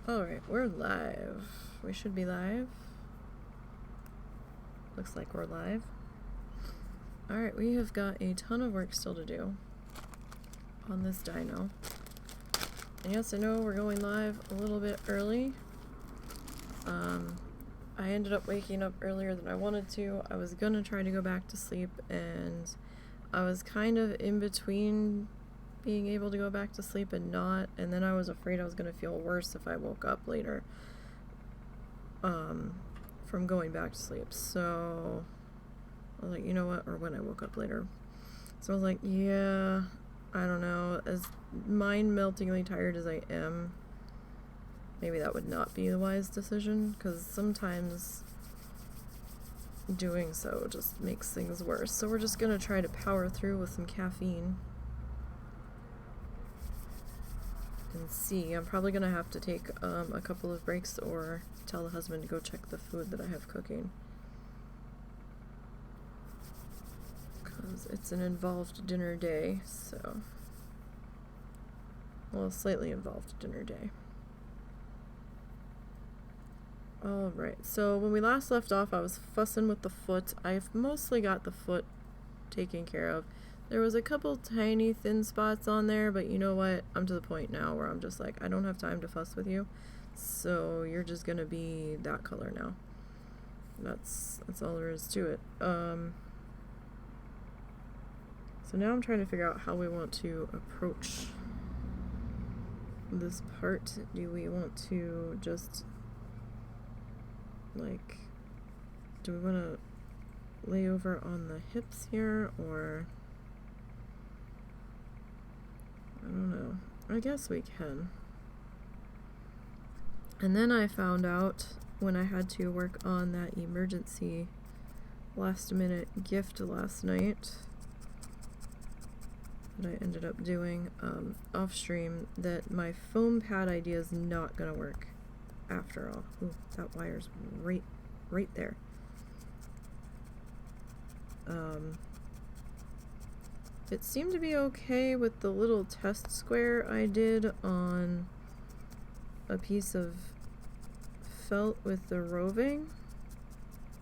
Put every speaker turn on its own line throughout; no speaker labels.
Alright, we're live. We should be live. Looks like we're live. Alright, we have got a ton of work still to do on this Dino. And yes, I know we're going live a little bit early. I ended up waking up earlier than I wanted to. I was gonna try to go back to sleep, and I was kind of in between being able to go back to sleep and not, and then I was afraid I was gonna feel worse if I woke up later from going back to sleep. So I was like, you know what, or when I woke up later. So I was like, yeah, I don't know, as mind-meltingly tired as I am, maybe that would not be a wise decision, because sometimes doing so just makes things worse. So we're just gonna try to power through with some caffeine and see. I'm probably gonna have to take a couple of breaks or tell the husband to go check the food that I have cooking, because it's an involved dinner day. So, well, slightly involved dinner day. Alright, so when we last left off, I was fussing with the foot. I've mostly got the foot taken care of. There was a couple tiny thin spots on there, but you know what? I'm to the point now where I'm just like, I don't have time to fuss with you, so you're just gonna be that color now. That's all there is to it. So now I'm trying to figure out how we want to approach this part. Do we want to just, like, do we want to lay over on the hips here, or I don't know. I guess we can. And then I found out when I had to work on that emergency last minute gift last night that I ended up doing off stream, that my foam pad idea is not gonna work after all. Ooh, that wire's right there. It seemed to be okay with the little test square I did on a piece of felt with the Roving,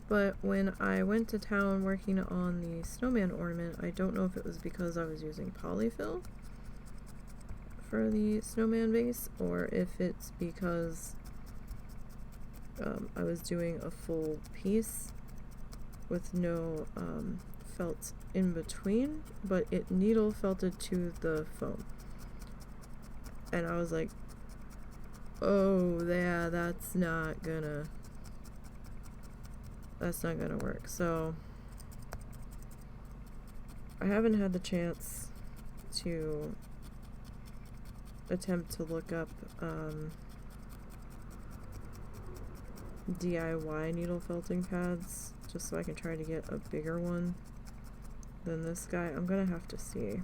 but when I went to town working on the snowman ornament, I don't know if it was because I was using polyfill for the snowman base, or if it's because I was doing a full piece with no felt in between, but it needle felted to the foam, and I was like, oh yeah, that's not gonna work. So I haven't had the chance to attempt to look up DIY needle felting pads, just so I can try to get a bigger one than this guy. I'm gonna have to see,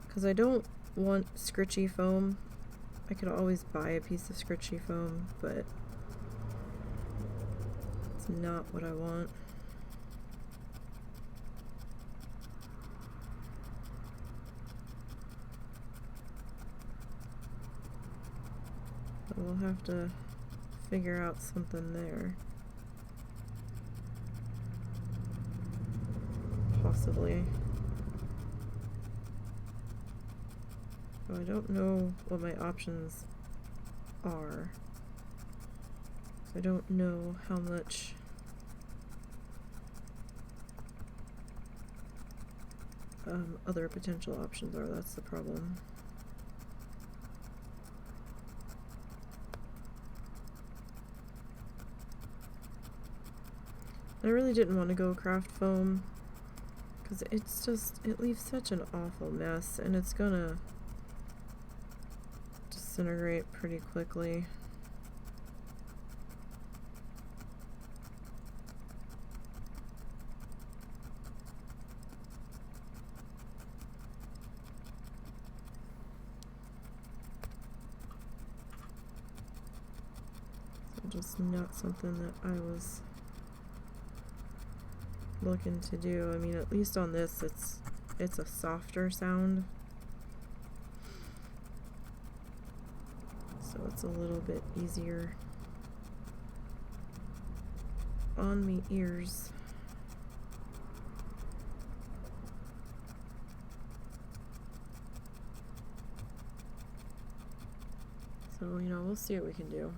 because I don't want scritchy foam. I could always buy a piece of scritchy foam, but it's not what I want. But we'll have to figure out something there. Possibly. So I don't know what my options are. I don't know how much other potential options are. That's the problem. I really didn't want to go craft foam, because it's just, it leaves such an awful mess, and it's gonna disintegrate pretty quickly. So just not something that I was looking to do. I mean, at least on this, it's a softer sound. So it's a little bit easier on me ears. So, you know, we'll see what we can do.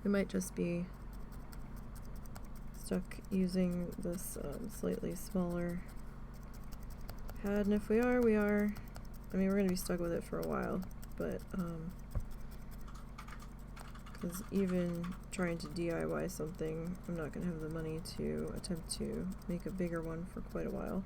We might just be stuck using this slightly smaller pad, and if we are, we are. I mean, we're going to be stuck with it for a while, but because even trying to DIY something, I'm not going to have the money to attempt to make a bigger one for quite a while.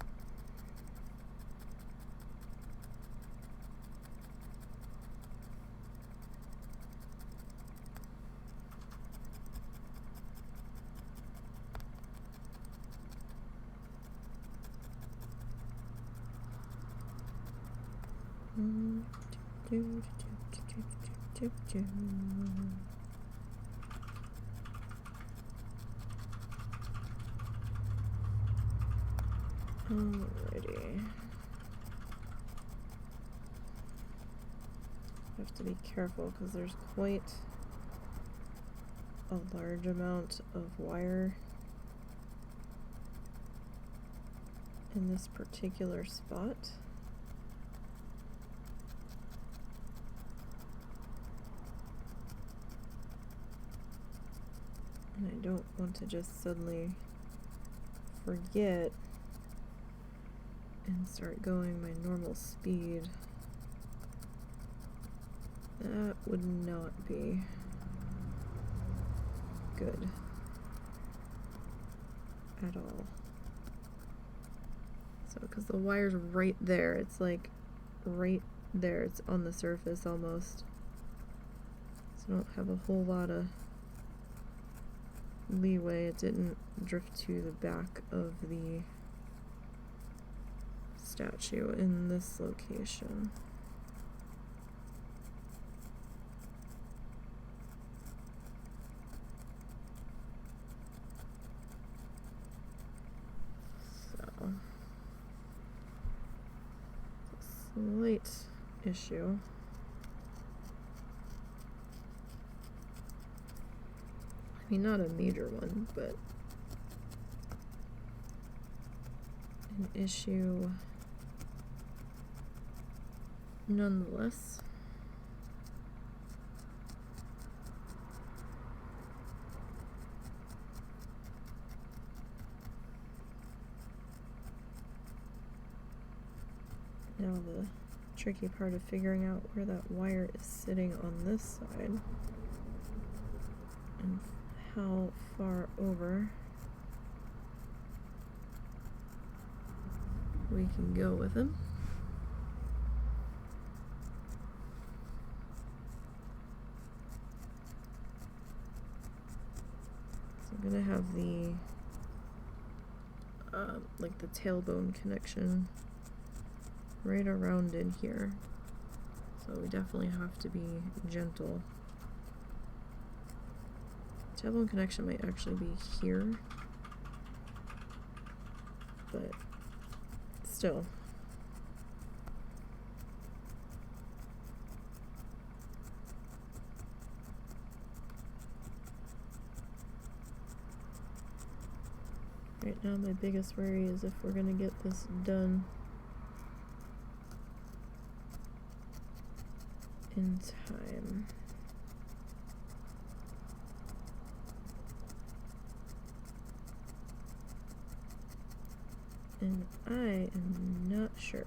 Alrighty. Have to be careful because there's quite a large amount of wire in this particular spot. And I don't want to just suddenly forget and start going my normal speed. That would not be good at all. So, because the wire's right there, it's like right there, it's on the surface almost. So I don't have a whole lot of leeway. It didn't drift to the back of the statue in this location. So, slight issue. I mean, not a major one, but an issue nonetheless. Now the tricky part of figuring out where that wire is sitting on this side and how far over we can go with him. So I'm gonna have the like the tailbone connection right around in here, so we definitely have to be gentle. Tailbone connection might actually be here, but still. Right now my biggest worry is if we're gonna get this done in time. And I am not sure.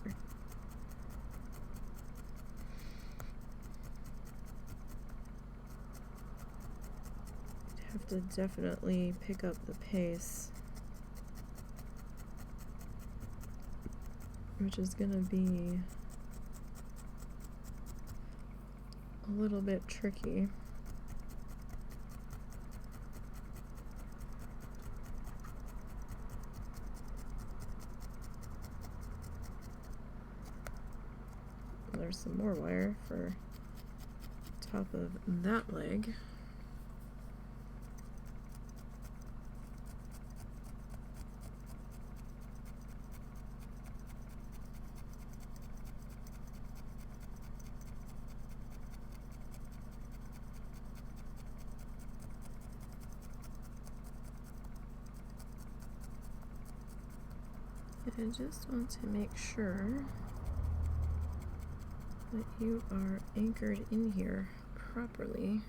I'd have to definitely pick up the pace, which is gonna be a little bit tricky. There's some more wire for top of that leg. I just want to make sure that you are anchored in here properly.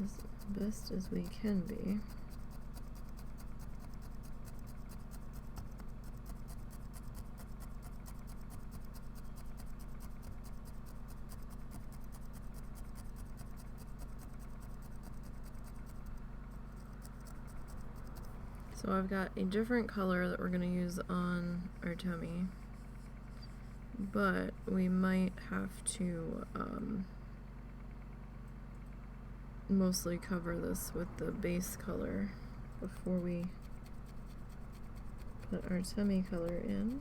As best as we can be. So I've got a different color that we're going to use on our tummy, but we might have to mostly cover this with the base color before we put our tummy color in.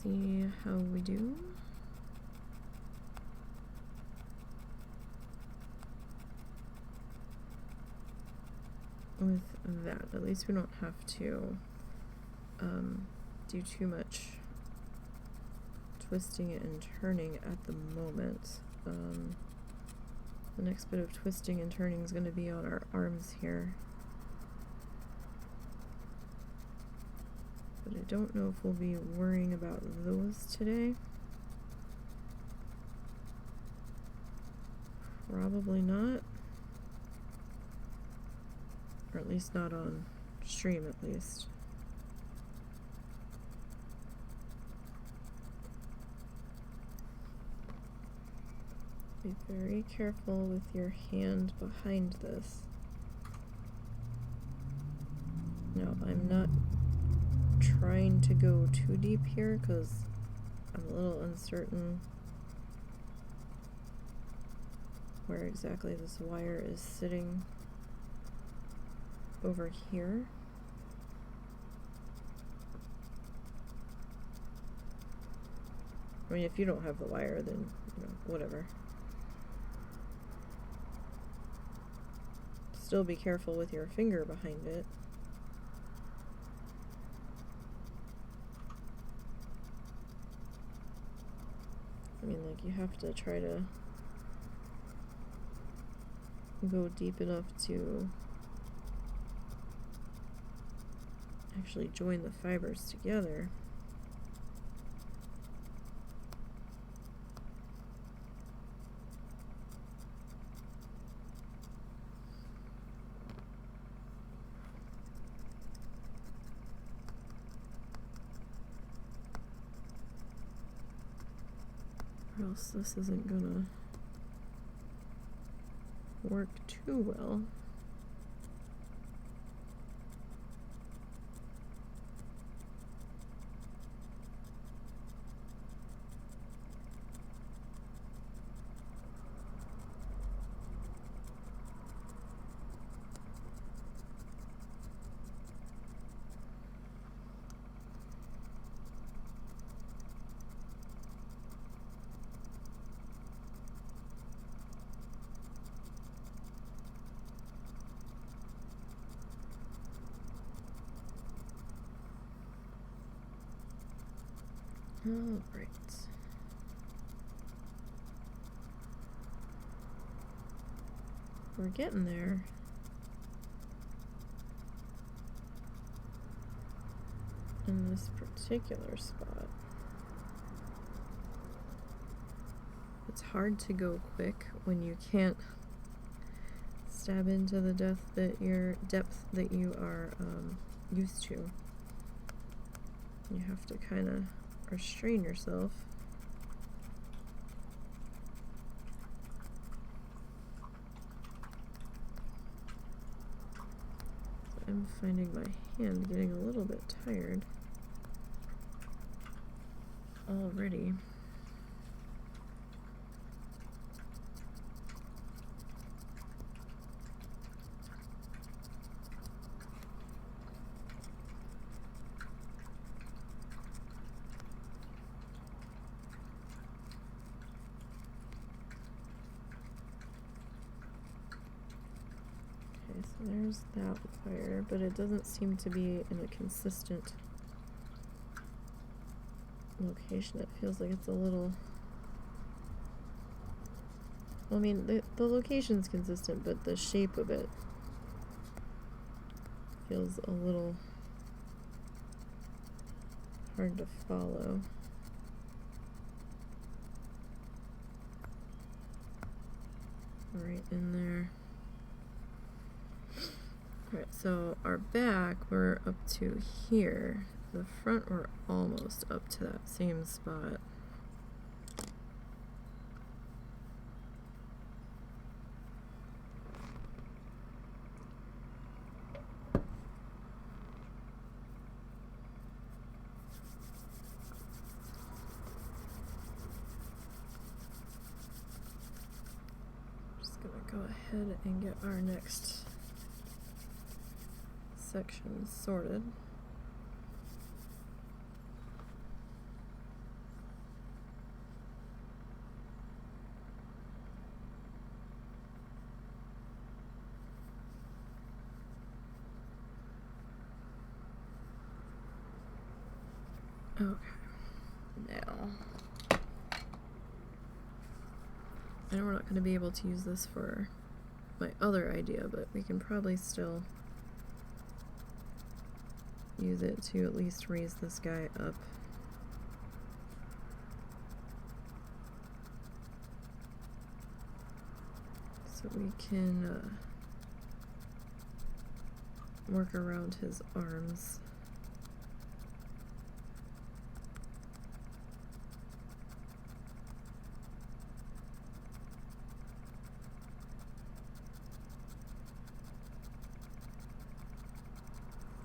See how we do. With that, at least we don't have to do too much twisting and turning at the moment. The next bit of twisting and turning is going to be on our arms here. But I don't know if we'll be worrying about those today. Probably not. Or at least not on stream, at least. Be very careful with your hand behind this. Now, I'm not trying to go too deep here because I'm a little uncertain where exactly this wire is sitting over here. I mean, if you don't have the wire, then, you know, whatever. Still be careful with your finger behind it. I mean, like, you have to try to go deep enough to actually join the fibers together. Or else this isn't gonna work too well. All right. We're getting there. In this particular spot. It's hard to go quick when you can't stab into the depth that you are used to. You have to kind of restrain yourself. I'm finding my hand getting a little bit tired. already. Okay, so there's that wire, but it doesn't seem to be in a consistent location. It feels like it's a little... Well, I mean, the location's consistent, but the shape of it feels a little hard to follow. Right in there. Alright, so our back, we're up to here. The front, we're almost up to that same spot. Just gonna go ahead and get our next section sorted. Okay, now, I know we're not going to be able to use this for my other idea, but we can probably still use it to at least raise this guy up. So we can work around his arms.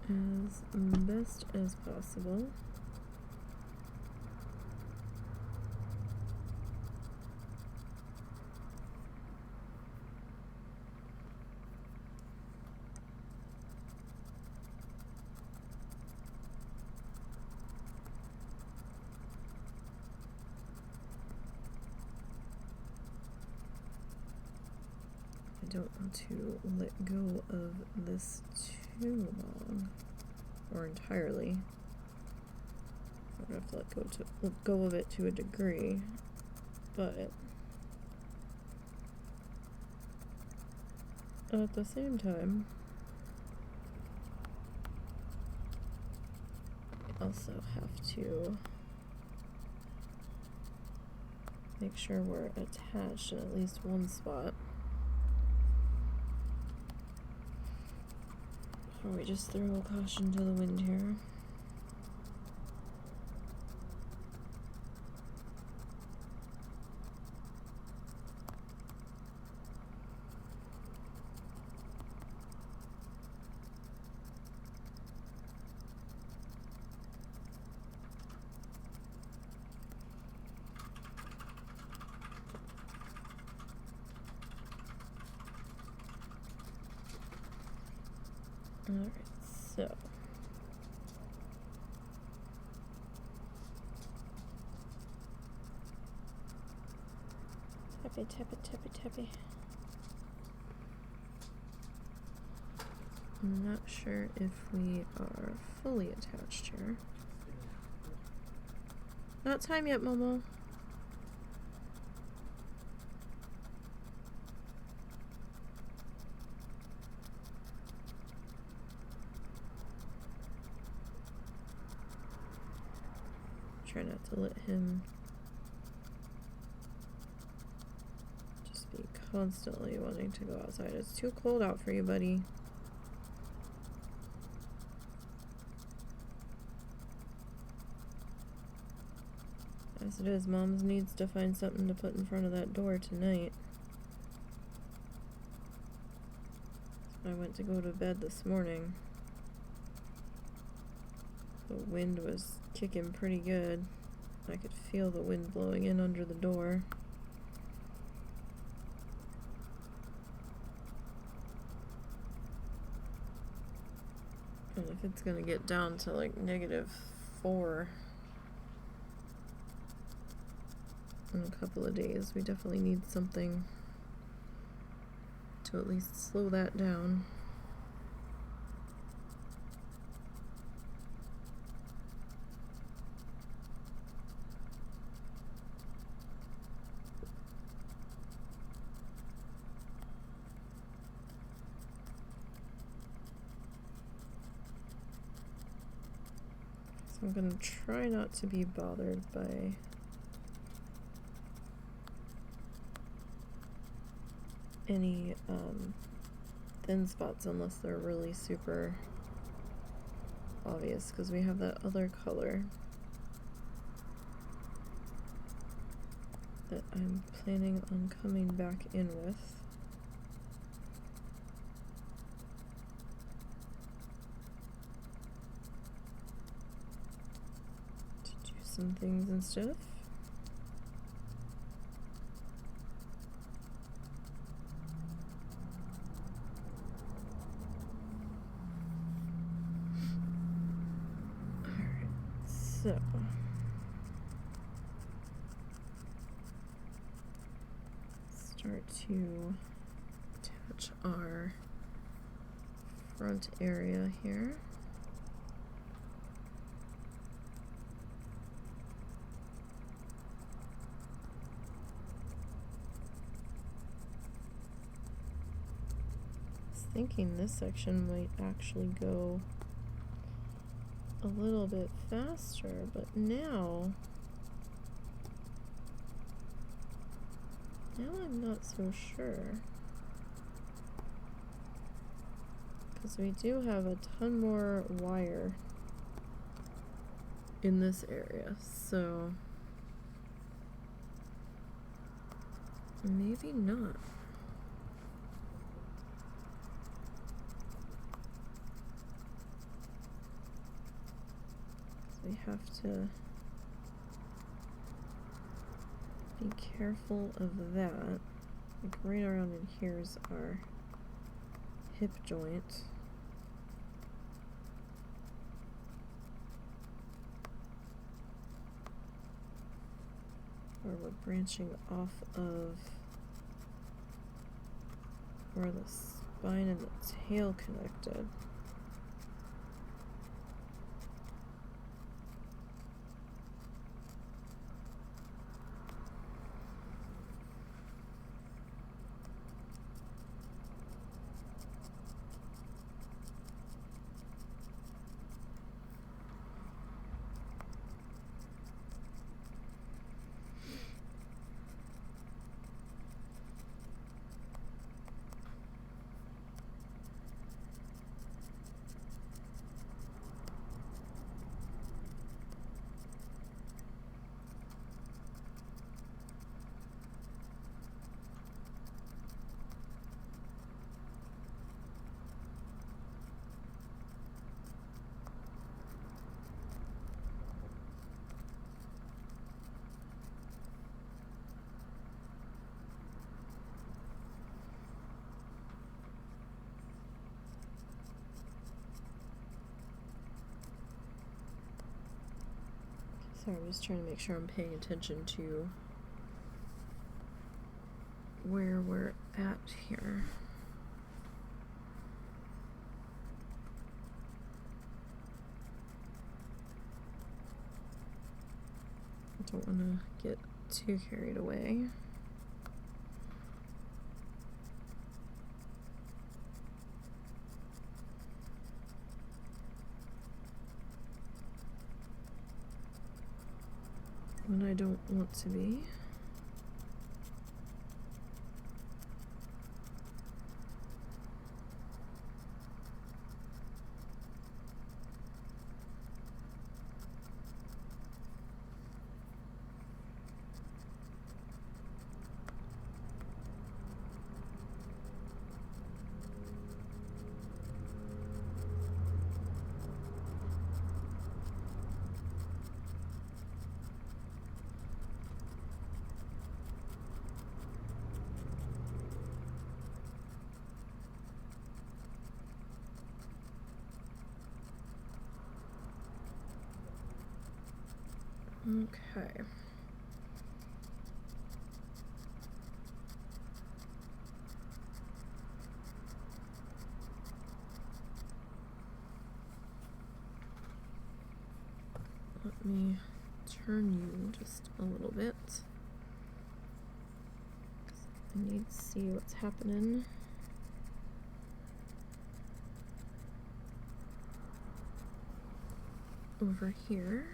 As best as possible. I don't want to let go of this too long, or entirely. I'm gonna have to let go of it to a degree, but at the same time, I also have to make sure we're attached in at least one spot. Before we just throw caution to the wind here. Alright, so tappy, tappy, tappy, tappy. I'm not sure if we are fully attached here. Not time yet, Momo. Try not to let him just be constantly wanting to go outside. It's too cold out for you, buddy. As it is, Mom's needs to find something to put in front of that door tonight. I went to go to bed this morning. The wind was kicking pretty good. I could feel the wind blowing in under the door. And if it's gonna get down to like -4 in a couple of days, we definitely need something to at least slow that down. I'm gonna try not to be bothered by any thin spots unless they're really super obvious, because we have that other color that I'm planning on coming back in with. Some things and stuff. Alright, so start to attach our front area here. Thinking this section might actually go a little bit faster, but now I'm not so sure, because we do have a ton more wire in this area, so maybe not. We have to be careful of that. Like right around in here is our hip joint. Where we're branching off of where the spine and the tail connected. Sorry, I'm just trying to make sure I'm paying attention to where we're at here. I don't want to get too carried away. When I don't want to be. Okay. Let me turn you just a little bit. I need to see what's happening. Over here.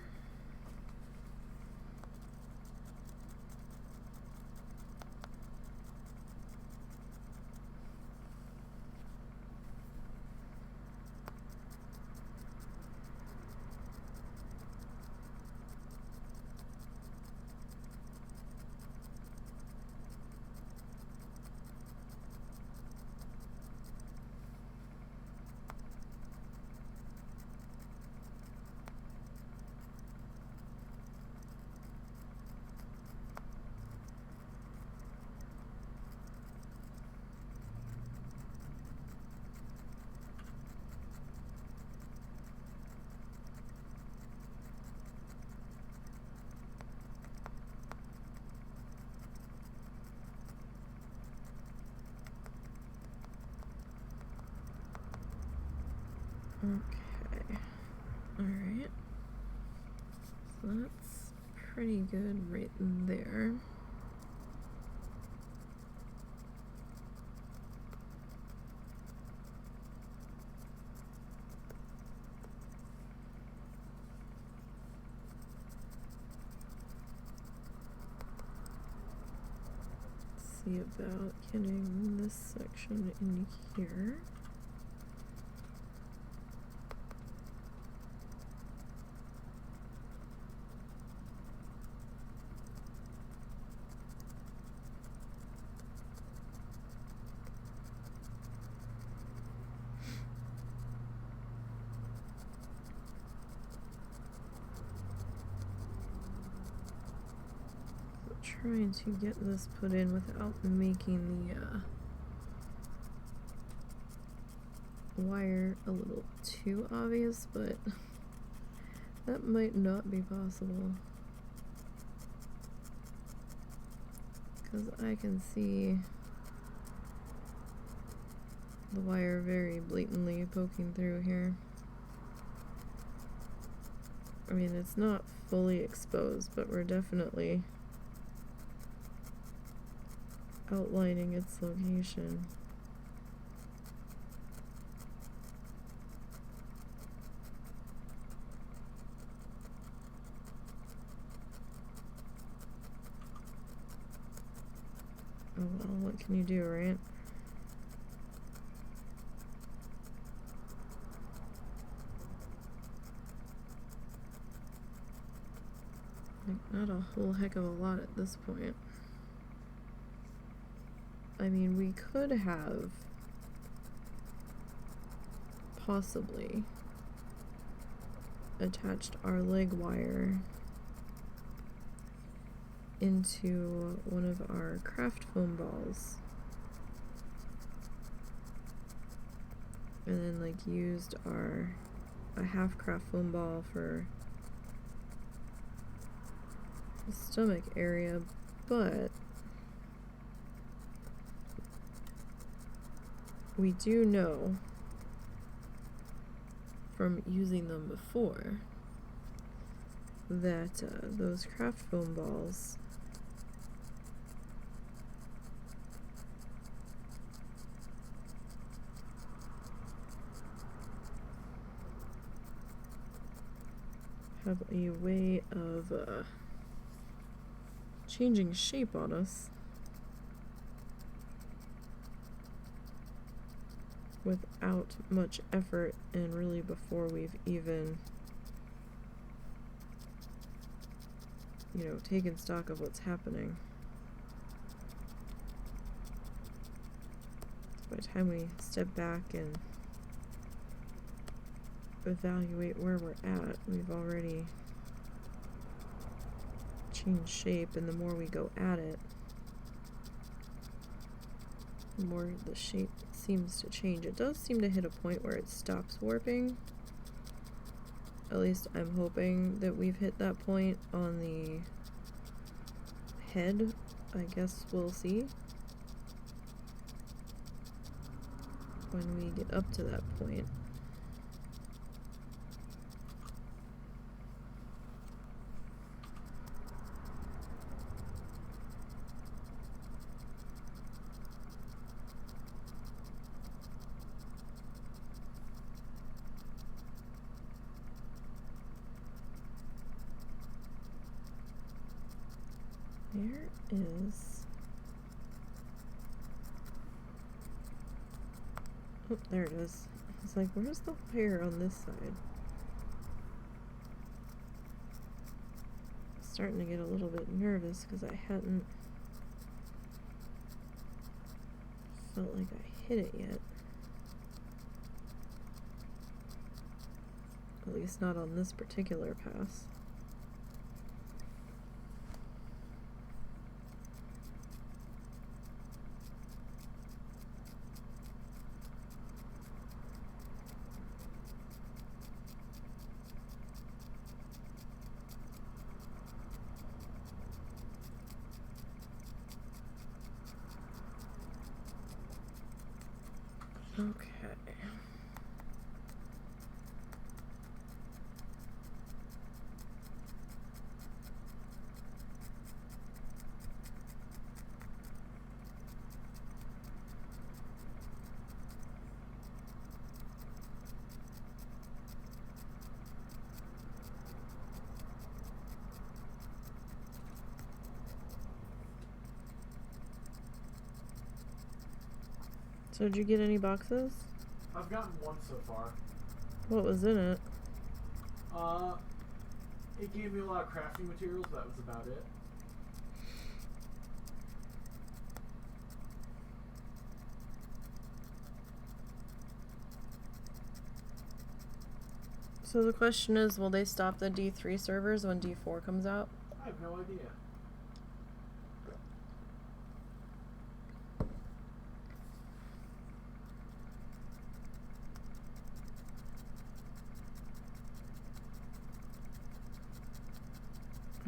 Okay, alright, so that's pretty good right there. Let's see about getting this section in here. Trying to get this put in without making the wire a little too obvious, but that might not be possible, because I can see the wire very blatantly poking through here. I mean, it's not fully exposed, but we're definitely outlining its location. Oh well, what can you do, right? Like, not a whole heck of a lot at this point. I mean, we could have possibly attached our leg wire into one of our craft foam balls and then like used a half craft foam ball for the stomach area, but we do know from using them before that those craft foam balls have a way of changing shape on us without much effort, and really before we've even, you know, taken stock of what's happening. By the time we step back and evaluate where we're at, we've already changed shape, and the more we go at it, the more the shape seems to change. It does seem to hit a point where it stops warping, At least I'm hoping that we've hit that point on the head. I guess we'll see when we get up to that point. Where is... Oh, there it is. I was like, where's the wire on this side? Starting to get a little bit nervous because I hadn't felt like I hit it yet. At least not on this particular pass. Okay. So did you get any boxes?
I've gotten one so far.
What was in it?
It gave me a lot of crafting materials, that was about it.
So the question is, will they stop the D3 servers when D4 comes out?
I have no idea.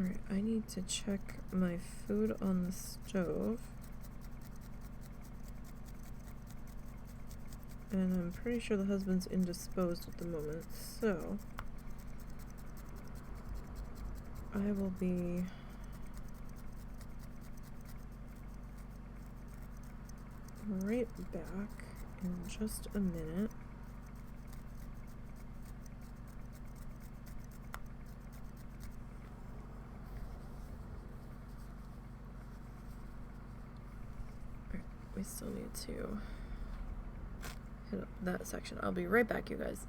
Alright, I need to check my food on the stove. And I'm pretty sure the husband's indisposed at the moment, so I will be right back in just a minute. We still need to hit up that section. I'll be right back, you guys.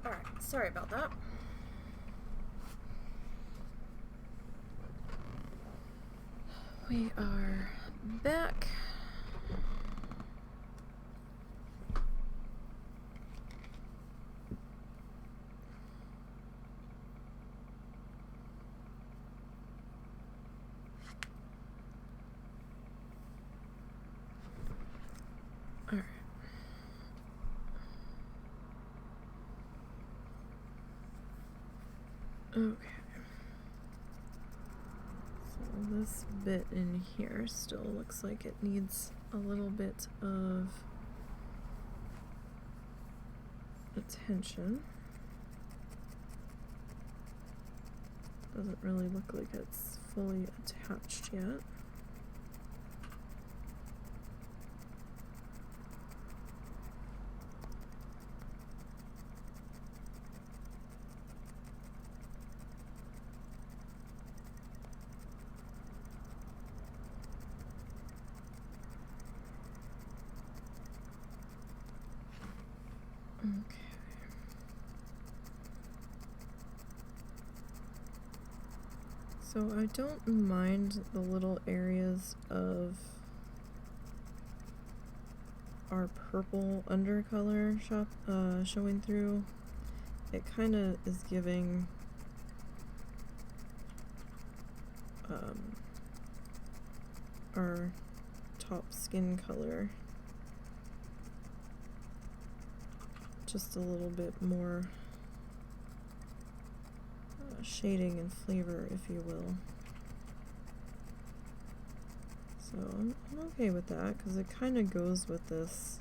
Alright, sorry about that. We are back. Alright. Okay. So this bit in here still looks like it needs a little bit of attention. Doesn't really look like it's fully attached yet. Okay. So I don't mind the little areas of our purple undercolor showing through. It kind of is giving our top skin color just a little bit more shading and flavor, if you will. So I'm okay with that because it kind of goes with this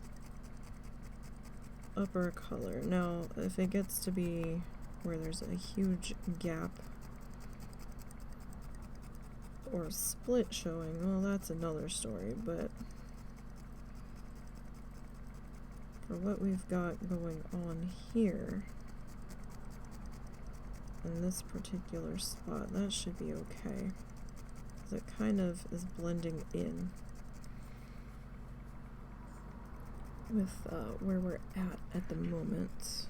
upper color. Now, if it gets to be where there's a huge gap or split showing, well, that's another story, but for what we've got going on here in this particular spot, that should be okay. Because it kind of is blending in with where we're at the moment.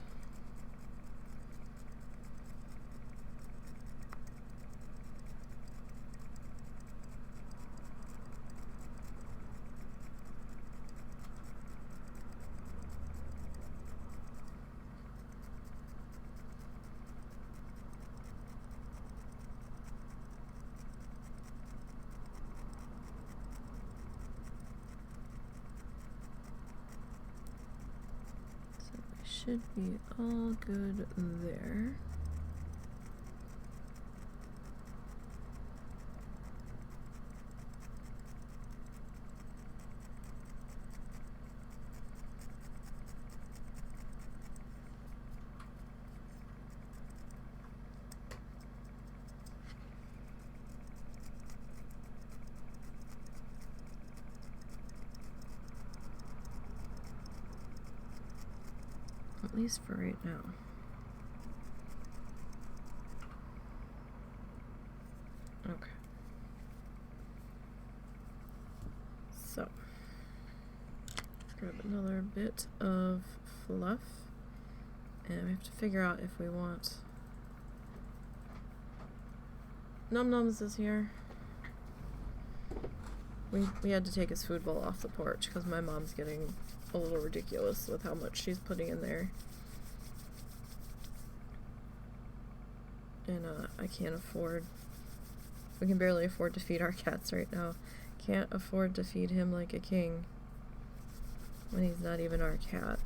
Should be all good there. At least for right now. Okay. So, grab another bit of fluff, and we have to figure out if we want. Num Nums is here. We had to take his food bowl off the porch because my mom's getting a little ridiculous with how much she's putting in there. And I can't afford, we can barely afford to feed our cats right now. Can't afford to feed him like a king when he's not even our cat.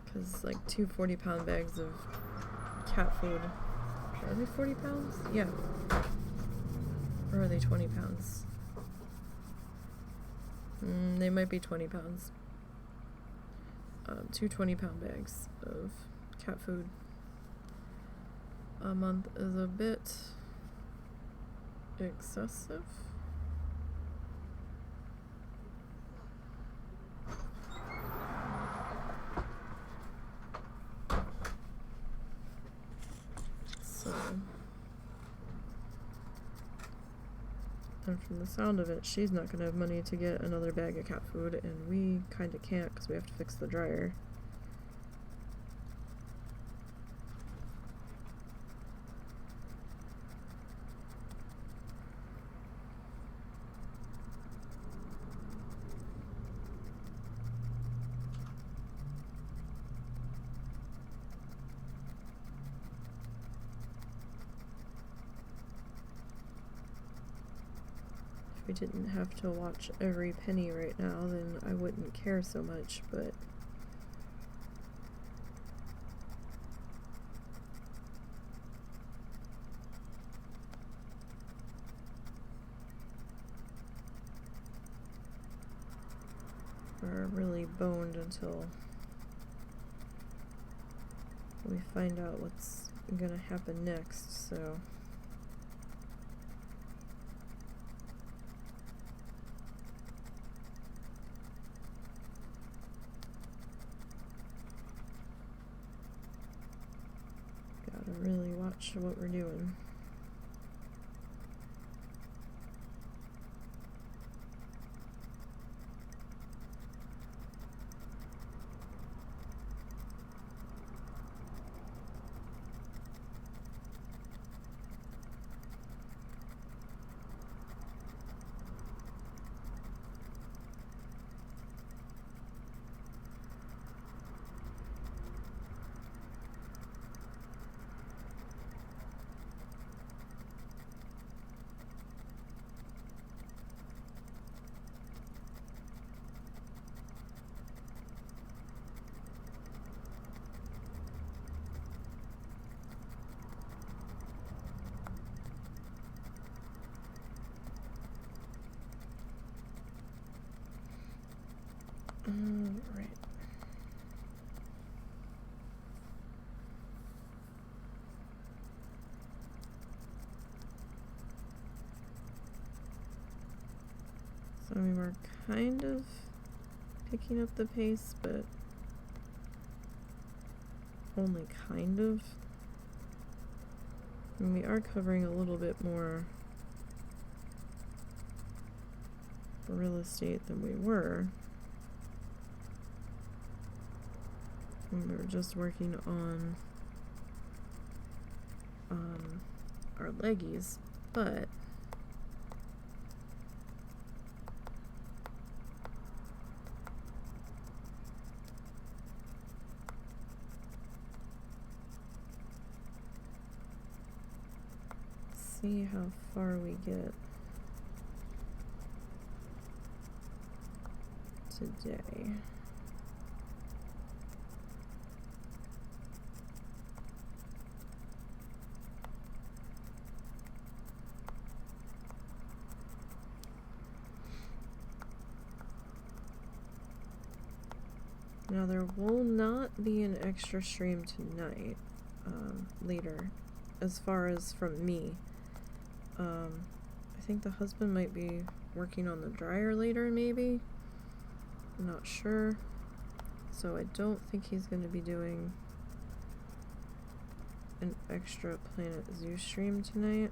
Because like 2 40-pound bags of cat food, are they 40 pounds? Yeah. Or are they 20 pounds? They might be 20 pounds. 2 20-pound bags of cat food a month is a bit excessive. So, and from the sound of it, she's not going to have money to get another bag of cat food, and we kind of can't because we have to fix the dryer. we didn't have to watch every penny right now, then I wouldn't care so much, but we're really boned until we find out what's gonna happen next, so gotta really watch what we're doing. Right. So I mean, we're kind of picking up the pace, but only kind of. And we are covering a little bit more real estate than we were. And we were just working on our leggies, but see how far we get today. Now there will not be an extra stream tonight, later, as far as from me. I think the husband might be working on the dryer later, maybe. I'm not sure. So I don't think he's going to be doing an extra Planet Zoo stream tonight.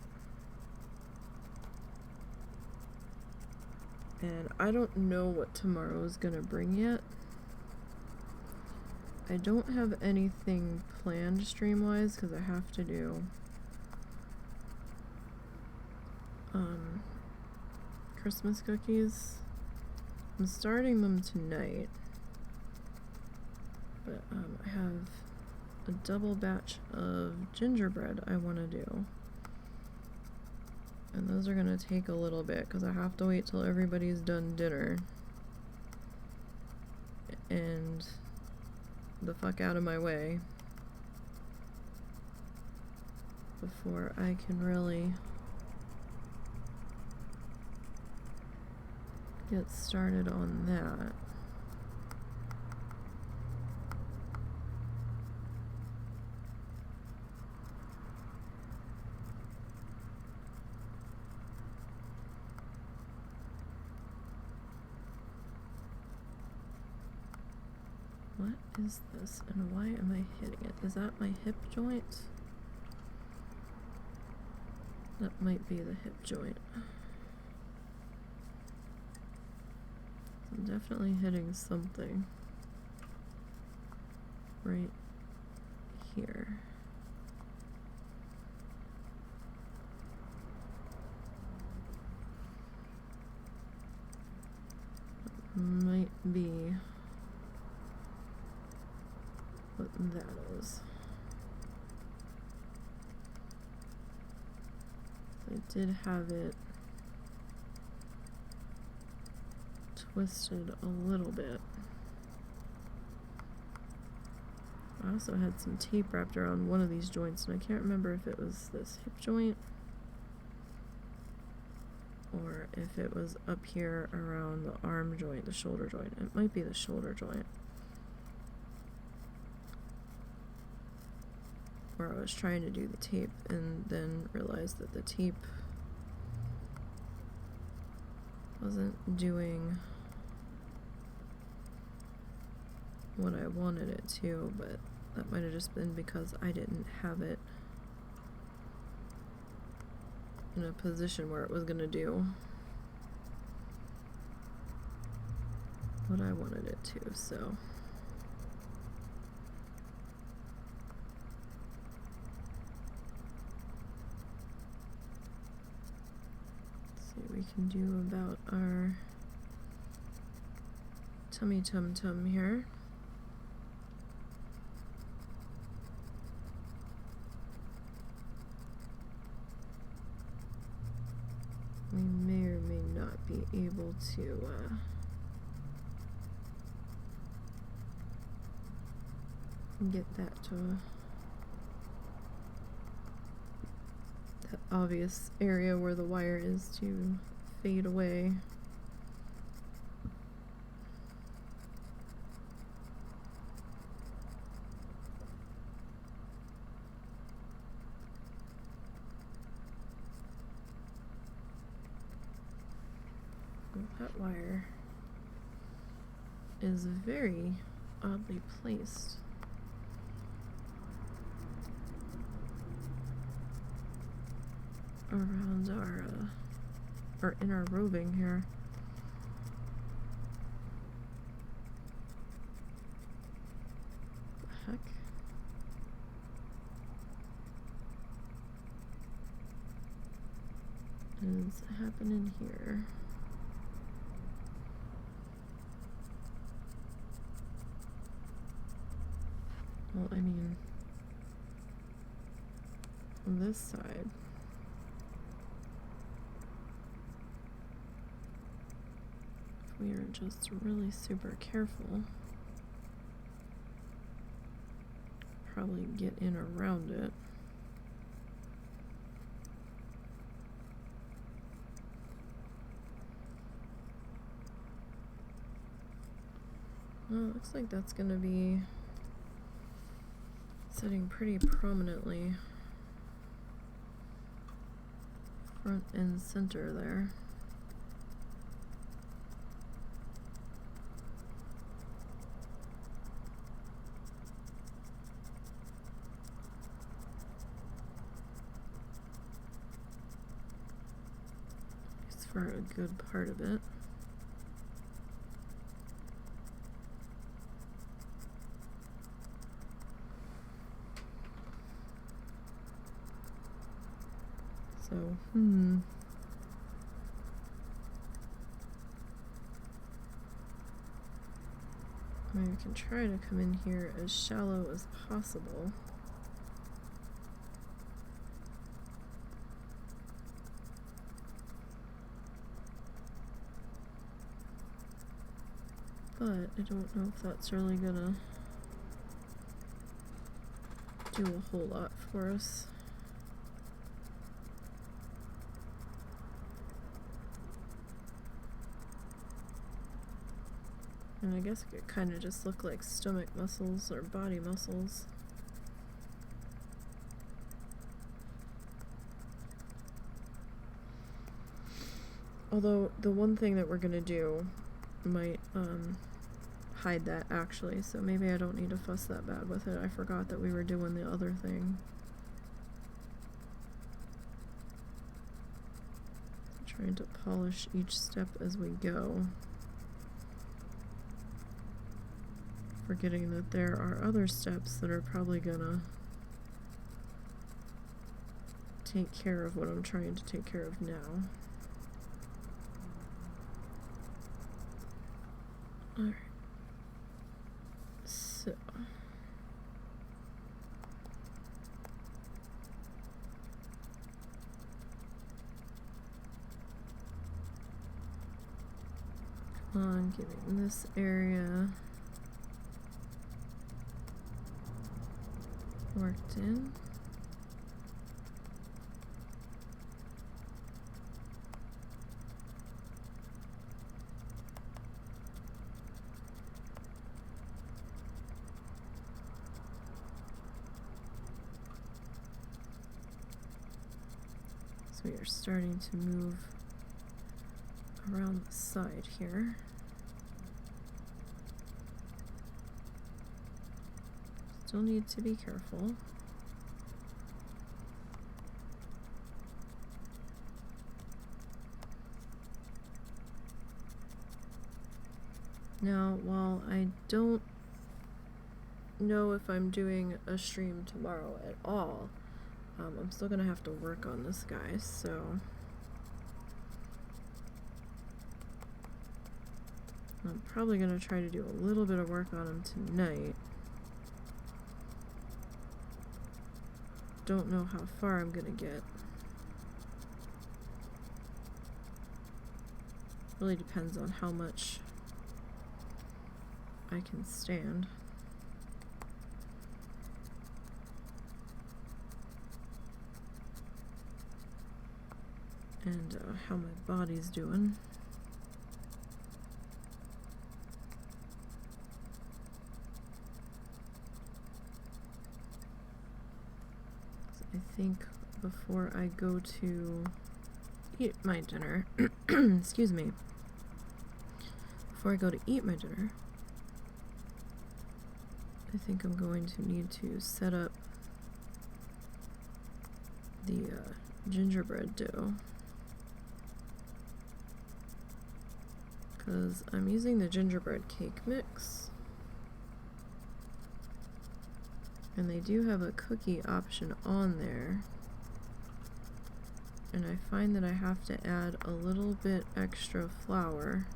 And I don't know what tomorrow is going to bring yet. I don't have anything planned stream-wise because I have to do Christmas cookies. I'm starting them tonight, but I have a double batch of gingerbread I want to do, and those are gonna take a little bit because I have to wait till everybody's done dinner and the fuck out of my way before I can really get started on that. What is this and why am I hitting it? Is that my hip joint? That might be the hip joint. I'm definitely hitting something right here. Might be what that is. I did have it twisted a little bit. I also had some tape wrapped around one of these joints, and I can't remember if it was this hip joint or if it was up here around the arm joint, the shoulder joint. It might be the shoulder joint, where I was trying to do the tape and then realized that the tape wasn't doing what I wanted it to, but that might have just been because I didn't have it in a position where it was gonna do what I wanted it to, so. Let's see what we can do about our tummy tum-tum here. We may or may not be able to get that to that obvious area where the wire is to fade away. That wire is very oddly placed. Around our, or in our roving here. The heck? Is happening here? Well, I mean, on this side, if we are just really super careful, probably get in around it. Well, it looks like that's going to be sitting pretty prominently front and center there. It's for a good part of it. So, maybe we can try to come in here as shallow as possible. But I don't know if that's really gonna do a whole lot for us. And I guess it could kind of just look like stomach muscles or body muscles. Although the one thing that we're gonna do might hide that actually, so maybe I don't need to fuss that bad with it. I forgot that we were doing the other thing. Trying to polish each step as we go. Forgetting that there are other steps that are probably gonna take care of what I'm trying to take care of now. Alright. So. on getting this area worked in. So we are starting to move around the side here. Still need to be careful. Now, while I don't know if I'm doing a stream tomorrow at all, I'm still gonna have to work on this guy, so I'm probably gonna try to do a little bit of work on him tonight. Don't know how far I'm gonna get. Really depends on how much I can stand. And how my body's doing. I think before I go to eat my dinner, excuse me, before I go to eat my dinner, I think I'm going to need to set up the gingerbread dough, because I'm using the gingerbread cake mix. And they do have a cookie option on there. And I find that I have to add a little bit extra flour.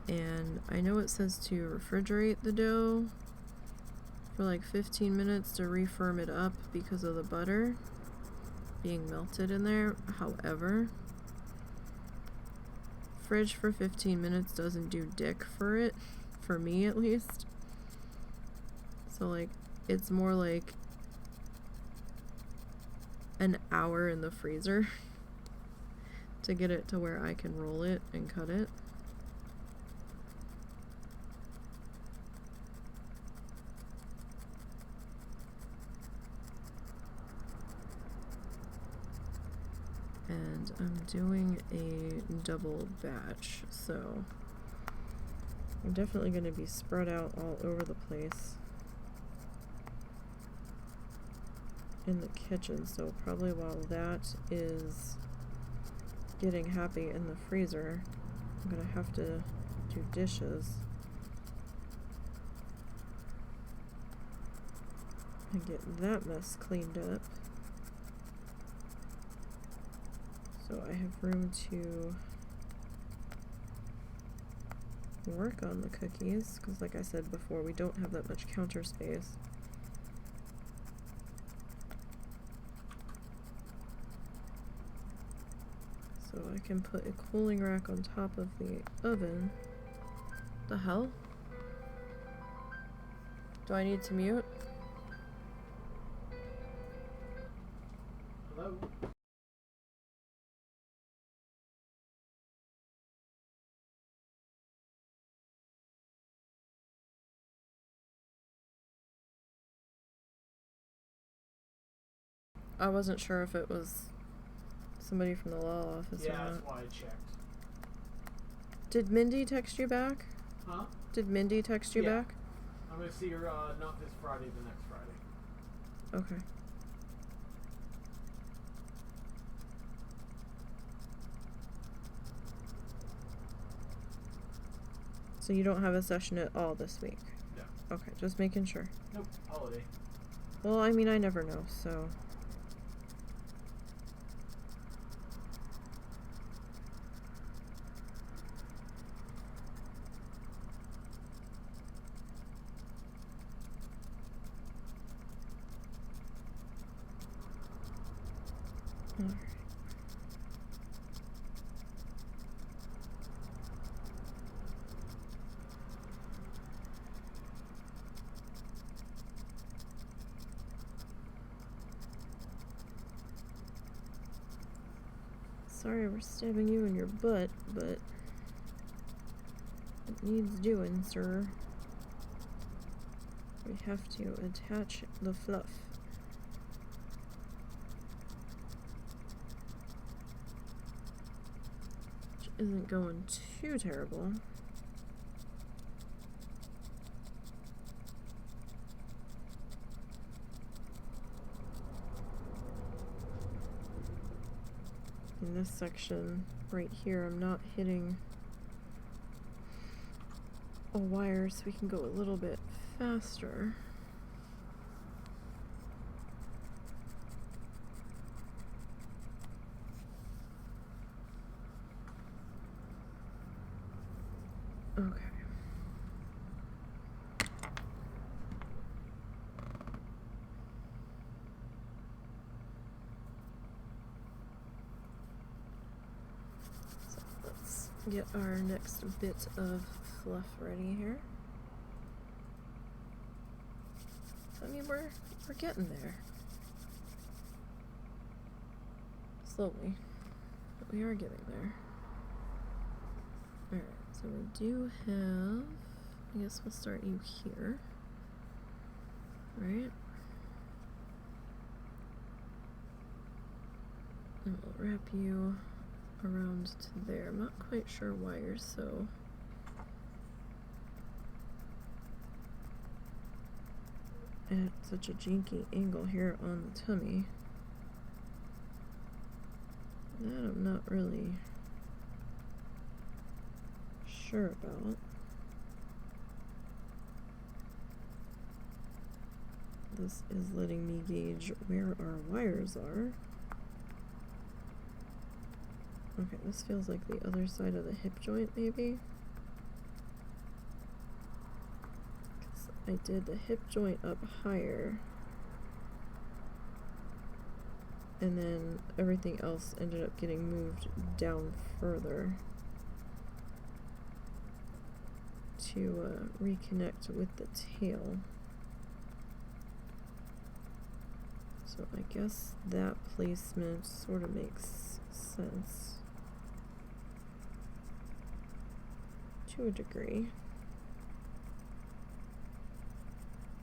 And I know it says to refrigerate the dough for like 15 minutes to refirm it up because of the butter being melted in there. However, fridge for 15 minutes doesn't do dick for it, for me at least. So like, it's more like an hour in the freezer to get it to where I can roll it and cut it. And I'm doing a double batch, so I'm definitely going to be spread out all over the place in the kitchen, so probably while that is getting happy in the freezer, I'm gonna have to do dishes and get that mess cleaned up, so I have room to work on the cookies, because like I said before, we don't have that much counter space. So I can put a cooling rack on top of the oven. The hell? Do I need to mute?
Hello?
I wasn't sure if it was somebody from the law office or
Yeah,
not.
that's why I checked.
Did Mindy text you back?
Huh?
Did Mindy text you back?
I'm gonna see her not this Friday, the next Friday.
Okay. So you don't have a session at all this week?
No.
Okay, just making sure.
Nope. Holiday.
Well, I mean, I never know, so... Alright. sorry we're stabbing you in your butt, but it needs doing, sir. We have to attach the fluff. Which isn't going too terrible. In this section right here, I'm not hitting a wire, so we can go a little bit faster. Okay. Get our next bit of fluff ready here. I mean, we're getting there. Slowly, but we are getting there. Alright, so we do have, I guess we'll start you here. Right? And we'll wrap you around to there. I'm not quite sure why you're so at such a janky angle here on the tummy. That I'm not really sure about. This is letting me gauge where our wires are. Okay, this feels like the other side of the hip joint, maybe. 'Cause I did the hip joint up higher, and then everything else ended up getting moved down further to reconnect with the tail. So I guess that placement sort of makes sense. To a degree.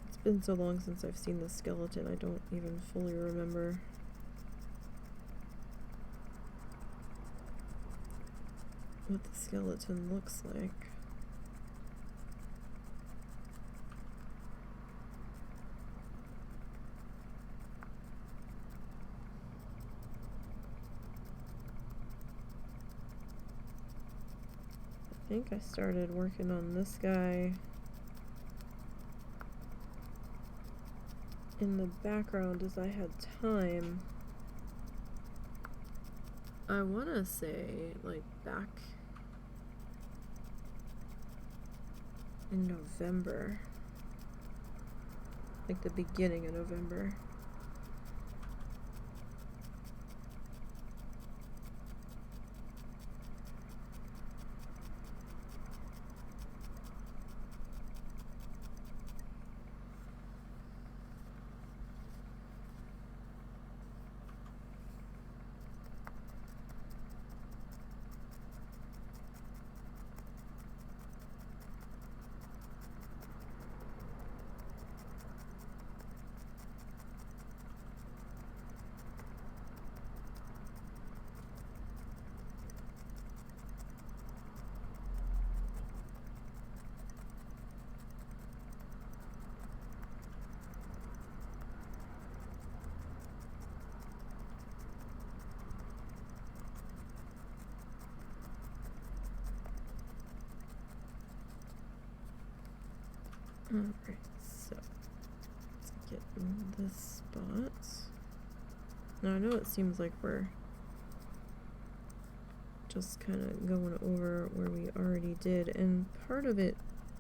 It's been so long since I've seen the skeleton, I don't even fully remember what the skeleton looks like. I think I started working on this guy in the background as I had time. I want to say like back in November, like the beginning of November. Alright, so let's get in this spot. Now I know it seems like we're just kind of going over where we already did, and part of it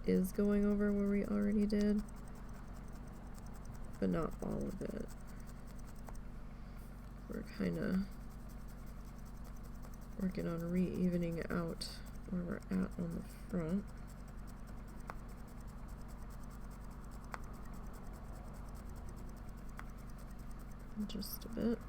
is going over where we already did, but not all of it. We're kind of working on re-evening out where we're at on the front. Just a bit.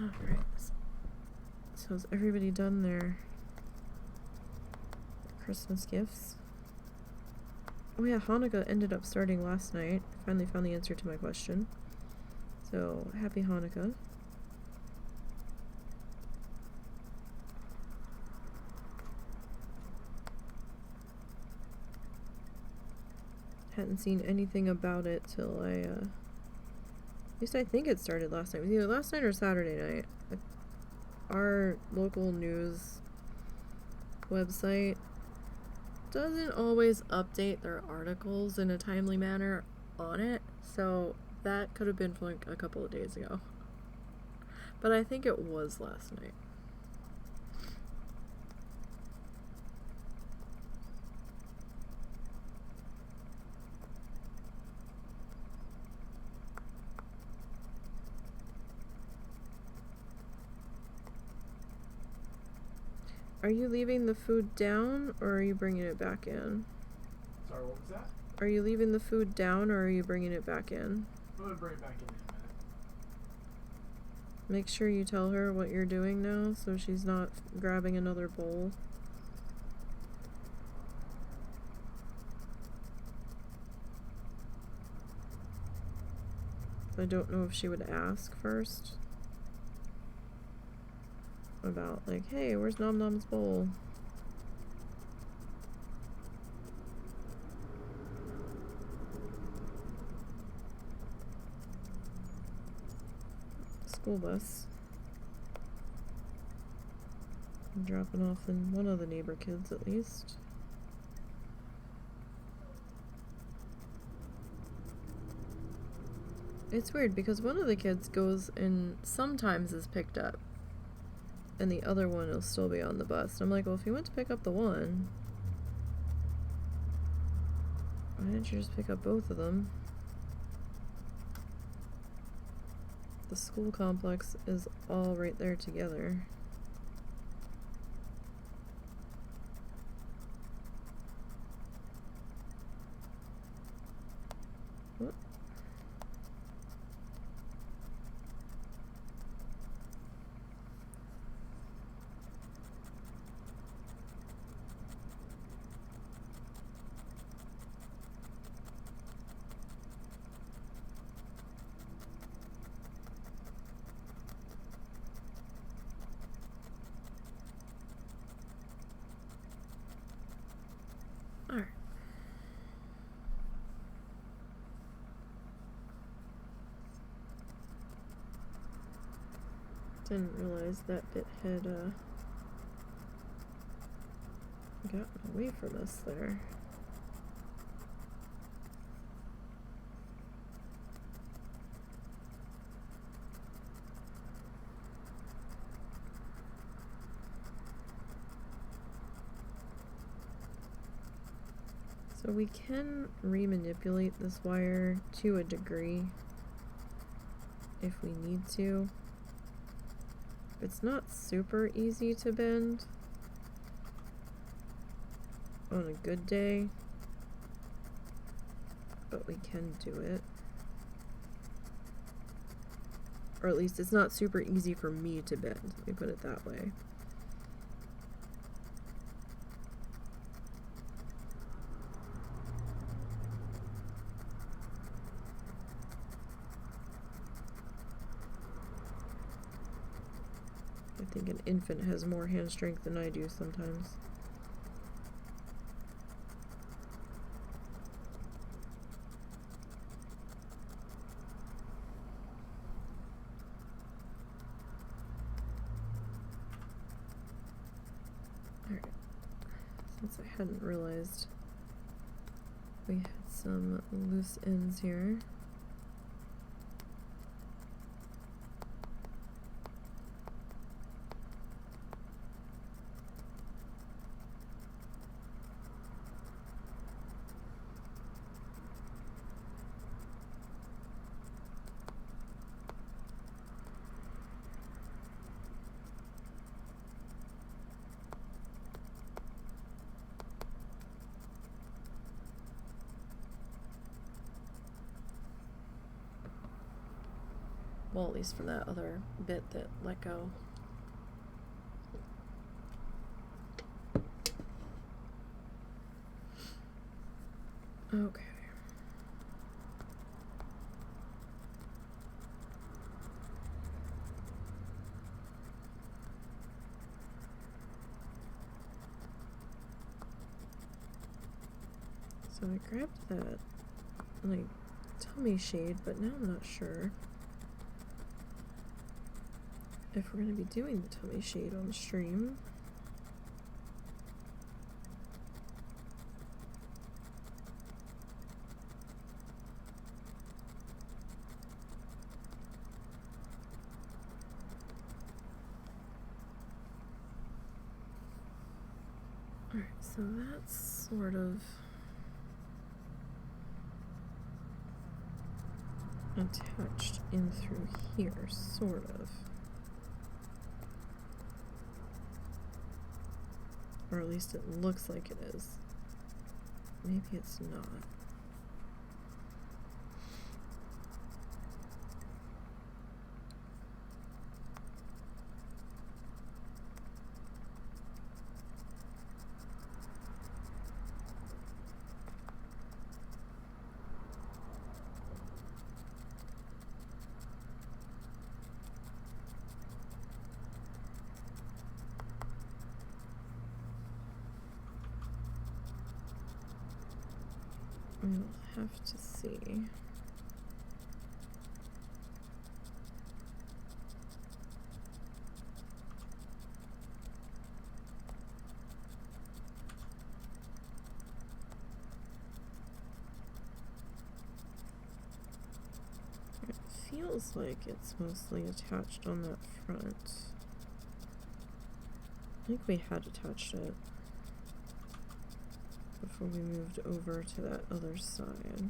Alright. So has everybody done their Christmas gifts? Oh yeah, Hanukkah ended up starting last night. I finally found the answer to my question. So, happy Hanukkah. Hadn't seen anything about it till at least I think it started last night. It was either last night or Saturday night. Our local news website doesn't always update their articles in a timely manner on it, so that could have been from like a couple of days ago. But I think it was last night. Are you leaving the food down, or are you bringing it back in?
Sorry, what was that?
Are you leaving the food down, or are you bringing it back in?
I'm gonna bring it back in a minute.
Make sure you tell her what you're doing now, so she's not grabbing another bowl. I don't know if she would ask first. About, like, hey, where's Nom Nom's bowl? School bus. I'm dropping off in one of the neighbor kids, at least. It's weird, because one of the kids goes and sometimes is picked up. And the other one will still be on the bus. I'm like, well, if you went to pick up the one, why didn't you just pick up both of them? The school complex is all right there together. What? Alright. Didn't realize that bit had gotten away from us there. So we can remanipulate this wire to a degree if we need to. It's not super easy to bend on a good day, but we can do it. Or at least it's not super easy for me to bend, let me put it that way. I think an infant has more hand strength than I do sometimes. Alright. Since I hadn't realized we had some loose ends here. Well, at least from that other bit that let go. Okay. So I grabbed that, like, tummy shade, but now I'm not sure if we're going to be doing the tummy shade on stream. Alright, so that's sort of attached in through here, sort of. Or at least it looks like it is. Maybe it's not. We'll have to see. It feels like it's mostly attached on that front. I think we had attached it before we moved over to that other side.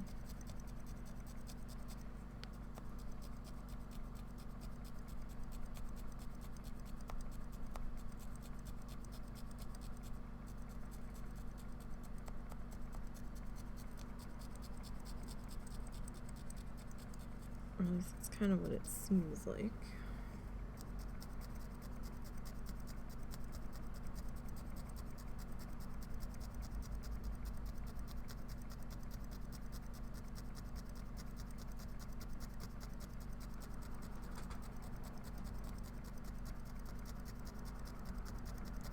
Or at least it's kind of what it seems like.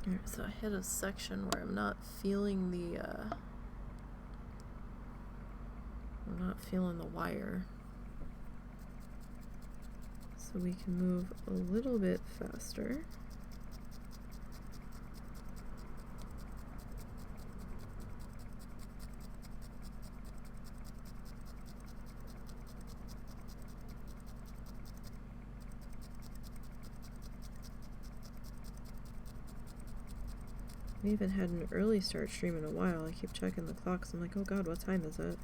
Alright, so I hit a section where I'm not feeling the wire. So we can move a little bit faster. We haven't had an early start stream in a while. I keep checking the clocks. I'm like, oh god, what time is it?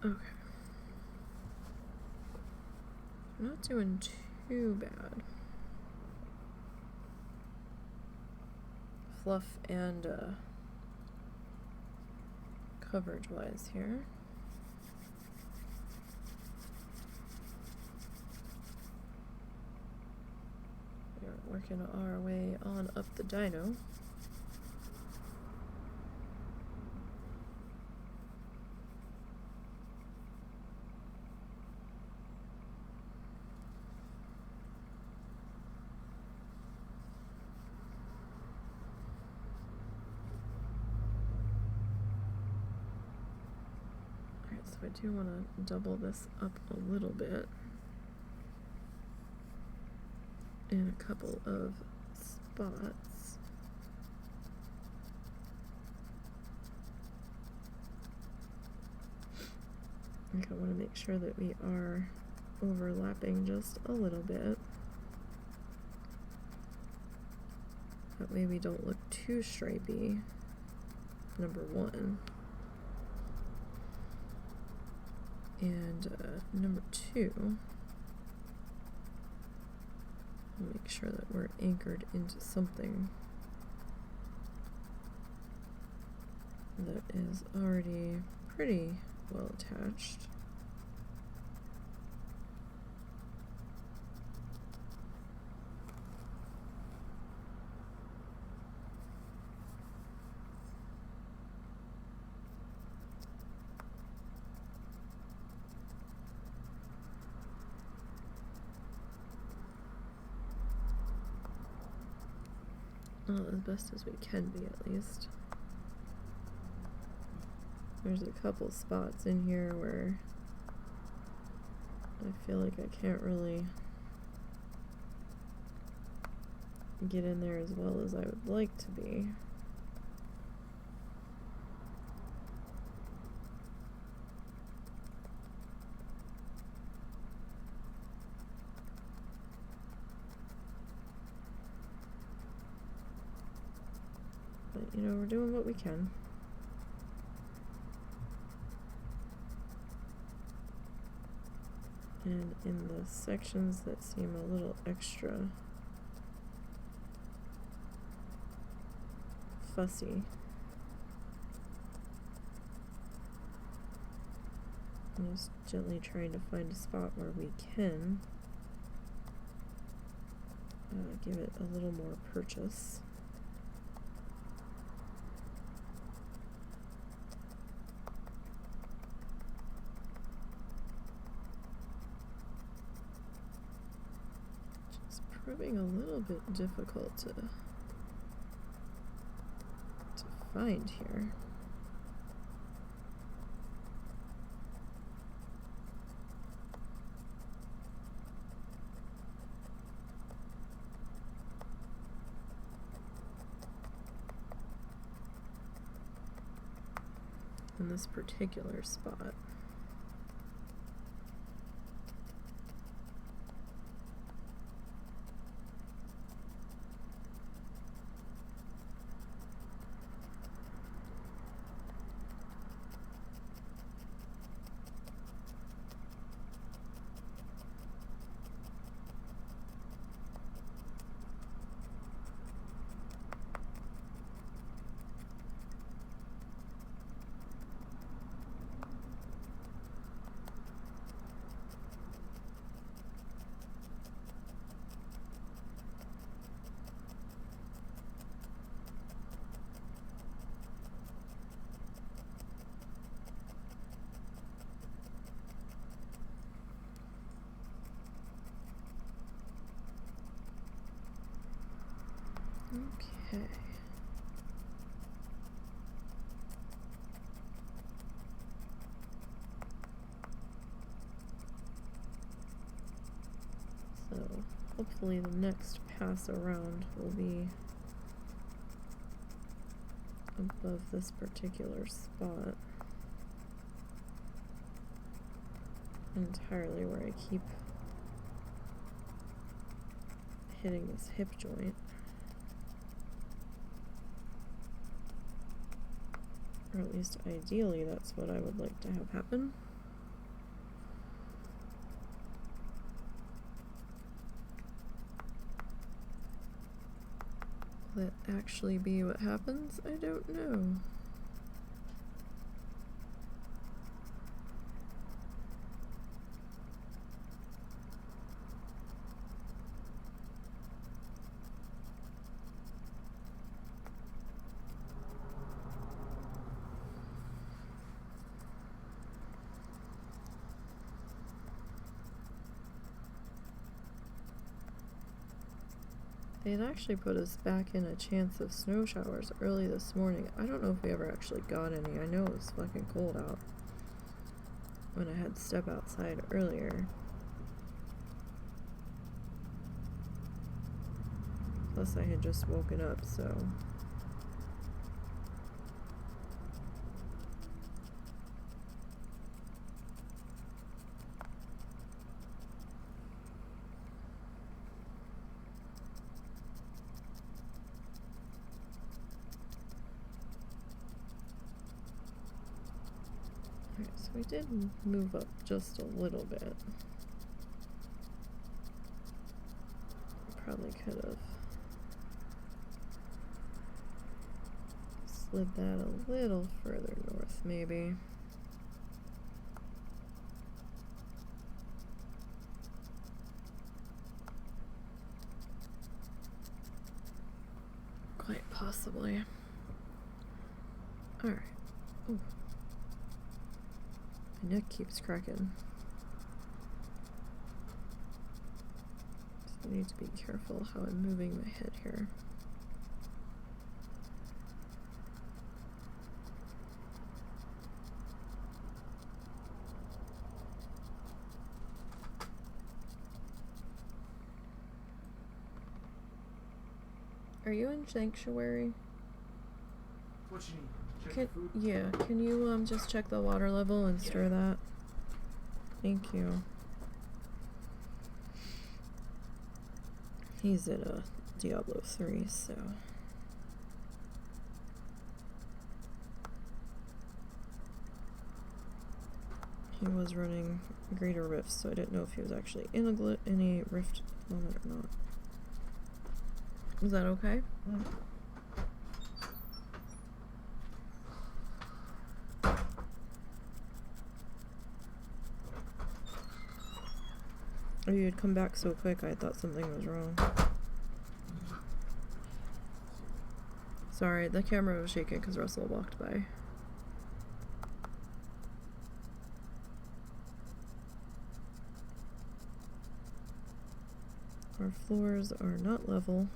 Okay. I'm not doing too bad. Fluff and coverage wise here. We're working our way on up the Dino. I do want to double this up a little bit in a couple of spots. I think I want to make sure that we are overlapping just a little bit. That way we don't look too stripey, number one. And number two, make sure that we're anchored into something that is already pretty well attached. Well, as best as we can be, at least. There's a couple spots in here where I feel like I can't really get in there as well as I would like to be. But, you know, we're doing what we can. And in the sections that seem a little extra fussy, I'm just gently trying to find a spot where we can give it a little more purchase. Proving a little bit difficult to find here. In this particular spot. Okay. So hopefully the next pass around will be above this particular spot. Entirely where I keep hitting this hip joint. Or at least ideally that's what I would like to have happen. Will that actually be what happens? I don't know. They had actually put us back in a chance of snow showers early this morning. I don't know if we ever actually got any. I know it was fucking cold out when I had to step outside earlier. Plus I had just woken up, so... We did move up just a little bit. Probably could have slid that a little further north, maybe. Quite possibly. Alright. Oh. My neck keeps cracking. So I need to be careful how I'm moving my head here. Are you in Sanctuary?
What you need? Check the food?
Yeah, can you just check the water level and stir that? Thank you. He's at a Diablo 3, so. He was running Greater Rifts, so I didn't know if he was actually in a Rift moment or not. Is that okay?
Mm-hmm.
Oh, you had come back so quick, I thought something was wrong. Sorry, the camera was shaking because Russell walked by. Our floors are not level.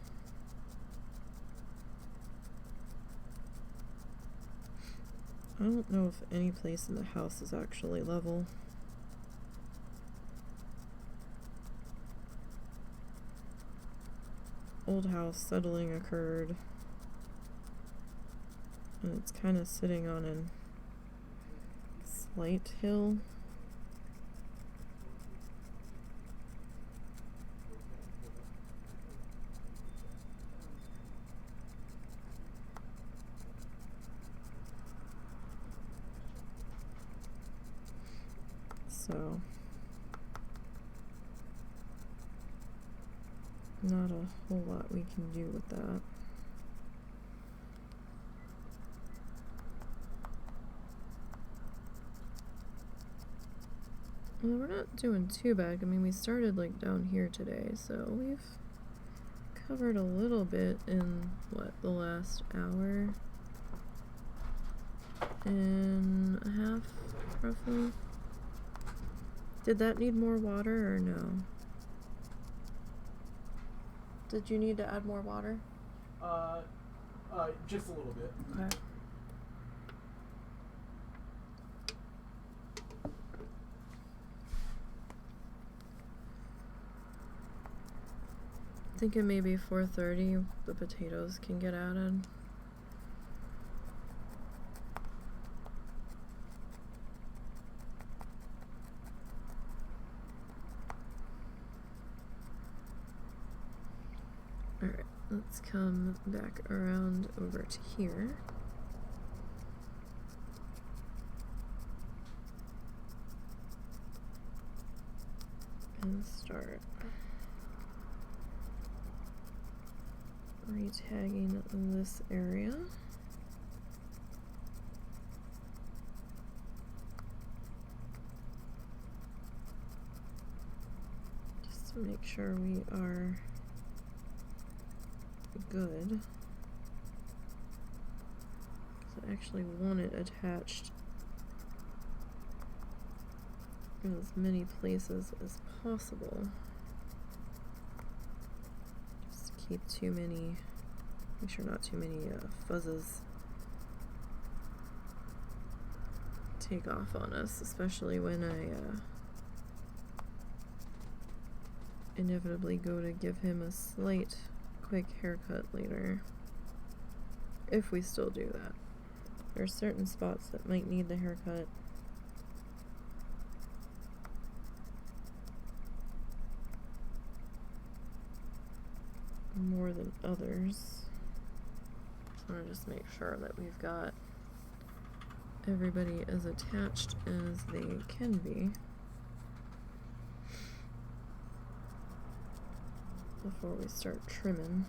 I don't know if any place in the house is actually level. Old house settling occurred, and it's kind of sitting on a slight hill. So not a whole lot we can do with that. Well, we're not doing too bad. I mean, we started like down here today, so we've covered a little bit in what, the last hour and a half, roughly. Did that need more water or no? Did you need to add more water?
Just a little bit.
Okay. Thinking maybe 4:30 the potatoes can get added. Alright, let's come back around over to here. And start re-tagging this area. Just to make sure we are good. I actually want it attached in as many places as possible. Just keep make sure not too many fuzzes take off on us, especially when I inevitably go to give him a slight quick haircut later, if we still do that. There are certain spots that might need the haircut more than others. So I want to just make sure that we've got everybody as attached as they can be before we start trimming.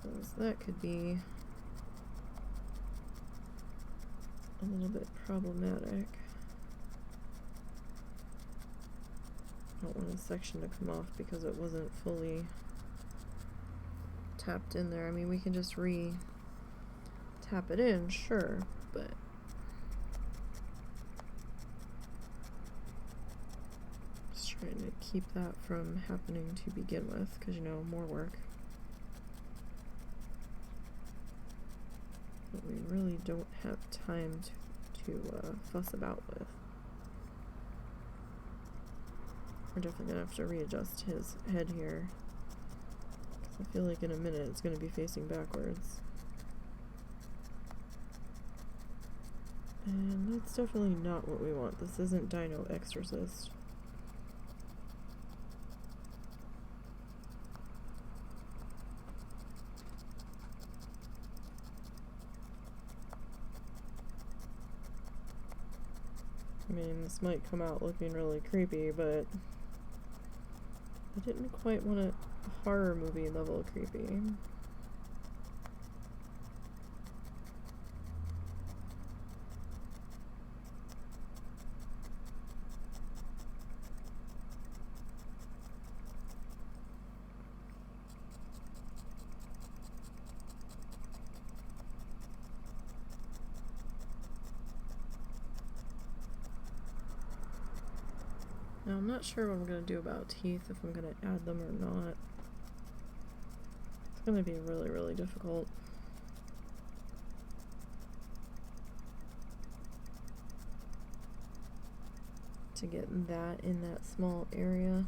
Because that could be a little bit problematic. I don't want a section to come off because it wasn't fully tapped in there. I mean, we can just tap it in, sure, but just trying to keep that from happening to begin with, because, you know, more work that we really don't have time to fuss about with. We're definitely gonna have to readjust his head here, because I feel like in a minute it's gonna be facing backwards. And that's definitely not what we want. This isn't Dino Exorcist. I mean, this might come out looking really creepy, but I didn't quite want a horror movie level creepy. Now, I'm not sure what I'm going to do about teeth, if I'm going to add them or not. It's going to be really, really difficult. To get that in that small area.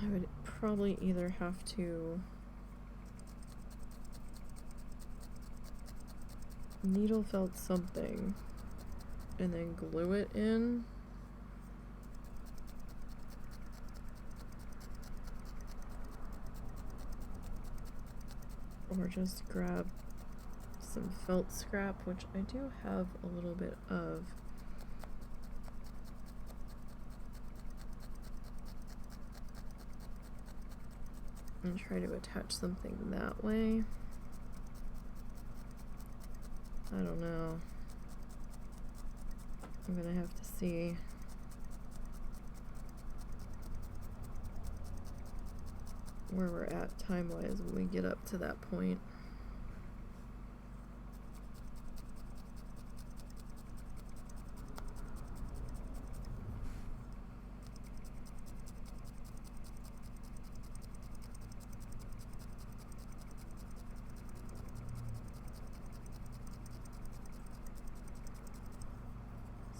I would probably either have to needle felt something and then glue it in, or just grab some felt scrap, which I do have a little bit of. And try to attach something that way. I don't know. I'm gonna have to see. Where we're at time-wise when we get up to that point.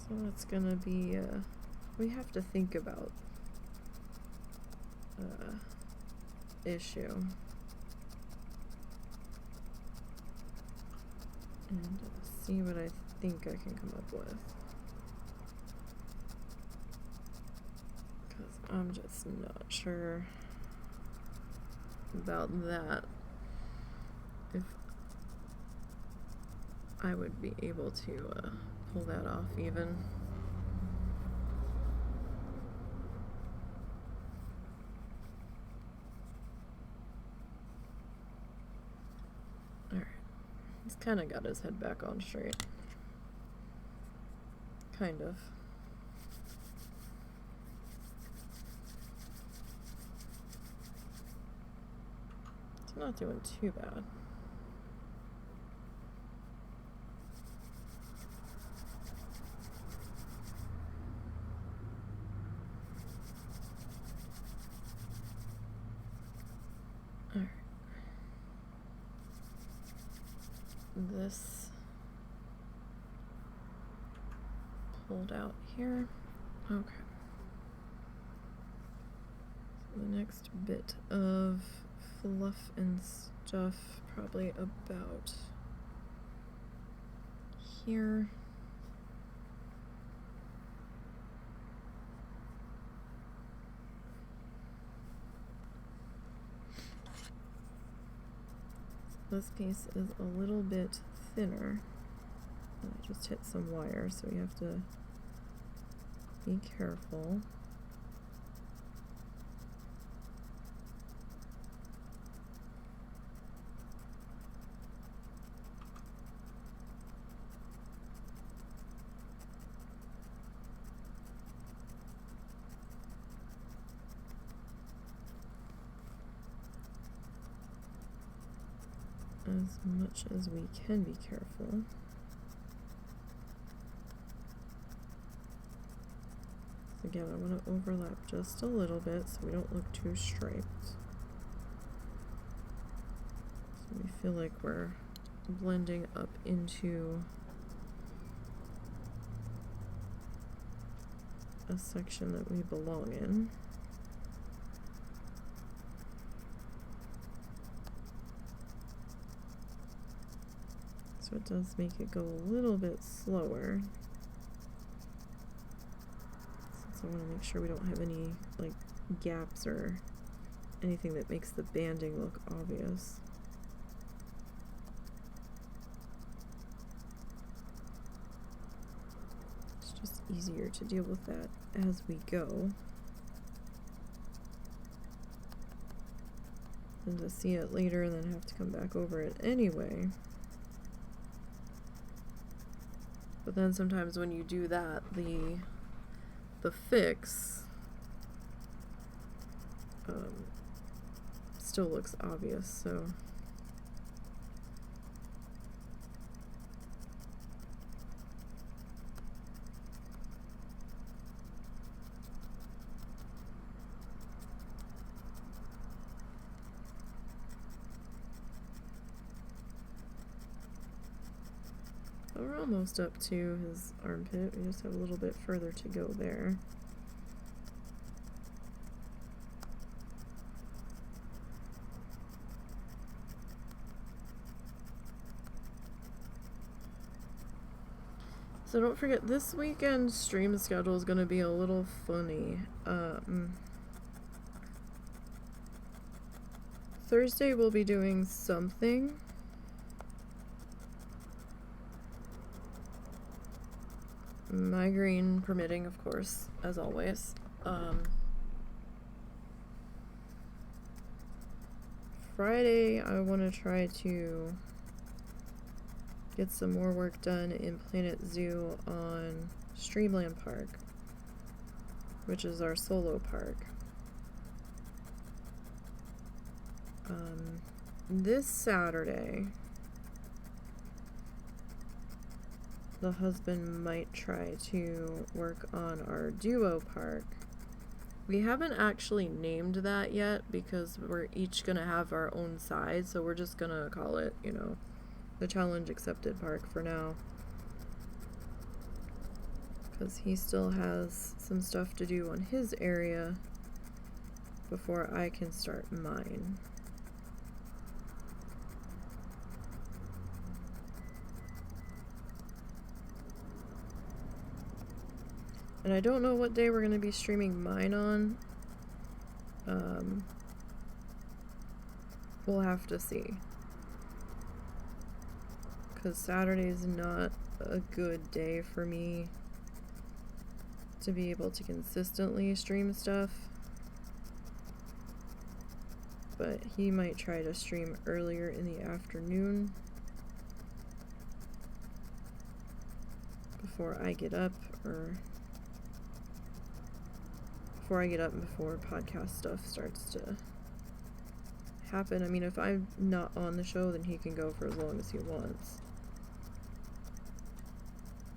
So it's gonna be, we have to think about issue. And see what I think I can come up with. Because I'm just not sure about that. If I would be able to pull that off even. Alright. He's kind of got his head back on straight. Kind of. It's not doing too bad. This pulled out here. Okay. So the next bit of fluff and stuff, probably about here. This piece is a little bit thinner. I just hit some wire, so you have to be careful. As much as we can be careful. So again, I want to overlap just a little bit so we don't look too striped. So we feel like we're blending up into a section that we belong in. So it does make it go a little bit slower. Since I want to make sure we don't have any like gaps or anything that makes the banding look obvious. It's just easier to deal with that as we go than to see it later and then have to come back over it anyway. But then sometimes when you do that, the fix still looks obvious, so we're almost up to his armpit. We just have a little bit further to go there. So don't forget, this weekend stream schedule is going to be a little funny. Thursday we'll be doing something. Migraine permitting, of course, as always. Friday, I want to try to get some more work done in Planet Zoo on Streamland Park, which is our solo park. This Saturday, the husband might try to work on our duo park. We haven't actually named that yet because we're each gonna have our own side, so we're just gonna call it, you know, the challenge accepted park for now. Because he still has some stuff to do on his area before I can start mine. And I don't know what day we're going to be streaming mine on. We'll have to see. Because Saturday is not a good day for me to be able to consistently stream stuff. But he might try to stream earlier in the afternoon before I get up, or before I get up and before podcast stuff starts to happen. I mean, if I'm not on the show, then he can go for as long as he wants.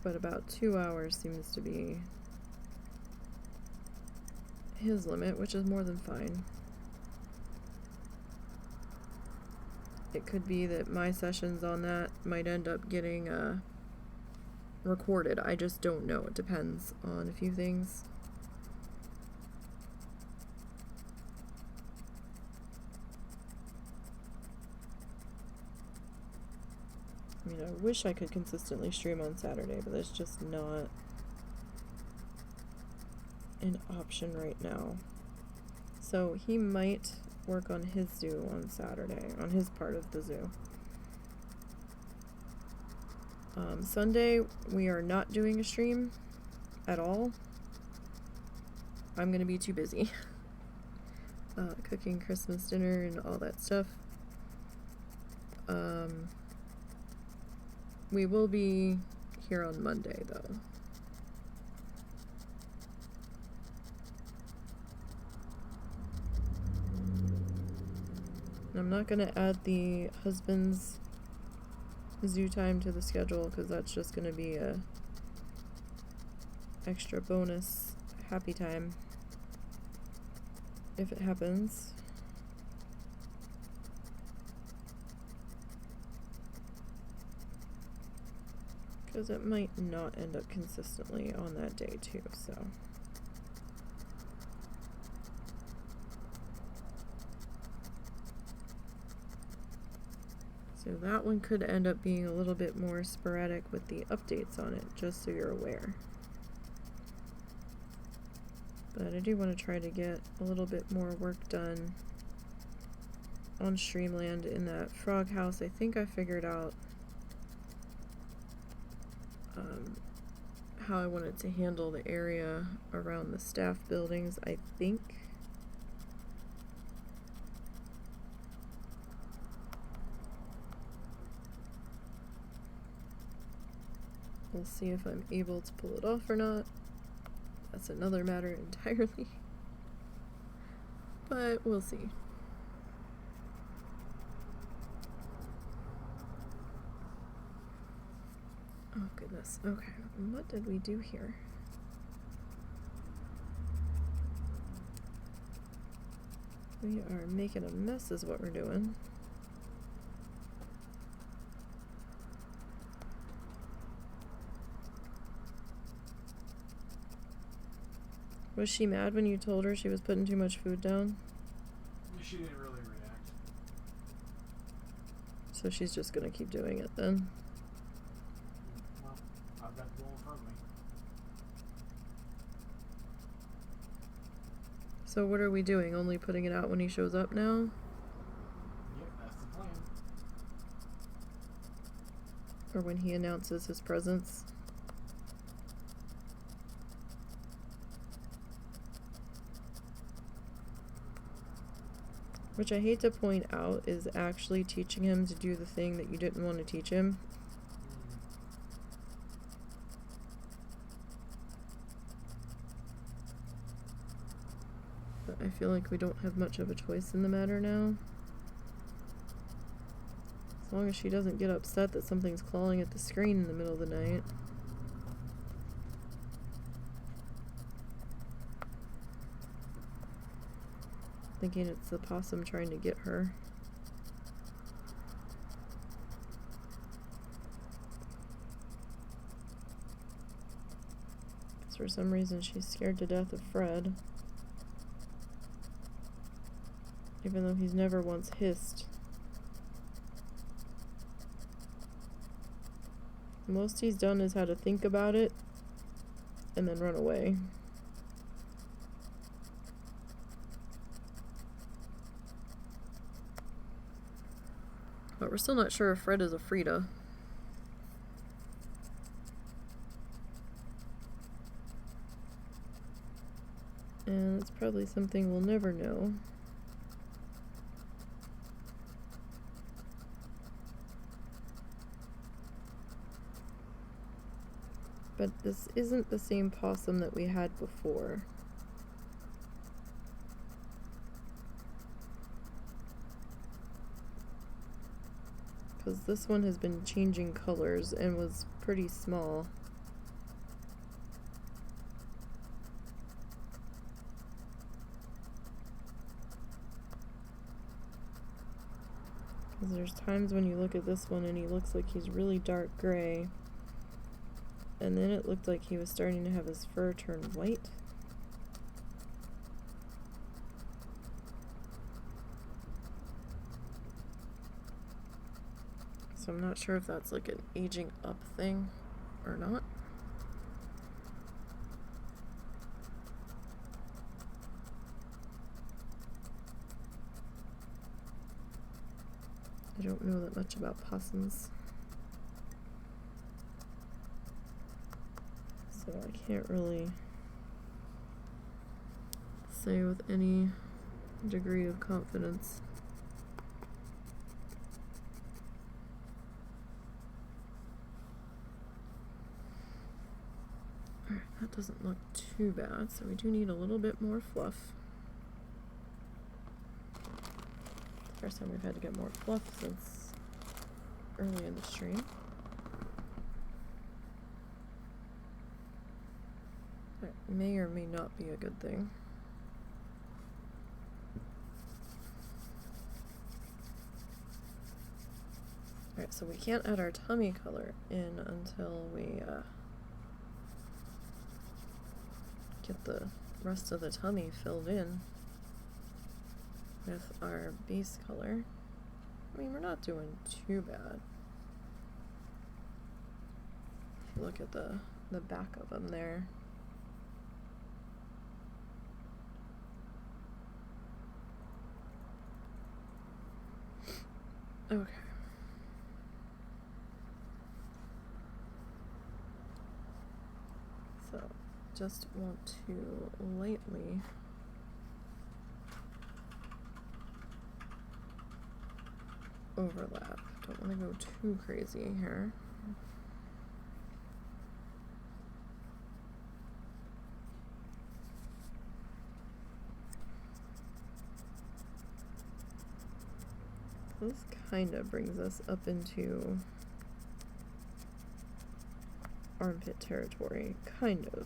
But about 2 hours seems to be his limit, which is more than fine. It could be that my sessions on that might end up getting recorded. I just don't know. It depends on a few things. I mean, I wish I could consistently stream on Saturday, but that's just not an option right now. So he might work on his zoo on Saturday, on his part of the zoo. Sunday, we are not doing a stream at all. I'm gonna be too busy cooking Christmas dinner and all that stuff. We will be here on Monday, though. I'm not gonna add the husband's zoo time to the schedule because that's just gonna be a extra bonus happy time if it happens. Because it might not end up consistently on that day too, so. So that one could end up being a little bit more sporadic with the updates on it, just so you're aware. But I do want to try to get a little bit more work done on Streamland in that frog house. I think I figured out how I wanted to handle the area around the staff buildings, I think. We'll see if I'm able to pull it off or not. That's another matter entirely. But we'll see. Oh goodness, okay, what did we do here? We are making a mess is what we're doing. Was she mad when you told her she was putting too much food down?
She didn't really react.
So she's just gonna keep doing it then?
Well, I've got the bowl in front of me.
So what are we doing? Only putting it out when he shows up now?
Yep, that's the plan.
Or when he announces his presence? Which I hate to point out is actually teaching him to do the thing that you didn't want to teach him. But I feel like we don't have much of a choice in the matter now. As long as she doesn't get upset that something's clawing at the screen in the middle of the night. Thinking it's the possum trying to get her. Because for some reason she's scared to death of Fred. Even though he's never once hissed. Most he's done is had to think about it and then run away. But we're still not sure if Fred is a Frida. And it's probably something we'll never know. But this isn't the same possum that we had before. Because this one has been changing colors and was pretty small. Because there's times when you look at this one and he looks like he's really dark gray. And then it looked like he was starting to have his fur turn white. So I'm not sure if that's like an aging up thing or not. I don't know that much about possums, so I can't really say with any degree of confidence. Alright, that doesn't look too bad, so we do need a little bit more fluff. First time we've had to get more fluff since early in the stream. That may or may not be a good thing. Alright, so we can't add our tummy color in until we get the rest of the tummy filled in with our base color. I mean, we're not doing too bad. If you look at the back of them there. Okay. So, just want to lightly overlap. Don't want to go too crazy here. This kind of brings us up into armpit territory, kind of.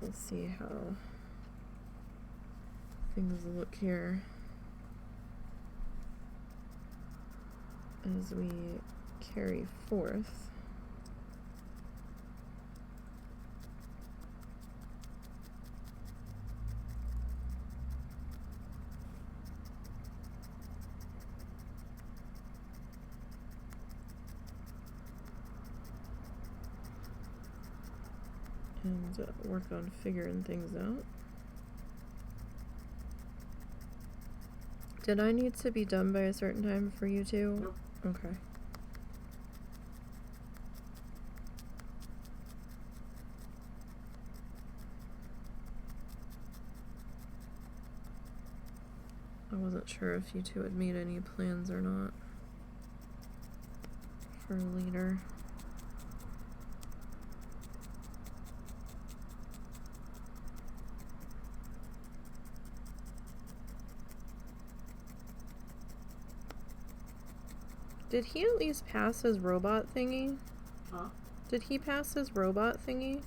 Let's see how things look here as we carry forth. And work on figuring things out. Did I need to be done by a certain time for you two?
Nope.
Okay. I wasn't sure if you two had made any plans or not for later. Did he at least pass his robot thingy?
Huh?
Did he pass his robot thingy?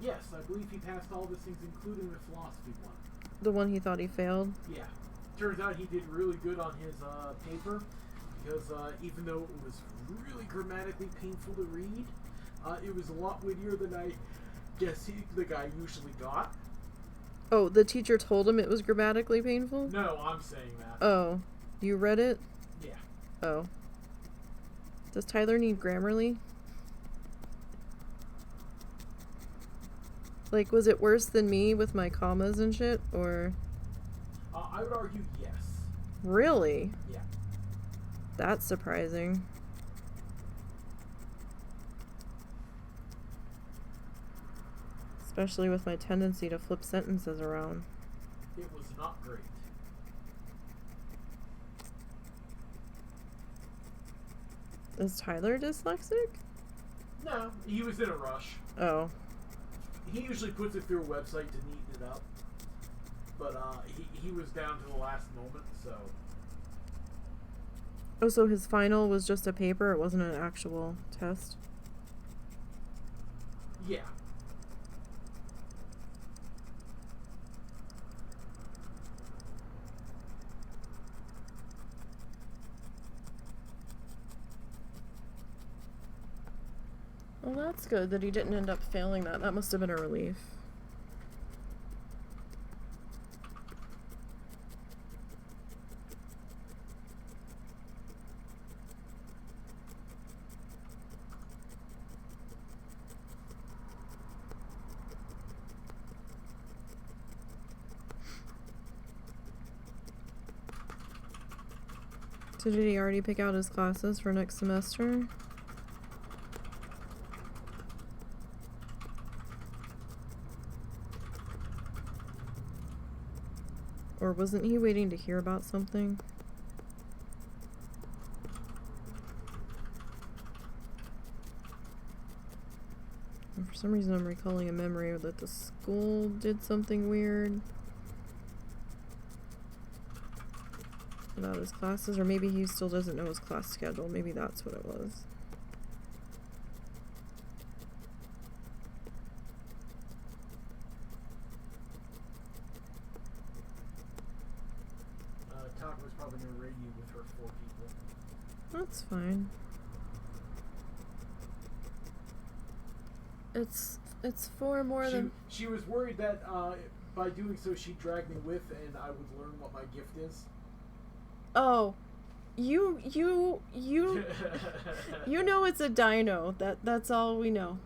Yes, I believe he passed all the things, including the philosophy one.
The one he thought he failed?
Yeah. Turns out he did really good on his paper, because even though it was really grammatically painful to read, it was a lot wittier than I guess the guy usually got.
Oh, the teacher told him it was grammatically painful?
No, I'm saying that.
Oh, you read it?
Yeah.
Oh. Does Tyler need Grammarly? Like, was it worse than me with my commas and shit, or?
I would argue yes.
Really?
Yeah.
That's surprising. Especially with my tendency to flip sentences around.
It was not great.
Is Tyler dyslexic?
No, he was in a rush.
Oh.
He usually puts it through a website to neaten it up. But he was down to the last moment, so...
Oh, so his final was just a paper? It wasn't an actual test?
Yeah.
Well, that's good that he didn't end up failing that. That must have been a relief. So did he already pick out his classes for next semester? Or wasn't he waiting to hear about something? And for some reason I'm recalling a memory that the school did something weird about his classes, or maybe he still doesn't know his class schedule. Maybe that's what it was.
Taco's probably going to raid you with her 4 people.
That's fine. It's 4 more than...
She was worried that by doing so she'd drag me with and I would learn what my gift is.
Oh, you know it's a dino. That's all we know.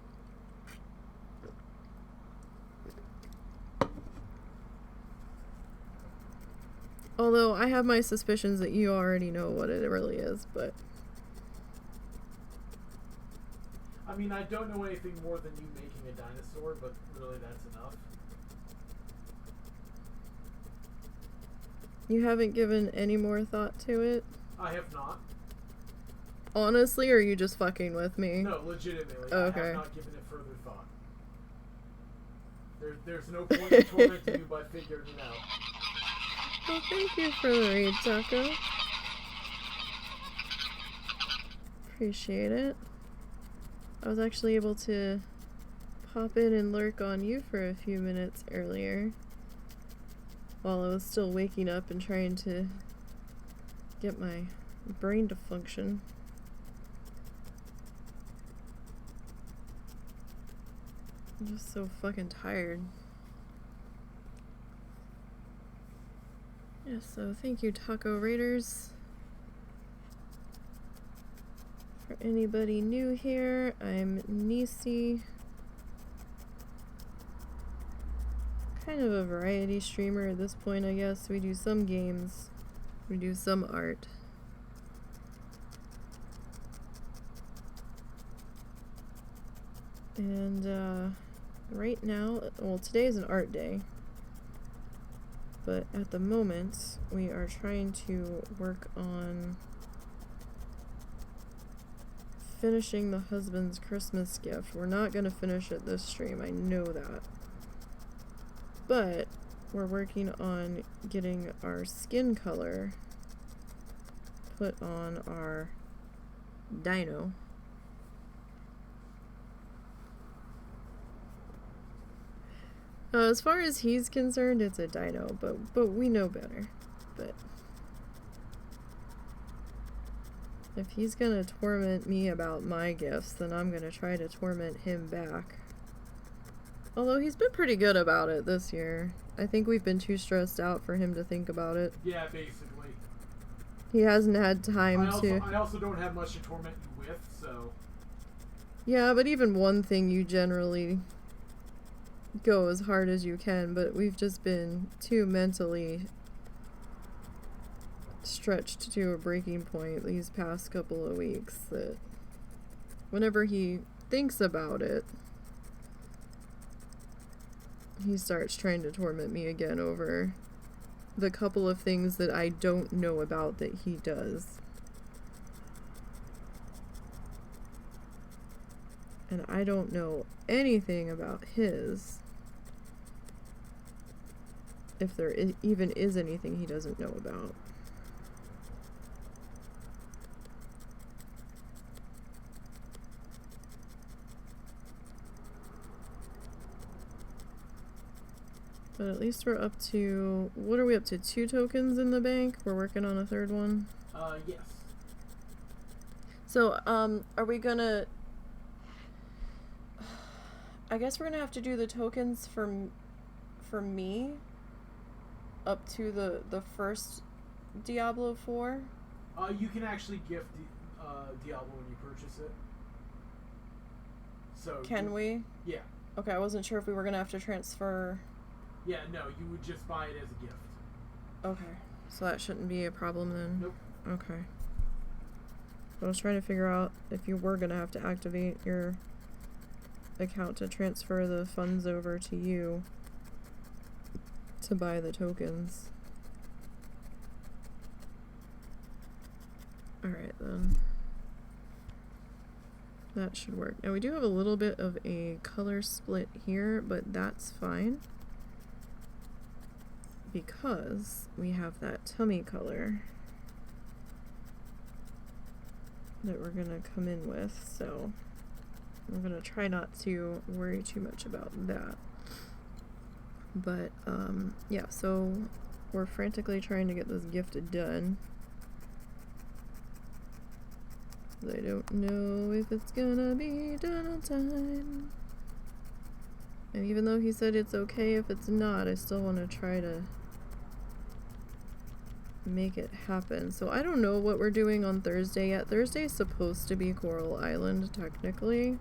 Although I have my suspicions that you already know what it really is, but
I mean, I don't know anything more than you making a dinosaur, but really that's enough.
you haven't given any more thought to it?
I have not.
Honestly, or are you just fucking with me?
No, legitimately.
Okay.
I have not given it further thought. There's no point in tormenting you by figuring it out.
Well, thank you for the read, Taco. Appreciate it. I was actually able to pop in and lurk on you for a few minutes earlier while I was still waking up and trying to get my brain to function. I'm just so fucking tired. Yeah, so thank you, Taco Raiders. For anybody new here, I'm Nisey. Kind of a variety streamer at this point, I guess. We do some games, we do some art. And right now, well, today is an art day, but at the moment we are trying to work on finishing the husband's Christmas gift. We're not gonna finish it this stream, I know that, but we're working on getting our skin color put on our Dino. As far as he's concerned, it's a Dino, but we know better. But if he's gonna torment me about my gifts, then I'm gonna try to torment him back. Although he's been pretty good about it this year. I think we've been too stressed out for him to think about it.
Yeah, basically.
He hasn't had time
I also don't have much to torment you with, so...
Yeah, but even one thing you generally go as hard as you can, but we've just been too mentally stretched to a breaking point these past couple of weeks that whenever he thinks about it, he starts trying to torment me again over the couple of things that I don't know about that he does. And I don't know anything about his. If there even is anything he doesn't know about. But at least we're up to, what are we up to? 2 tokens in the bank? We're working on a 3rd one?
Yes.
So, are we gonna... I guess we're gonna have to do the tokens for me up to the first Diablo 4.
You can actually gift Diablo when you purchase it. So
can we?
Yeah.
Okay, I wasn't sure if we were gonna have to transfer.
Yeah, no, you would just buy it as a gift.
Okay, so that shouldn't be a problem then.
Nope.
Okay. I was trying to figure out if you were gonna have to activate your account to transfer the funds over to you to buy the tokens. Alright then. That should work. Now we do have a little bit of a color split here, but that's fine. Because we have that tummy color that we're gonna come in with, so I'm gonna try not to worry too much about that. But yeah, so we're frantically trying to get this gift done. I don't know if it's gonna be done on time. And even though he said it's okay if it's not, I still want to try to make it happen. So I don't know what we're doing on Thursday yet. Thursday is supposed to be Coral Island, technically.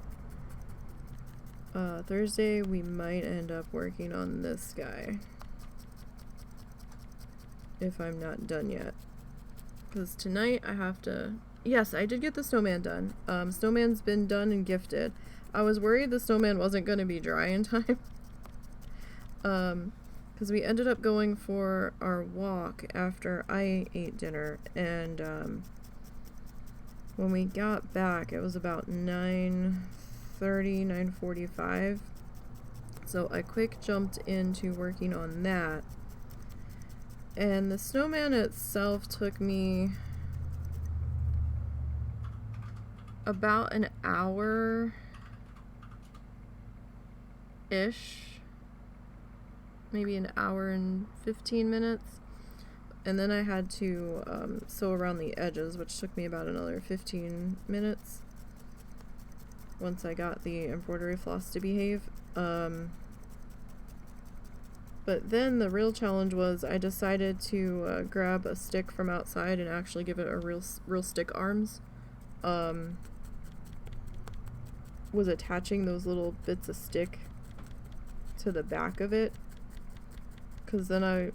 Thursday we might end up working on this guy. If I'm not done yet. Because tonight I have to... Yes, I did get the snowman done. Snowman's been done and gifted. I was worried the snowman wasn't going to be dry in time. Because we ended up going for our walk after I ate dinner. And when we got back, it was about 9:30, 9:45. So I quick jumped into working on that. And the snowman itself took me about an hour-ish. Maybe an hour and 15 minutes. And then I had to sew around the edges, which took me about another 15 minutes. Once I got the embroidery floss to behave. But then the real challenge was I decided to grab a stick from outside and actually give it a real stick arms. Was attaching those little bits of stick to the back of it, because then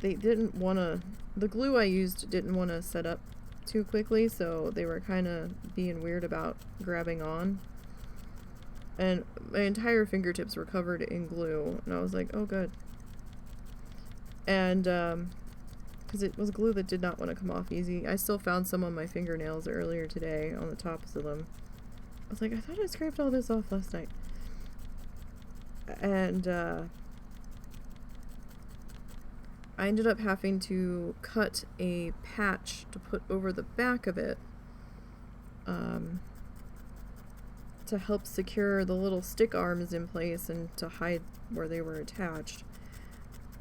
they didn't want to, the glue I used didn't want to set up too quickly, so they were kind of being weird about grabbing on, and my entire fingertips were covered in glue, and I was like, oh good. And because it was glue that did not want to come off easy. I still found some on my fingernails earlier today on the tops of them. I was like, I thought I scraped all this off last night. And I ended up having to cut a patch to put over the back of it to help secure the little stick arms in place and to hide where they were attached.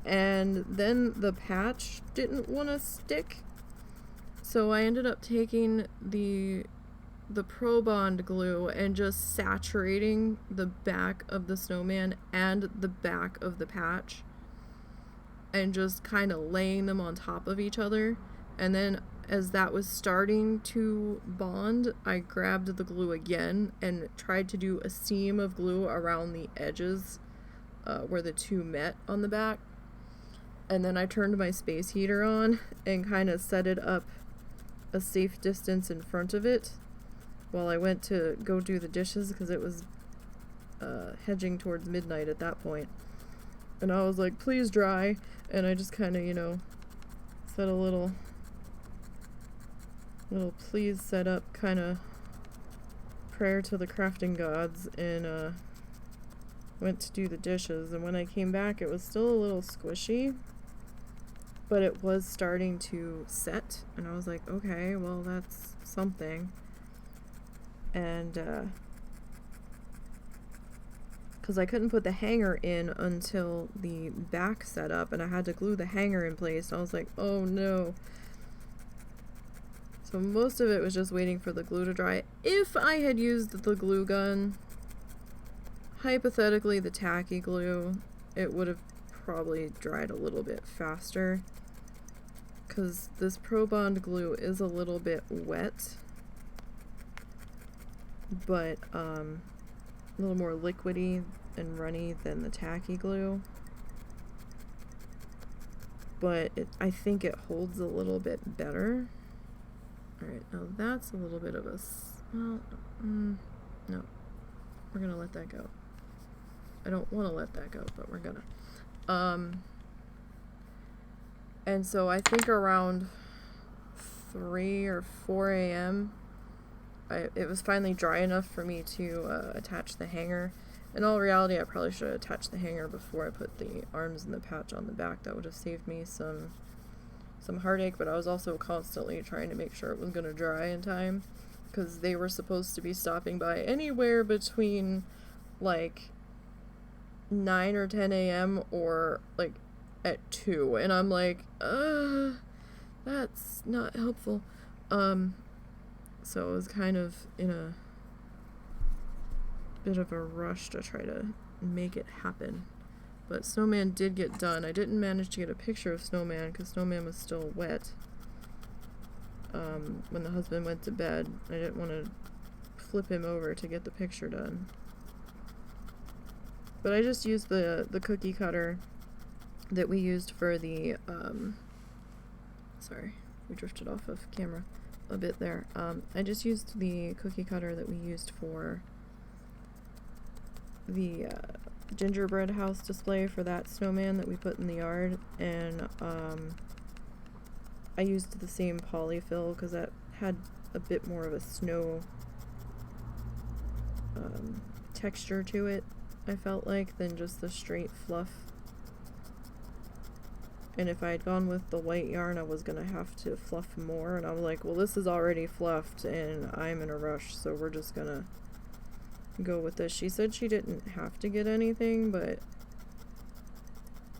And then the patch didn't want to stick, so I ended up taking the Pro Bond glue and just saturating the back of the snowman and the back of the patch and just kind of laying them on top of each other. And then as that was starting to bond, I grabbed the glue again and tried to do a seam of glue around the edges where the two met on the back. And then I turned my space heater on and kind of set it up a safe distance in front of it while I went to go do the dishes, because it was hedging towards midnight at that point. And I was like, please dry. And I just kind of, you know, said a little please set up kind of prayer to the crafting gods, and went to do the dishes. And when I came back, it was still a little squishy, but it was starting to set, and I was like, okay, well, that's something. And because I couldn't put the hanger in until the back set up, and I had to glue the hanger in place, and I was like, oh no. So most of it was just waiting for the glue to dry. If I had used the glue gun, hypothetically the tacky glue, it would have probably dried a little bit faster, because this Pro Bond glue is a little bit wet, but a little more liquidy and runny than the tacky glue. But I think it holds a little bit better. Alright, now that's a little bit of a... well, no. We're gonna let that go. I don't want to let that go, but we're gonna. And so I think around 3 or 4 a.m. it was finally dry enough for me to attach the hanger. In all reality, I probably should have attached the hanger before I put the arms and the patch on the back. That would have saved me some heartache, but I was also constantly trying to make sure it was going to dry in time, because they were supposed to be stopping by anywhere between like 9 or 10 a.m. or like at 2, and I'm like, that's not helpful. So I was kind of in a bit of a rush to try to make it happen. But Snowman did get done. I didn't manage to get a picture of Snowman because Snowman was still wet when the husband went to bed. I didn't want to flip him over to get the picture done. But I just used the cookie cutter that we used for the, sorry, we drifted off of camera a bit there. I just used the cookie cutter that we used for the gingerbread house display for that snowman that we put in the yard, and I used the same polyfill because that had a bit more of a snow texture to it, I felt like, than just the straight fluff. And if I had gone with the white yarn, I was gonna have to fluff more, and I was like, well, this is already fluffed and I'm in a rush, so we're just gonna go with this. She said she didn't have to get anything, but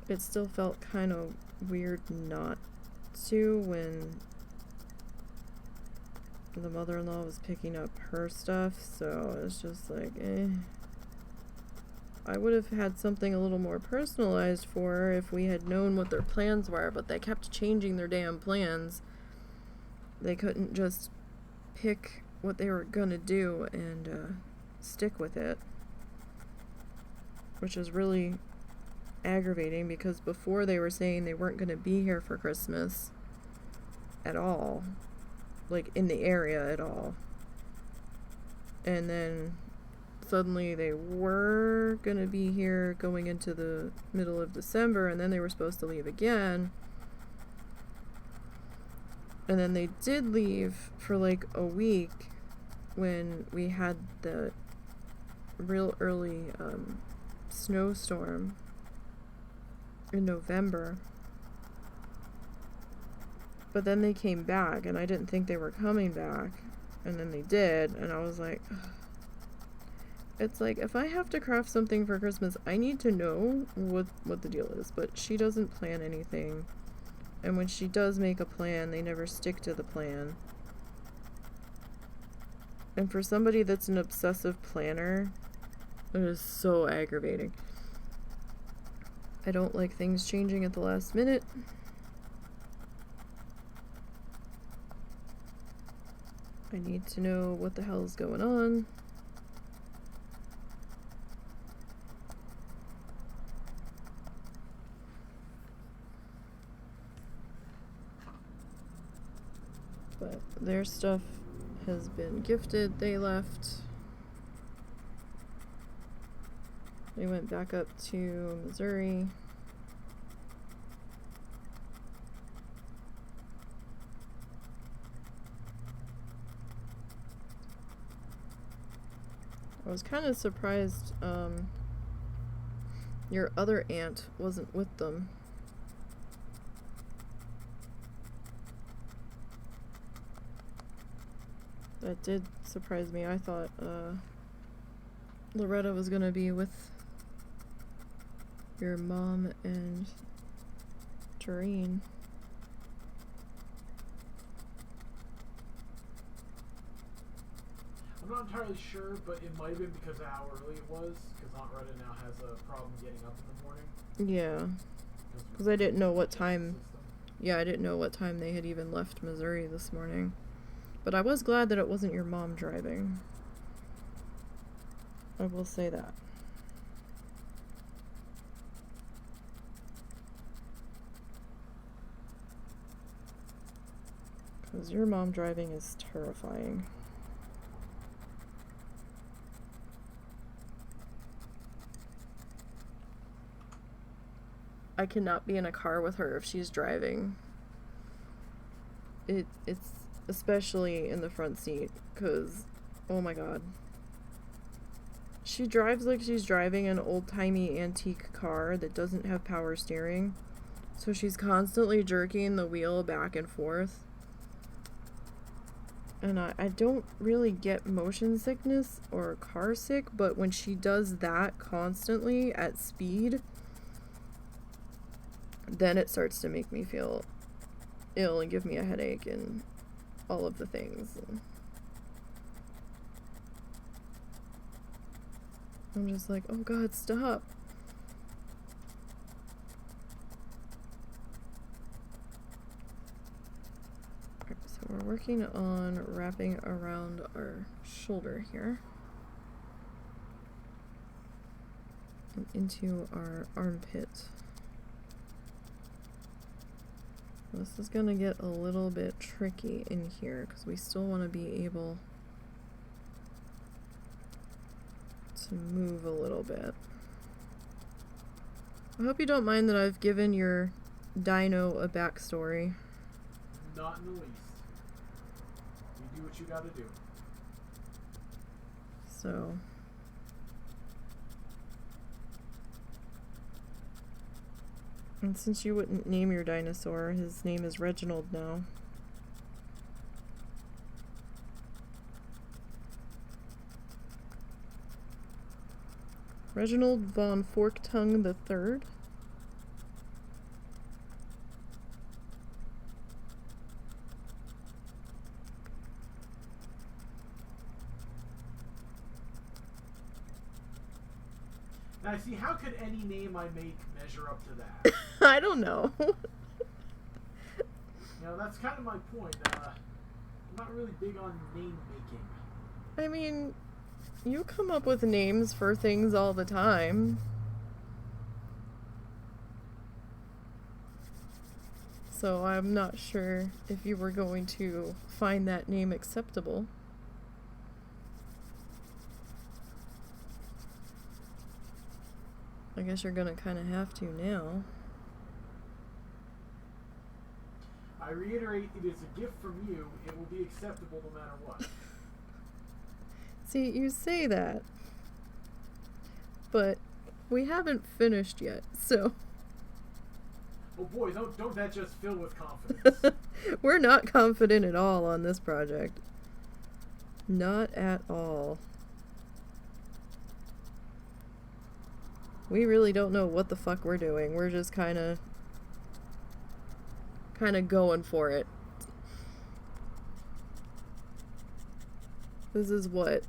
it still felt kind of weird not to when the mother-in-law was picking up her stuff, so it's just like, I would have had something a little more personalized for her if we had known what their plans were, but they kept changing their damn plans. They couldn't just pick what they were gonna do and stick with it, which is really aggravating, because before they were saying they weren't gonna be here for Christmas at all, like in the area at all, and then suddenly they were gonna be here going into the middle of December, and then they were supposed to leave again, and then they did leave for like a week when we had the real early snowstorm in November. But then they came back, and I didn't think they were coming back, and then they did, and I was like, ugh. It's like, if I have to craft something for Christmas, I need to know what the deal is. But she doesn't plan anything, and when she does make a plan, they never stick to the plan. And for somebody that's an obsessive planner, it is so aggravating. I don't like things changing at the last minute. I need to know what the hell is going on. But their stuff has been gifted. They left. They went back up to Missouri. I was kind of surprised your other aunt wasn't with them. That did surprise me. I thought Loretta was gonna be with your mom and Doreen.
I'm not entirely sure, but it might have been because of how early it was, because Aunt Retta now has a problem getting up in the morning.
Yeah. Because I didn't know what time. Yeah, I didn't know what time they had even left Missouri this morning. But I was glad that it wasn't your mom driving. I will say that. Because your mom driving is terrifying. I cannot be in a car with her if she's driving. It's especially in the front seat, because, oh my god. She drives like she's driving an old-timey antique car that doesn't have power steering. So she's constantly jerking the wheel back and forth. And I don't really get motion sickness or car sick, but when she does that constantly at speed, then it starts to make me feel ill and give me a headache and all of the things. I'm just like, oh god, stop. Alright, so we're working on wrapping around our shoulder here. And into our armpit. This is gonna get a little bit tricky in here because we still want to be able to move a little bit. I hope you don't mind that I've given your Dino a backstory.
Not in the least. You do what you gotta do.
So... And since you wouldn't name your dinosaur, his name is Reginald now. Reginald von Forktongue the Third.
Now, see, how could any name I make measure up to that?
I don't know.
You know, that's kind of my point. I'm not really big on name making.
I mean, you come up with names for things all the time. So I'm not sure if you were going to find that name acceptable. I guess you're gonna kind of have to now.
I reiterate, it is a gift from you. It will be acceptable no matter what.
See, you say that, but we haven't finished yet, so...
Oh boy, don't that just fill with confidence.
We're not confident at all on this project. Not at all. We really don't know what the fuck we're doing. We're just kind of going for it. This is what?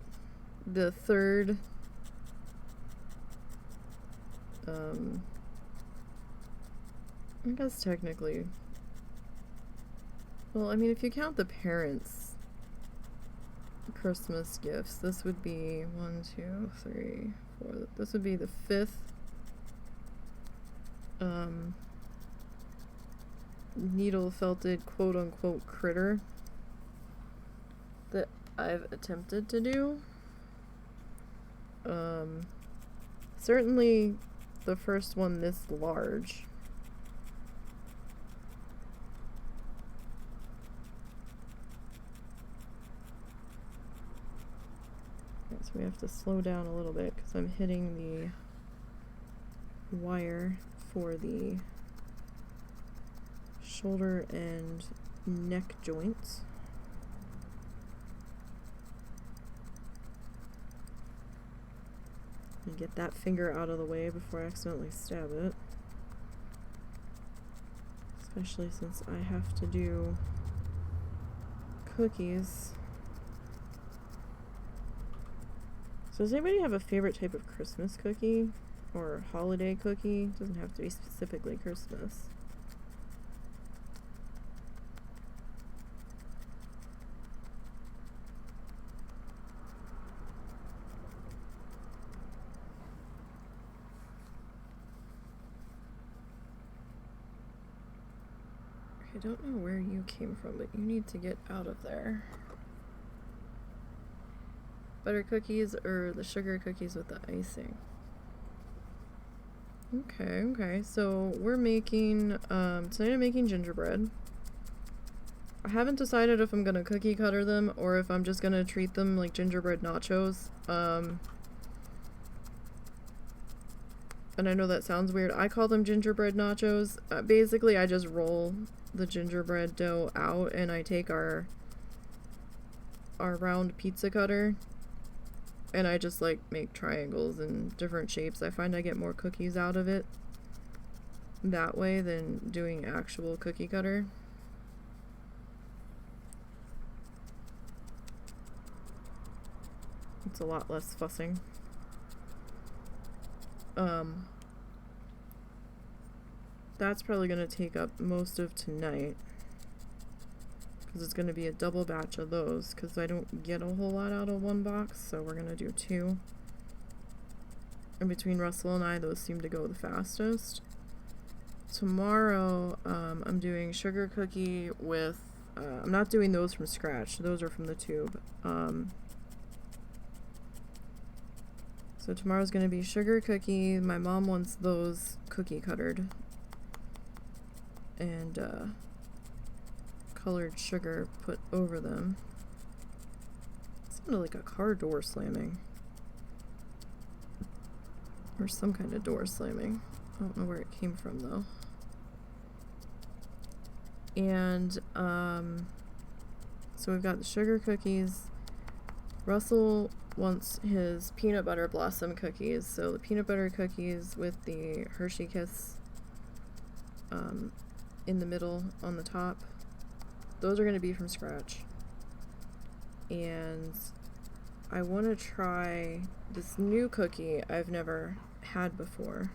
The third... I guess technically... Well, I mean, if you count the parents' Christmas gifts, this would be 1, 2, 3, 4... This would be the 5th needle felted quote-unquote critter that I've attempted to do. Certainly the first one this large. Okay, so we have to slow down a little bit because I'm hitting the wire for the shoulder and neck joints. And get that finger out of the way before I accidentally stab it. Especially since I have to do cookies. So does anybody have a favorite type of Christmas cookie? Or holiday cookie? It doesn't have to be specifically Christmas. I don't know where you came from, but you need to get out of there. Butter cookies or the sugar cookies with the icing? Okay, so we're making, tonight I'm making gingerbread. I haven't decided if I'm gonna cookie cutter them or if I'm just gonna treat them like gingerbread nachos. And I know that sounds weird. I call them gingerbread nachos. Basically, I just roll the gingerbread dough out and I take our round pizza cutter and I just like make triangles in different shapes. I find I get more cookies out of it that way than doing actual cookie cutter. It's a lot less fussing. That's probably going to take up most of tonight because it's going to be a double batch of those because I don't get a whole lot out of one box, so we're going to do 2. And between Russell and I, those seem to go the fastest. Tomorrow, I'm doing sugar cookie with, I'm not doing those from scratch, those are from the tube. So tomorrow's going to be sugar cookie. My mom wants those cookie cuttered. And colored sugar put over them. It sounded like a car door slamming. Or some kind of door slamming. I don't know where it came from though. And so we've got the sugar cookies. Russell wants his peanut butter blossom cookies. So the peanut butter cookies with the Hershey Kiss in the middle on the top. Those are going to be from scratch. And I want to try this new cookie I've never had before.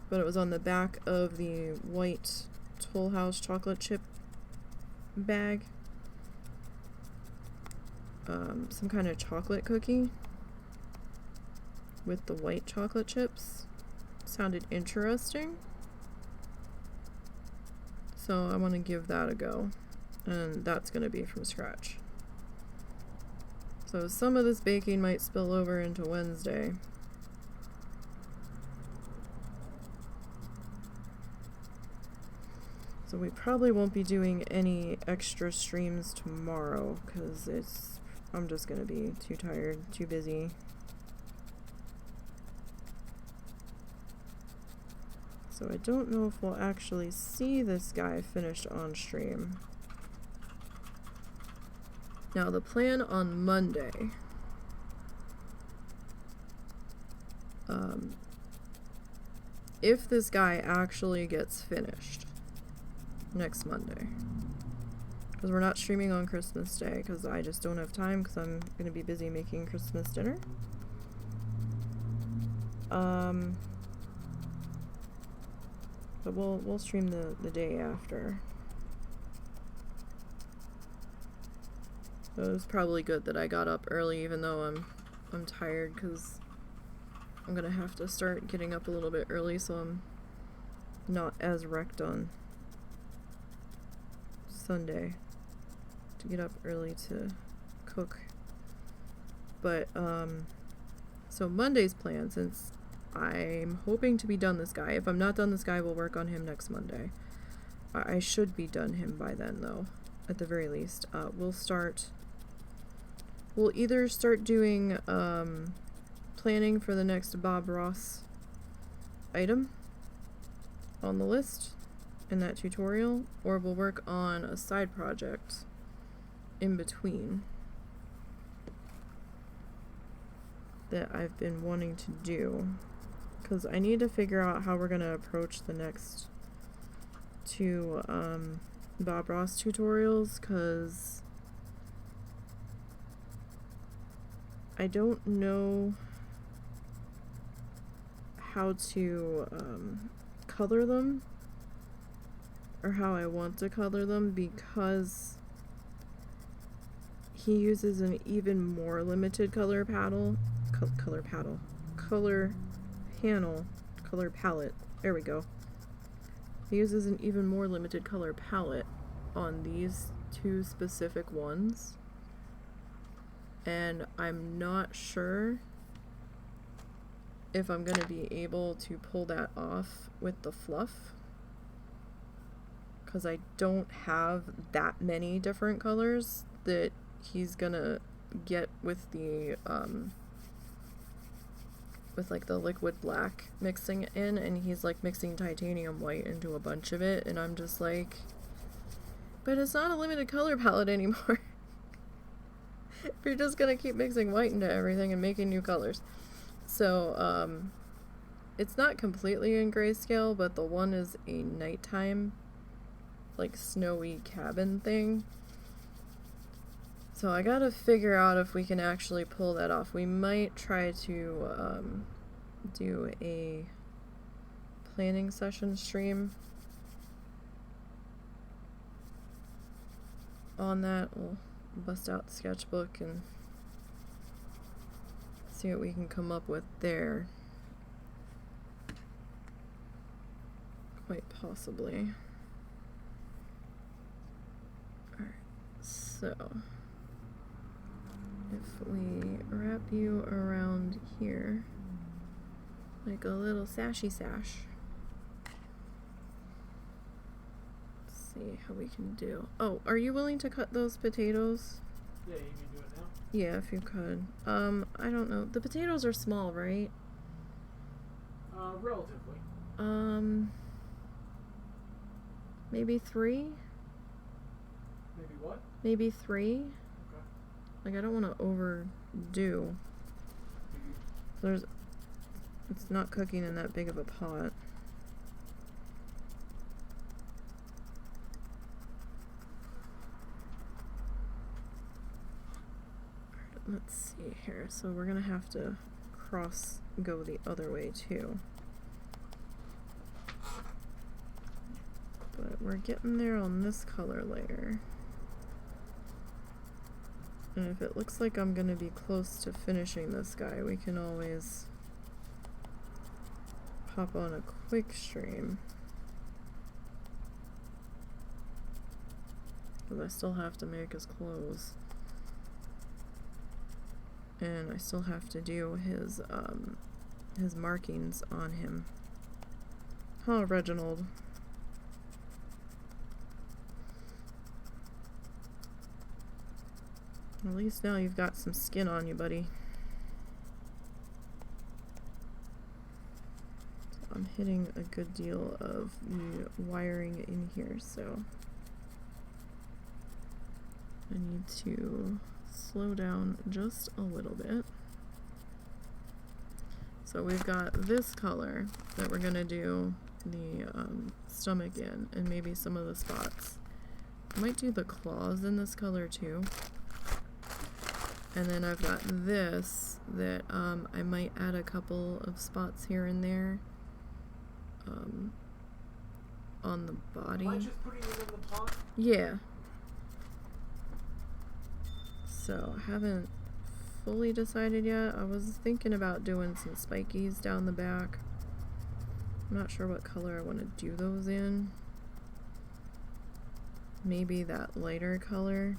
But it was on the back of the white Toll House chocolate chip bag. Some kind of chocolate cookie with the white chocolate chips. Sounded interesting. So I want to give that a go. And that's going to be from scratch. So some of this baking might spill over into Wednesday. So we probably won't be doing any extra streams tomorrow because I'm just going to be too tired, too busy. So I don't know if we'll actually see this guy finished on stream. Now the plan on Monday, if this guy actually gets finished next Monday, because we're not streaming on Christmas Day because I just don't have time because I'm going to be busy making Christmas dinner. But we'll stream the day after. So it was probably good that I got up early even though I'm tired because I'm going to have to start getting up a little bit early so I'm not as wrecked on Sunday to get up early to cook. But so Monday's plan, since I'm hoping to be done this guy. If I'm not done this guy, we'll work on him next Monday. I should be done him by then though, at the very least. We'll either start doing planning for the next Bob Ross item on the list in that tutorial, or we'll work on a side project in between that I've been wanting to do, because I need to figure out how we're going to approach the next 2 Bob Ross tutorials, because I don't know how to color them or how I want to color them, because he uses an even more limited color palette. There we go. He uses an even more limited color palette on these two specific ones. And I'm not sure if I'm gonna be able to pull that off with the fluff, because I don't have that many different colors that he's gonna get with the with like the liquid black mixing in, and he's like mixing titanium white into a bunch of it, and I'm just like, but it's not a limited color palette anymore. If you're just gonna keep mixing white into everything and making new colors. So it's not completely in grayscale, but the one is a nighttime like snowy cabin thing. So I gotta figure out if we can actually pull that off. We might try to do a planning session stream on that. We'll bust out the sketchbook and see what we can come up with there. Quite possibly. Alright, so if we wrap you around here like a little sashy sash, let's see how we can do. Oh, are you willing to cut those potatoes?
Yeah, you can do it now.
Yeah, if you could. I don't know. The potatoes are small, right?
Relatively.
Maybe 3?
Maybe what?
Maybe 3?
Okay.
Like, I don't want to overdo. It's not cooking in that big of a pot. Let's see here. So we're gonna have to go the other way too. But we're getting there on this color layer. And if it looks like I'm gonna be close to finishing this guy, we can always pop on a quick stream. Because I still have to make his clothes. And I still have to do his markings on him. Huh, Reginald? At least now you've got some skin on you, buddy. So I'm hitting a good deal of the wiring in here, so I need to slow down just a little bit. So we've got this color that we're gonna do the stomach in, and maybe some of the spots. I might do the claws in this color too. And then I've got this that I might add a couple of spots here and there on the body.
Am I just putting it in the pot?
Yeah. So I haven't fully decided yet. I was thinking about doing some spikies down the back. I'm not sure what color I want to do those in. Maybe that lighter color.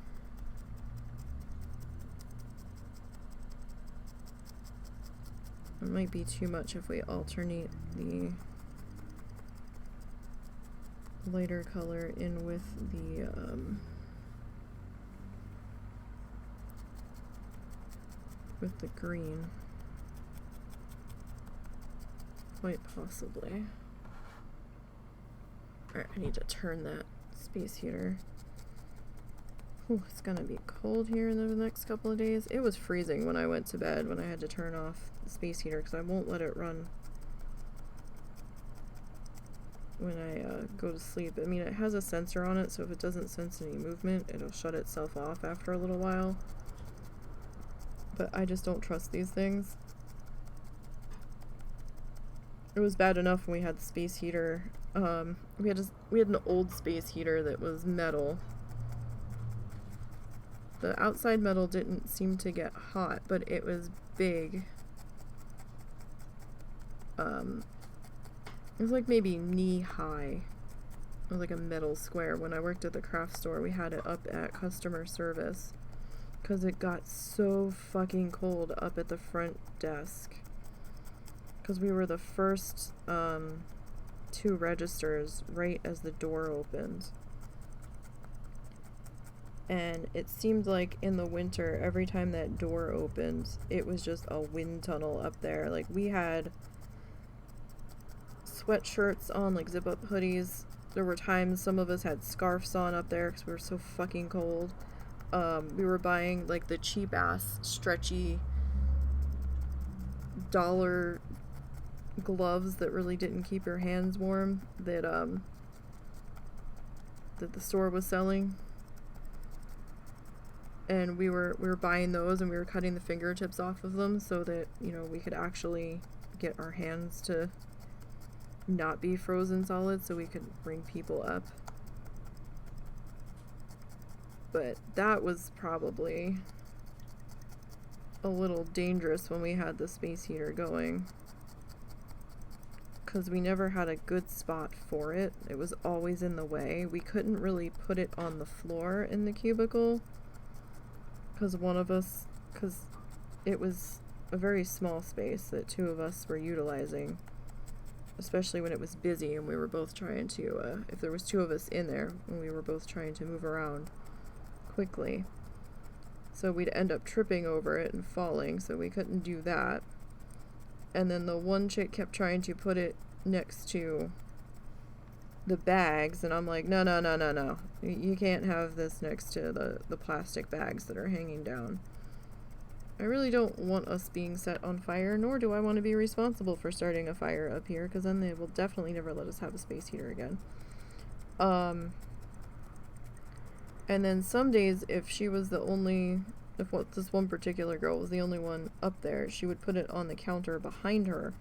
It might be too much if we alternate the lighter color in with the green. Quite possibly. Alright, I need to turn that space heater. Ooh, it's gonna be cold here in the next couple of days. It was freezing when I went to bed when I had to turn off the space heater because I won't let it run when I go to sleep. I mean, it has a sensor on it, so if it doesn't sense any movement, it'll shut itself off after a little while. But I just don't trust these things. It was bad enough when we had the space heater. We had an old space heater that was metal. The outside metal didn't seem to get hot, but it was big. It was like maybe knee high It was like a metal square. When I worked at the craft store, we had it up at customer service because it got so fucking cold up at the front desk. Because we were the first 2 registers right as the door opened. And it seemed like in the winter, every time that door opened, it was just a wind tunnel up there. Like, we had sweatshirts on, like zip-up hoodies. There were times some of us had scarves on up there because we were so fucking cold. We were buying, like, the cheap-ass, stretchy dollar gloves that really didn't keep your hands warm that the store was selling. And we were buying those, and we were cutting the fingertips off of them so that, you know, we could actually get our hands to not be frozen solid so we could bring people up. But that was probably a little dangerous when we had the space heater going, because we never had a good spot for it. It was always in the way. We couldn't really put it on the floor in the cubicle because it was a very small space that 2 of us were utilizing, especially when it was busy and we were both trying to, if there was 2 of us in there, and we were both trying to move around quickly. So we'd end up tripping over it and falling, so we couldn't do that. And then the one chick kept trying to put it next to the bags, and I'm like, no. You can't have this next to the plastic bags that are hanging down. I really don't want us being set on fire, nor do I want to be responsible for starting a fire up here, because then they will definitely never let us have a space heater again. And then some days, if this one particular girl was the only one up there, she would put it on the counter behind her.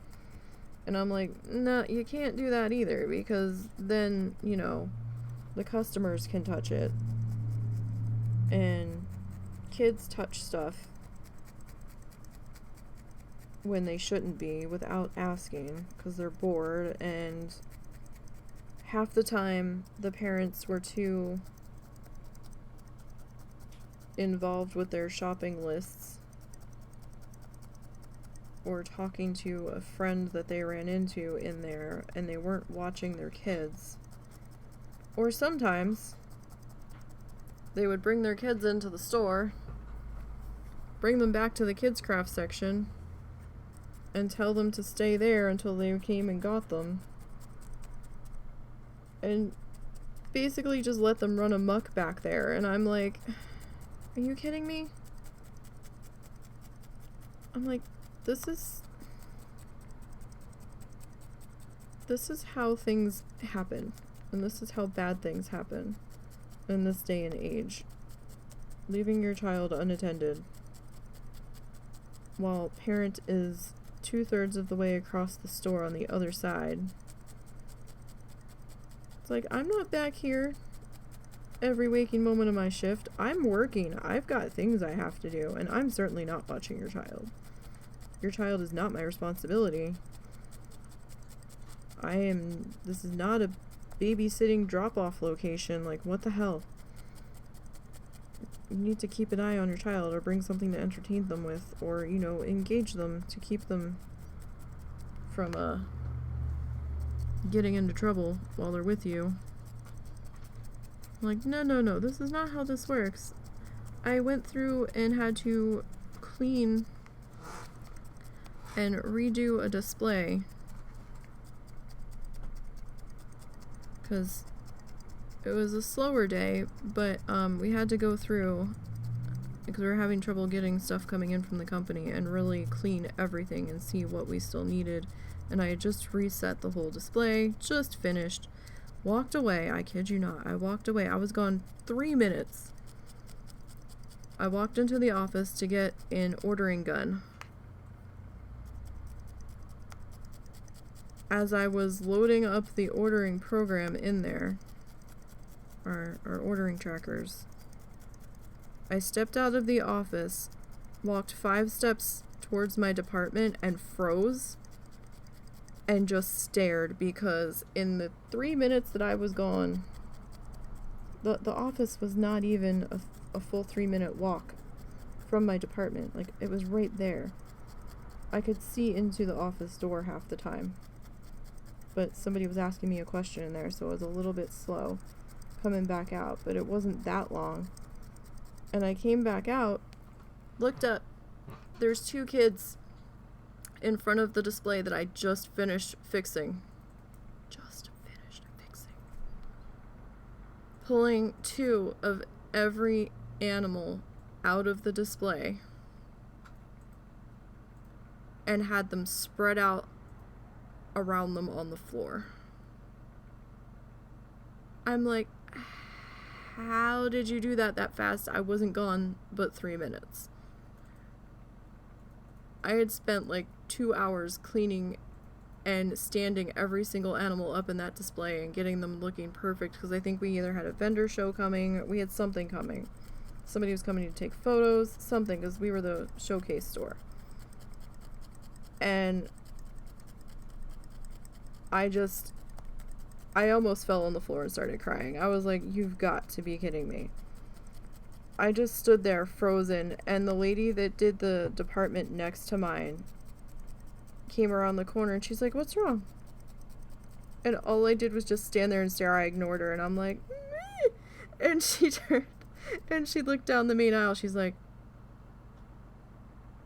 And I'm like, no, you can't do that either, because then, you know, the customers can touch it. And kids touch stuff when they shouldn't be without asking, because they're bored, and half the time the parents were too involved with their shopping lists or talking to a friend that they ran into in there, and they weren't watching their kids. Or sometimes they would bring their kids into the store, bring them back to the kids craft section, and tell them to stay there until they came and got them, and basically just let them run amok back there. And I'm like, are you kidding me? I'm like, this is how things happen, and this is how bad things happen in this day and age. Leaving your child unattended while parent is 2/3 of the way across the store on the other side. It's like, I'm not back here every waking moment of my shift. I'm working. I've got things I have to do, and I'm certainly not watching your child. Your child is not my responsibility. This is not a babysitting drop-off location. Like, what the hell? You need to keep an eye on your child, or bring something to entertain them with, or, you know, engage them to keep them from, getting into trouble while they're with you. Like, no, this is not how this works. I went through and had to clean and redo a display because it was a slower day, but we had to go through because we were having trouble getting stuff coming in from the company and really clean everything and see what we still needed. And I had just reset the whole display, just finished, walked away. I kid you not, I walked away. I was gone 3 minutes. I walked into the office to get an ordering gun. As I was loading up the ordering program in there, our ordering trackers, I stepped out of the office, walked 5 steps towards my department, and froze. and just stared, because in the 3 minutes that I was gone, the office was not even a full 3-minute walk from my department. Like, it was right there. I could see into the office door half the time. But somebody was asking me a question in there, so it was a little bit slow coming back out, but it wasn't that long. And I came back out, looked up, there's 2 kids in front of the display that I just finished fixing. Pulling 2 of every animal out of the display and had them spread out around them on the floor. I'm like, how did you do that fast? I wasn't gone but 3 minutes. I had spent like 2 hours cleaning and standing every single animal up in that display and getting them looking perfect, because I think we either had a vendor show coming, we had something coming. Somebody was coming to take photos, something, because we were the showcase store. And I almost fell on the floor and started crying. I was like, you've got to be kidding me. I just stood there frozen, and the lady that did the department next to mine came around the corner and she's like, what's wrong? And all I did was just stand there and stare. I ignored her, and I'm like, meh. And she turned and she looked down the main aisle. She's like,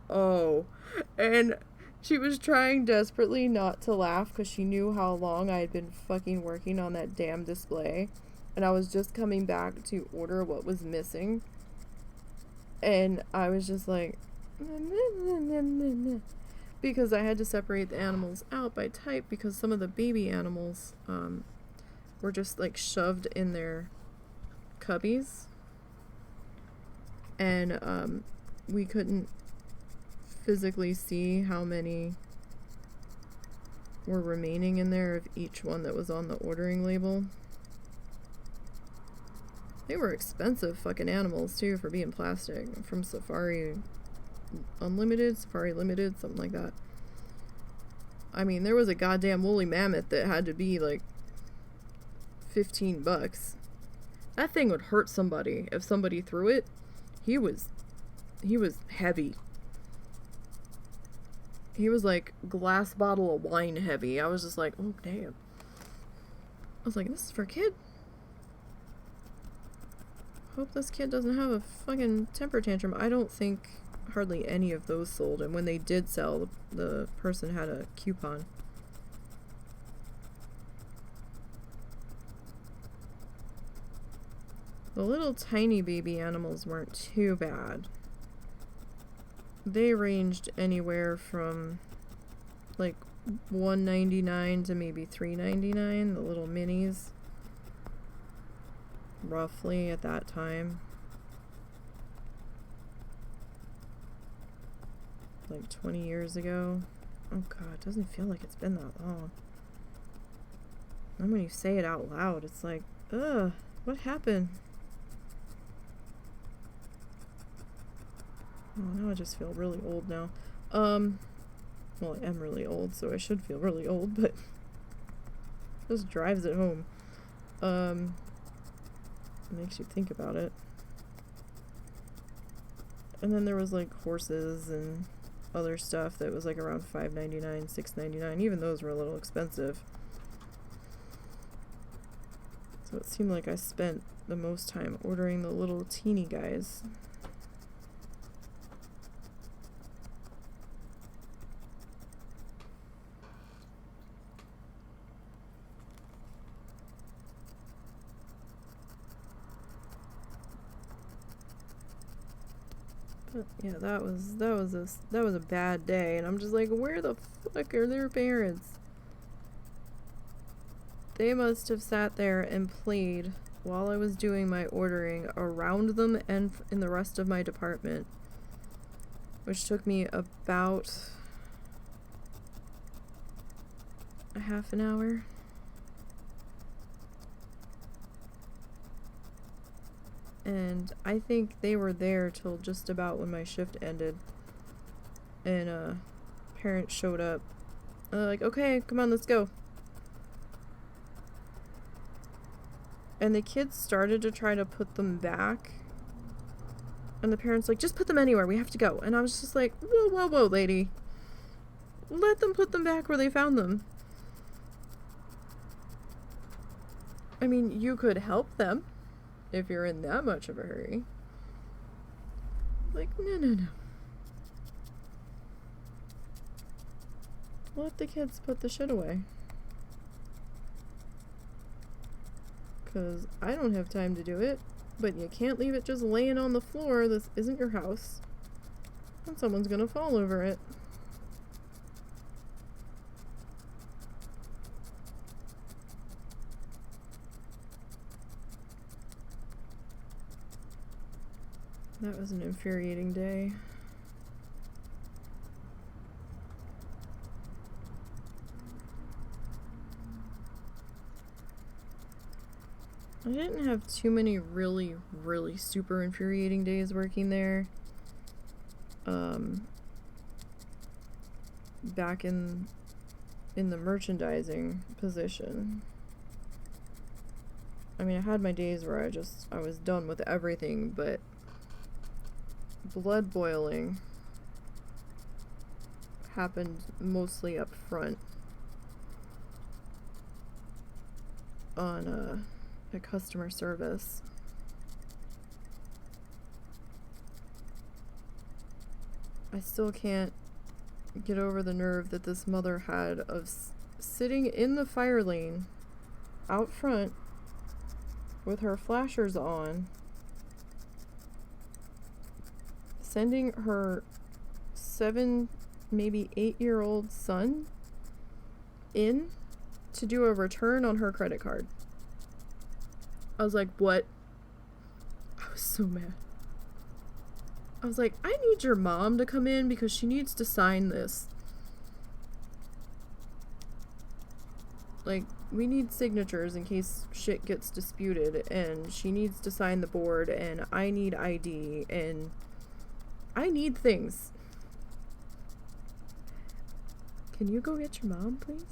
oh. And she was trying desperately not to laugh because she knew how long I had been fucking working on that damn display, and I was just coming back to order what was missing. And I was just like, because I had to separate the animals out by type, because some of the baby animals were just like shoved in their cubbies, and we couldn't physically see how many were remaining in there of each one that was on the ordering label. They were expensive fucking animals too for being plastic, from Safari Unlimited, Safari Limited, something like that. I mean, there was a goddamn woolly mammoth that had to be like $15. That thing would hurt somebody if somebody threw it. He was heavy. He was like glass bottle of wine heavy. I was just like, oh damn. I was like, this is for a kid. Hope this kid doesn't have a fucking temper tantrum. I don't think hardly any of those sold, and when they did sell, the person had a coupon. The little tiny baby animals weren't too bad. They ranged anywhere from like $1.99 to maybe $3.99, the little minis, roughly at that time. Like 20 years ago. Oh god, it doesn't feel like it's been that long. And when you say it out loud, it's like, ugh, what happened? Oh, now I just feel really old now. Well, I am really old, so I should feel really old, but just drives it home. It makes you think about it. And then there was like horses and other stuff that was like around $5.99, $6.99. Even those were a little expensive. So it seemed like I spent the most time ordering the little teeny guys. But yeah, that was a bad day, and I'm just like, where the fuck are their parents? They must have sat there and played while I was doing my ordering around them and in the rest of my department, which took me about a half an hour. And I think they were there till just about when my shift ended. And parents showed up And they're like, okay, come on, let's go. And the kids started to try to put them back. And the parents like, just put them anywhere, we have to go. And I was just like, whoa, whoa, whoa, lady. Let them put them back where they found them. I mean, you could help them if you're in that much of a hurry. Like, no. Let the kids put the shit away. Because I don't have time to do it. But you can't leave it just laying on the floor. This isn't your house. And someone's gonna fall over it. That was an infuriating day. I didn't have too many really, really super infuriating days working there. Back in the merchandising position. I mean, I had my days where I was done with everything, but blood boiling happened mostly up front on a customer service. I still can't get over the nerve that this mother had of sitting in the fire lane out front with her flashers on, sending her 7, maybe 8-year-old son in to do a return on her credit card. I was like, what? I was so mad. I was like, I need your mom to come in because she needs to sign this. Like, we need signatures in case shit gets disputed, and she needs to sign the board, and I need ID, and I need things. Can you go get your mom, please?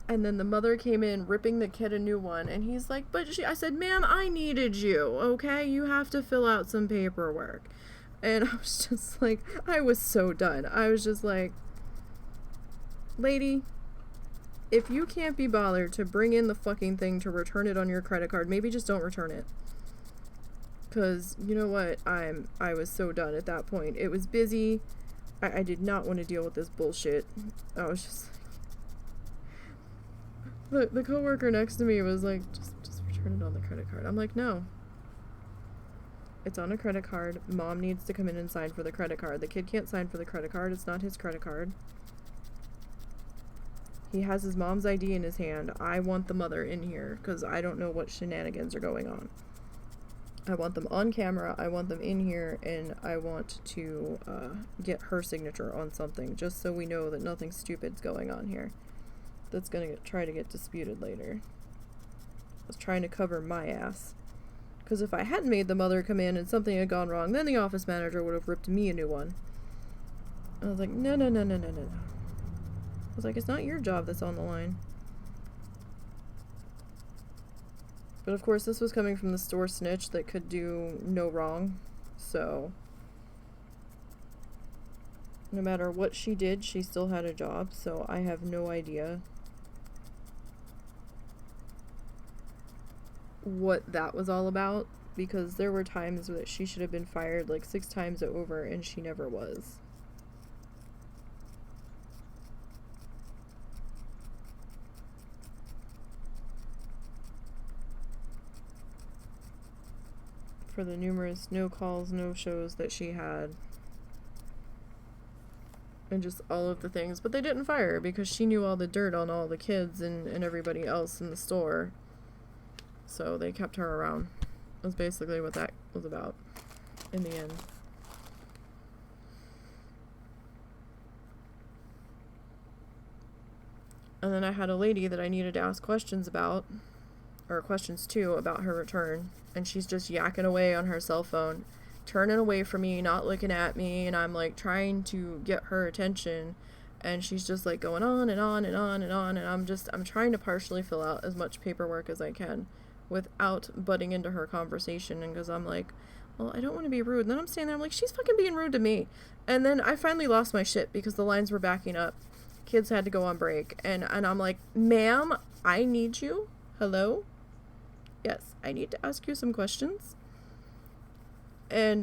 And then the mother came in ripping the kid a new one, and he's like, I said, ma'am, I needed you, okay? You have to fill out some paperwork. And I was just like, I was so done. I was just like, lady, if you can't be bothered to bring in the fucking thing to return it on your credit card, maybe just don't return it. Because, you know what, I was so done at that point. It was busy. I did not want to deal with this bullshit. I was just like, the coworker next to me was like, just return it on the credit card. I'm like, no. It's on a credit card. Mom needs to come in and sign for the credit card. The kid can't sign for the credit card. It's not his credit card. He has his mom's ID in his hand. I want the mother in here because I don't know what shenanigans are going on. I want them on camera. I want them in here, and I want to get her signature on something just so we know that nothing stupid's going on here that's going to try to get disputed later. I was trying to cover my ass. Because if I hadn't made the mother come in and something had gone wrong, then the office manager would have ripped me a new one. I was like, no. I was like, it's not your job that's on the line. But of course, this was coming from the store snitch that could do no wrong. So, no matter what she did, she still had a job. So I have no idea what that was all about, because there were times that she should have been fired like 6 times over and she never was. For the numerous no calls, no shows that she had. And just all of the things. But they didn't fire her because she knew all the dirt on all the kids and everybody else in the store. So they kept her around. That's basically what that was about in the end. And then I had a lady that I needed to ask questions about, or questions to, about her return. And she's just yakking away on her cell phone, turning away from me, not looking at me. And I'm like trying to get her attention. And she's just like going on and on and on and on, and I'm trying to partially fill out as much paperwork as I can without butting into her conversation, and because I'm like, well, I don't want to be rude. And then I'm standing there, I'm like, she's fucking being rude to me. And then I finally lost my shit because the lines were backing up. Kids had to go on break, and I'm like, ma'am, I need you. Hello? Yes, I need to ask you some questions. And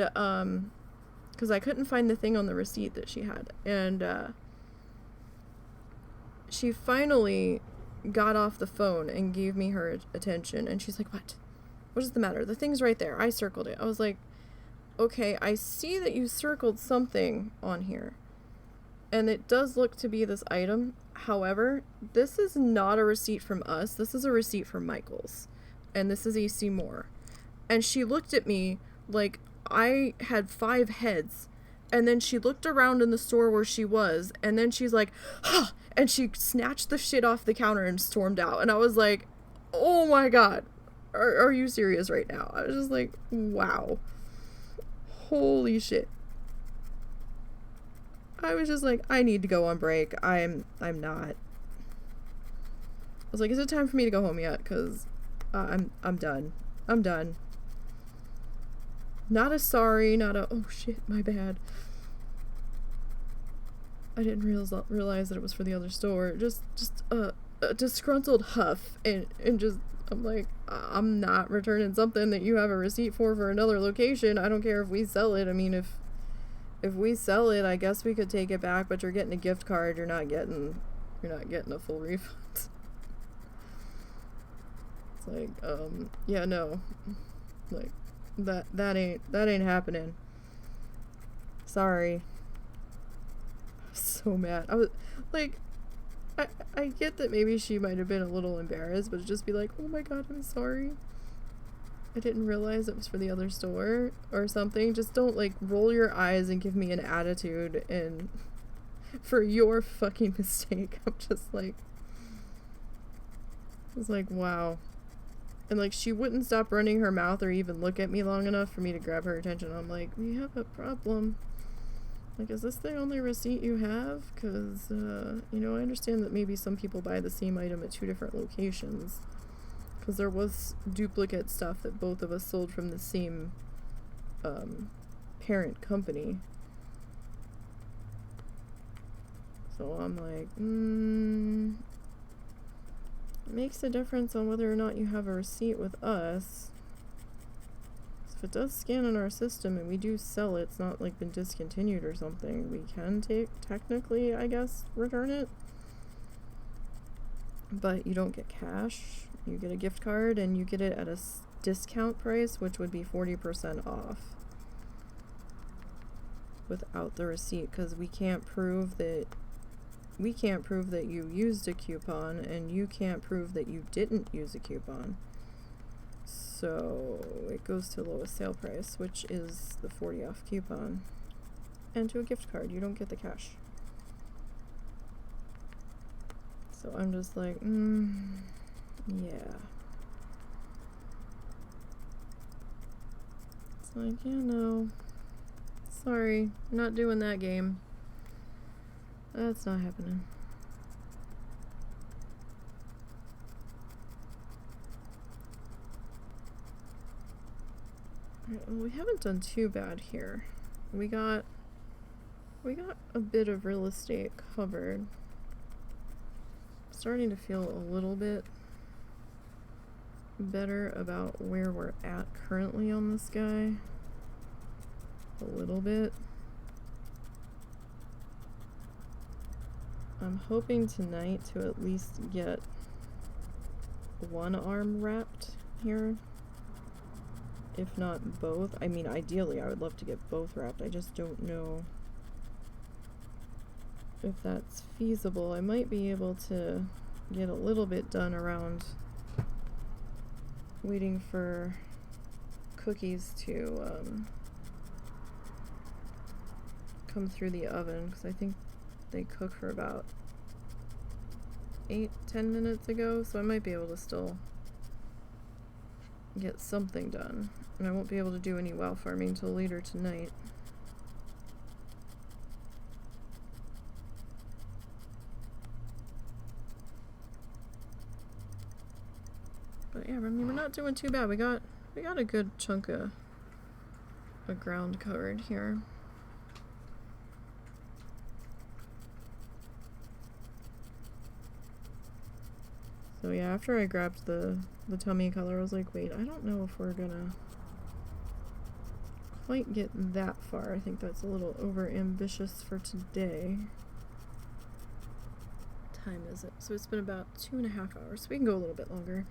because I couldn't find the thing on the receipt that she had, and she finally got off the phone and gave me her attention, and she's like, what is the matter? The thing's right there. I circled it. I was like, okay, I see that you circled something on here, and it does look to be this item. However, this is not a receipt from us. This is a receipt from Michael's, and this is AC Moore. And she looked at me like I had 5 heads. And then she looked around in the store where she was, and then she's like, huh, and she snatched the shit off the counter and stormed out. And I was like, oh my god, are you serious right now? I was just like, wow. Holy shit. I was just like, I need to go on break. I'm not. I was like, is it time for me to go home yet? Because I'm done. I'm done. Not a sorry, not a, oh shit, my bad. I didn't realize that it was for the other store. Just a disgruntled huff, and just, I'm like, I'm not returning something that you have a receipt for another location. I don't care if we sell it. I mean, if we sell it, I guess we could take it back, but you're getting a gift card. You're not getting a full refund. It's like, yeah, no. Like, that ain't happening. Sorry. I was so mad. I was like, I get that maybe she might have been a little embarrassed, but just be like, oh my god, I'm sorry. I didn't realize it was for the other store or something. Just don't like roll your eyes and give me an attitude and for your fucking mistake. I'm just like, I was like, wow. And, like, she wouldn't stop running her mouth or even look at me long enough for me to grab her attention. I'm like, we have a problem. Like, is this the only receipt you have? Because, you know, I understand that maybe some people buy the same item at 2 different locations. Because there was duplicate stuff that both of us sold from the same, parent company. So I'm like, it makes a difference on whether or not you have a receipt with us. So if it does scan in our system and we do sell it, it's not like been discontinued or something, we can technically, I guess, return it. But you don't get cash. You get a gift card and you get it at a discount price, which would be 40% off without the receipt, because we can't prove that you used a coupon, and you can't prove that you didn't use a coupon. So it goes to lowest sale price, which is the 40 off coupon. And to a gift card, you don't get the cash. So I'm just like, yeah. It's like, yeah, no. Sorry, not doing that game. That's not happening. Alright, well, we haven't done too bad here. We got a bit of real estate covered. Starting to feel a little bit better about where we're at currently on this guy. A little bit. I'm hoping tonight to at least get one arm wrapped here. If not both. I mean, ideally, I would love to get both wrapped. I just don't know if that's feasible. I might be able to get a little bit done around waiting for cookies to come through the oven, because I think they cook for about 8-10 minutes ago, so I might be able to still get something done. And I won't be able to do any WoW farming till later tonight. But yeah, I mean, we're not doing too bad. We got a good chunk of ground covered here. So yeah, after I grabbed the tummy color, I was like, wait, I don't know if we're gonna quite get that far. I think that's a little over ambitious for today. What time is it? So it's been about 2.5 hours. So we can go a little bit longer.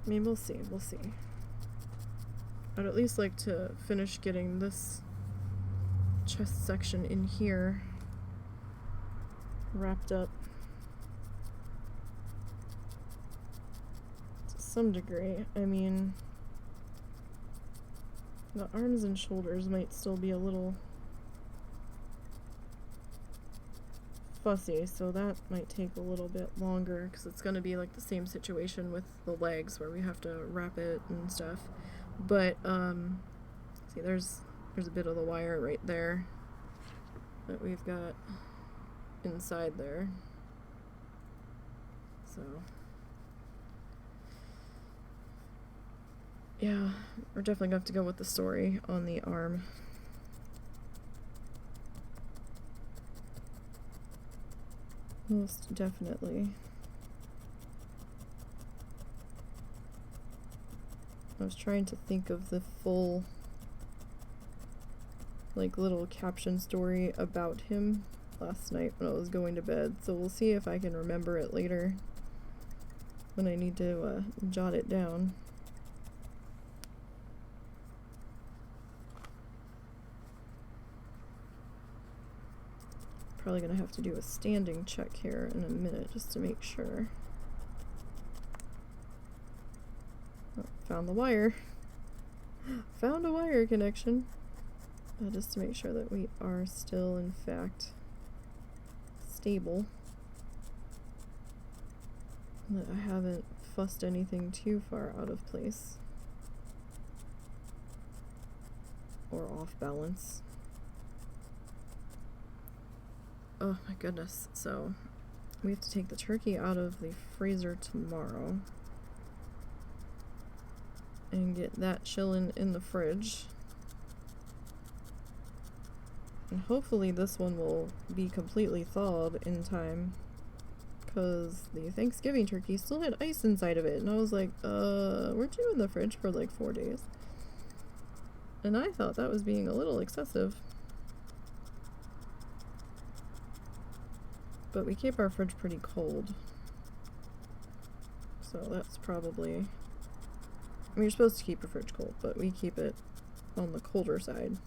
I mean, we'll see. We'll see. I'd at least like to finish getting this chest section in here wrapped up to some degree. I mean, the arms and shoulders might still be a little fussy, so that might take a little bit longer because it's going to be like the same situation with the legs where we have to wrap it and stuff. But see, there's a bit of the wire right there that we've got inside there. So yeah, we're definitely gonna have to go with the story on the arm. Most definitely. I was trying to think of the full, like, little caption story about him last night when I was going to bed, so we'll see if I can remember it later when I need to jot it down. Probably gonna have to do a standing check here in a minute just to make sure. Oh, found the wire. Found a wire connection. Just to make sure that we are still, in fact, stable. And that I haven't fussed anything too far out of place. Or off balance. Oh my goodness. So, we have to take the turkey out of the freezer tomorrow. And get that chilling in the fridge. And hopefully this one will be completely thawed in time. Because the Thanksgiving turkey still had ice inside of it. And I was like, weren't you in the fridge for like 4 days? And I thought that was being a little excessive. But we keep our fridge pretty cold. So that's probably... I mean, you're supposed to keep your fridge cold, but we keep it on the colder side.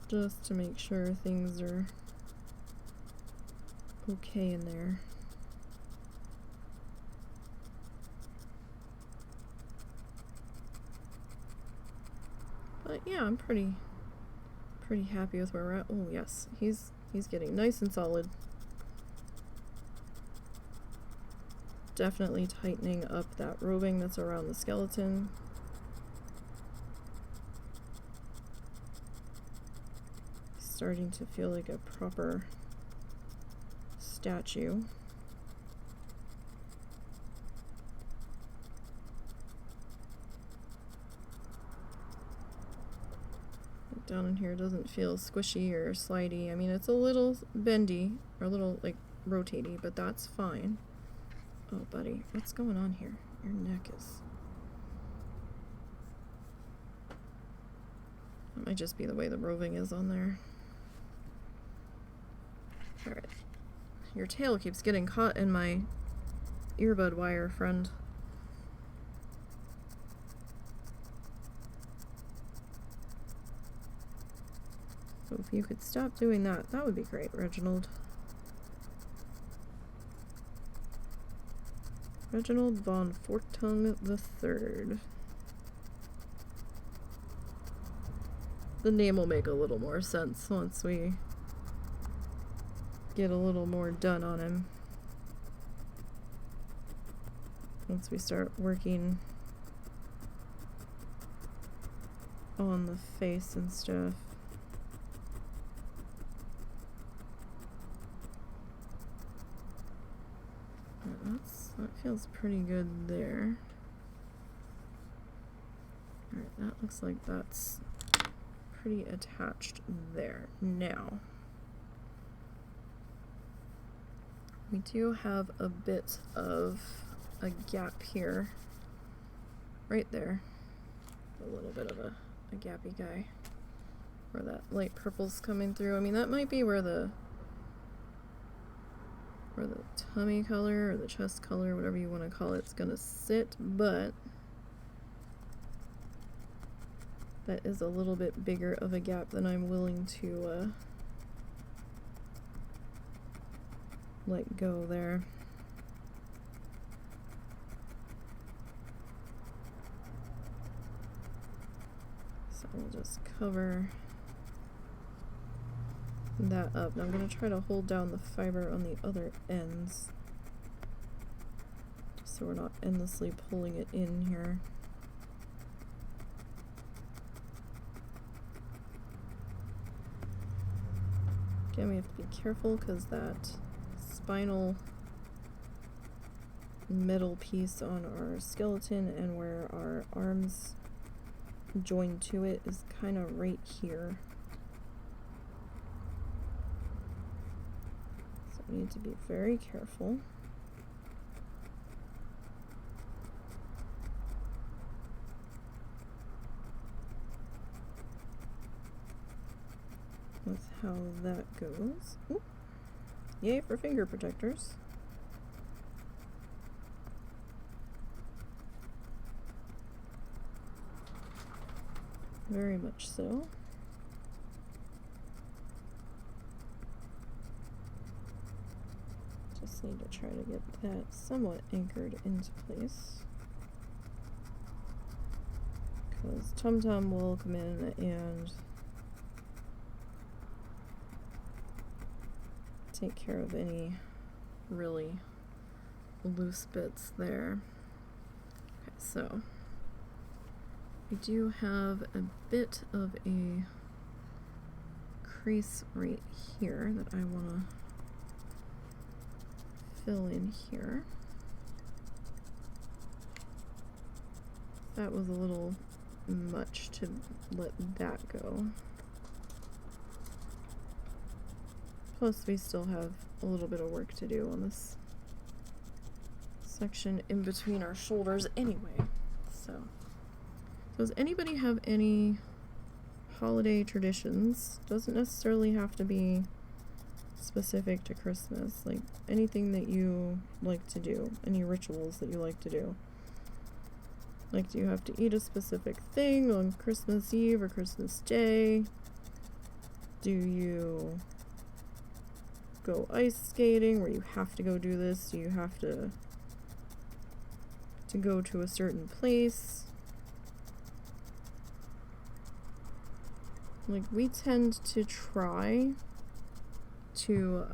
Just to make sure things are okay in there. But yeah, I'm pretty happy with where we're at. Oh yes, he's getting nice and solid. Definitely tightening up that roving that's around the skeleton. Starting to feel like a proper statue. Down in here doesn't feel squishy or slidey. I mean, it's a little bendy, or a little, like, rotaty, but that's fine. Oh, buddy, what's going on here? Your neck is... That might just be the way the roving is on there. Alright. Your tail keeps getting caught in my earbud wire, friend. So if you could stop doing that, that would be great, Reginald. Reginald von Fortung III. The name will make a little more sense once we get a little more done on him. Once we start working on the face and stuff. That feels pretty good there. Alright, that looks like that's pretty attached there. Now, we do have a bit of a gap here, right there. A little bit of a gappy guy, where that light purple's coming through. I mean, that might be where the tummy color or the chest color, whatever you want to call it, is gonna sit, but that is a little bit bigger of a gap than I'm willing to let go there. So we'll just cover that up. Now I'm going to try to hold down the fiber on the other ends, just so we're not endlessly pulling it in here. Again, we have to be careful because that spinal metal piece on our skeleton and where our arms join to it is kind of right here. So we need to be very careful. With how that goes. Ooh. Yay for finger protectors. Very much so. Just need to try to get that somewhat anchored into place, because Tum Tum will come in and take care of any really loose bits there. Okay, so we do have a bit of a crease right here that I want to fill in here. That was a little much to let that go. Plus we still have a little bit of work to do on this section in between our shoulders anyway. So does anybody have any holiday traditions? Doesn't necessarily have to be specific to Christmas. Like anything that you like to do, any rituals that you like to do. Like, do you have to eat a specific thing on Christmas Eve or Christmas Day? Do you go ice skating where you have to go do this? Do you have to go to a certain place? Like, we tend to try to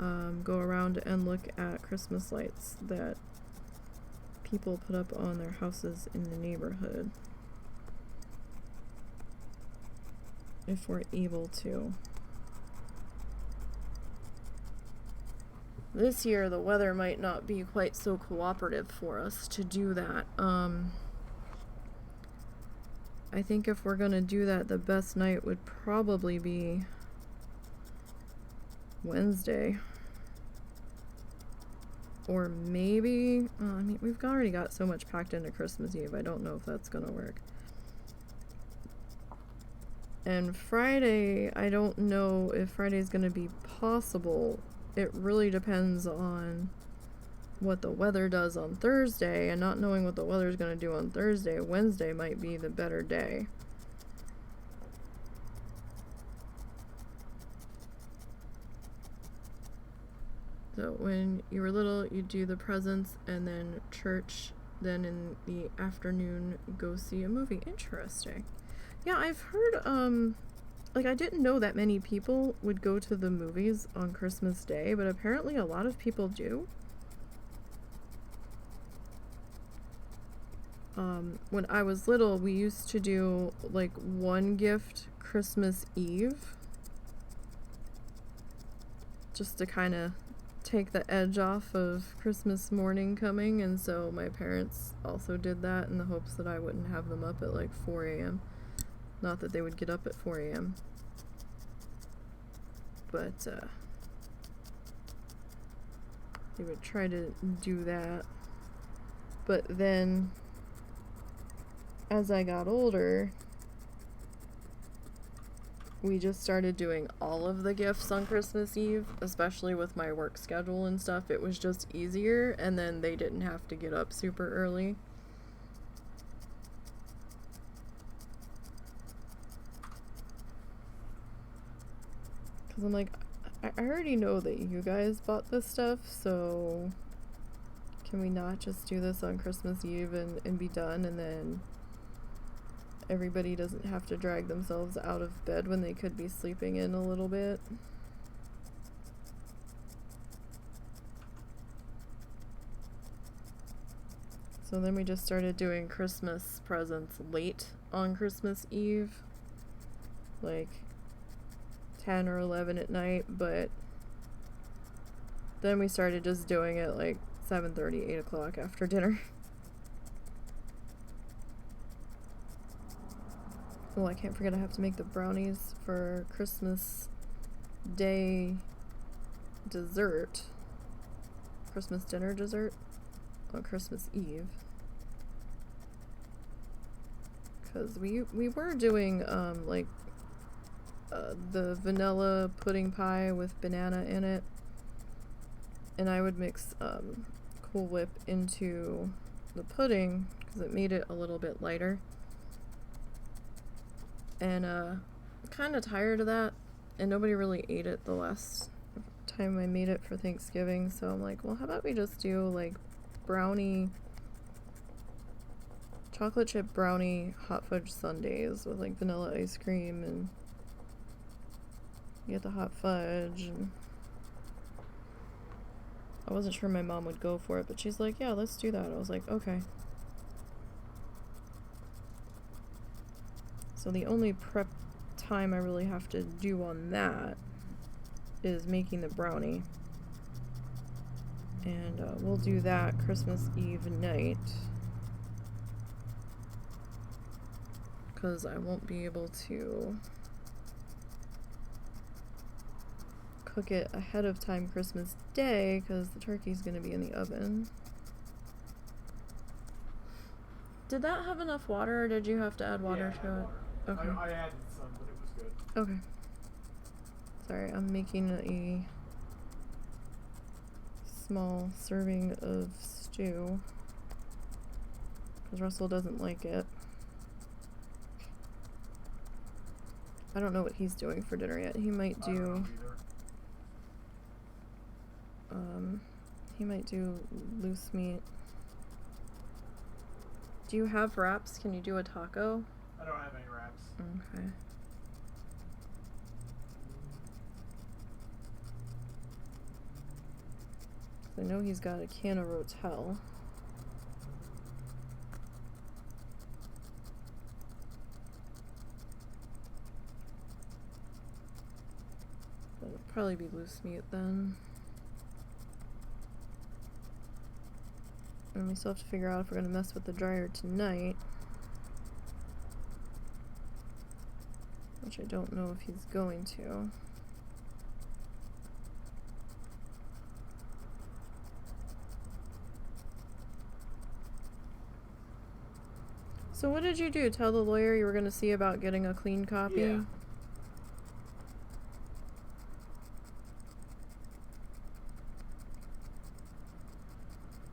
go around and look at Christmas lights that people put up on their houses in the neighborhood, if we're able to. This year the weather might not be quite so cooperative for us to do that. I think if we're gonna do that, the best night would probably be Wednesday. Or maybe, I mean, we've already got so much packed into Christmas Eve, I don't know if that's gonna work. And Friday, I don't know if Friday's gonna be possible. It really depends on what the weather does on Thursday, and not knowing what the weather's gonna do on Thursday, Wednesday might be the better day. So when you were little, you'd do the presents and then church, then in the afternoon go see a movie. Interesting. Yeah, I've heard, like, I didn't know that many people would go to the movies on Christmas Day, but apparently a lot of people do. when I was little, we used to do like one gift Christmas Eve, just to kind of take the edge off of Christmas morning coming, and so my parents also did that in the hopes that I wouldn't have them up at like 4 a.m. Not that they would get up at 4 a.m. But they would try to do that. But then as I got older, we just started doing all of the gifts on Christmas Eve, especially with my work schedule and stuff. It was just easier, and then they didn't have to get up super early. Because I'm like, I already know that you guys bought this stuff, so can we not just do this on Christmas Eve and be done, and then everybody doesn't have to drag themselves out of bed when they could be sleeping in a little bit. So then we just started doing Christmas presents late on Christmas Eve, like 10 or 11 at night, but then we started just doing it like 7:30, 8 o'clock after dinner. Oh, I can't forget I have to make the brownies for Christmas Day dessert. Christmas dinner dessert on Christmas Eve. Because we were doing the vanilla pudding pie with banana in it. And I would mix Cool Whip into the pudding because it made it a little bit lighter. And kind of tired of that, and nobody really ate it the last time I made it for Thanksgiving, so I'm like, well, how about we just do like chocolate chip brownie hot fudge sundaes with like vanilla ice cream, and you get the hot fudge. And I wasn't sure my mom would go for it, but she's like, yeah, let's do that. I was like, okay. So the only prep time I really have to do on that is making the brownie. And we'll do that Christmas Eve night, because I won't be able to cook it ahead of time Christmas Day because the turkey's going to be in the oven. Did that have enough water, or did you have to add water to it?
Water.
Okay.
I added some, but it was good.
Okay. Sorry, I'm making a small serving of stew because Russell doesn't like it. I don't know what he's doing for dinner yet. He might do loose meat. Do you have wraps? Can you do a taco?
I don't have any wraps.
Okay. I know he's got a can of Rotel. That'll probably be loose meat then. And we still have to figure out if we're going to mess with the dryer tonight. Which I don't know if he's going to. So what did you do? Tell the lawyer you were going to see about getting a clean copy?
Yeah.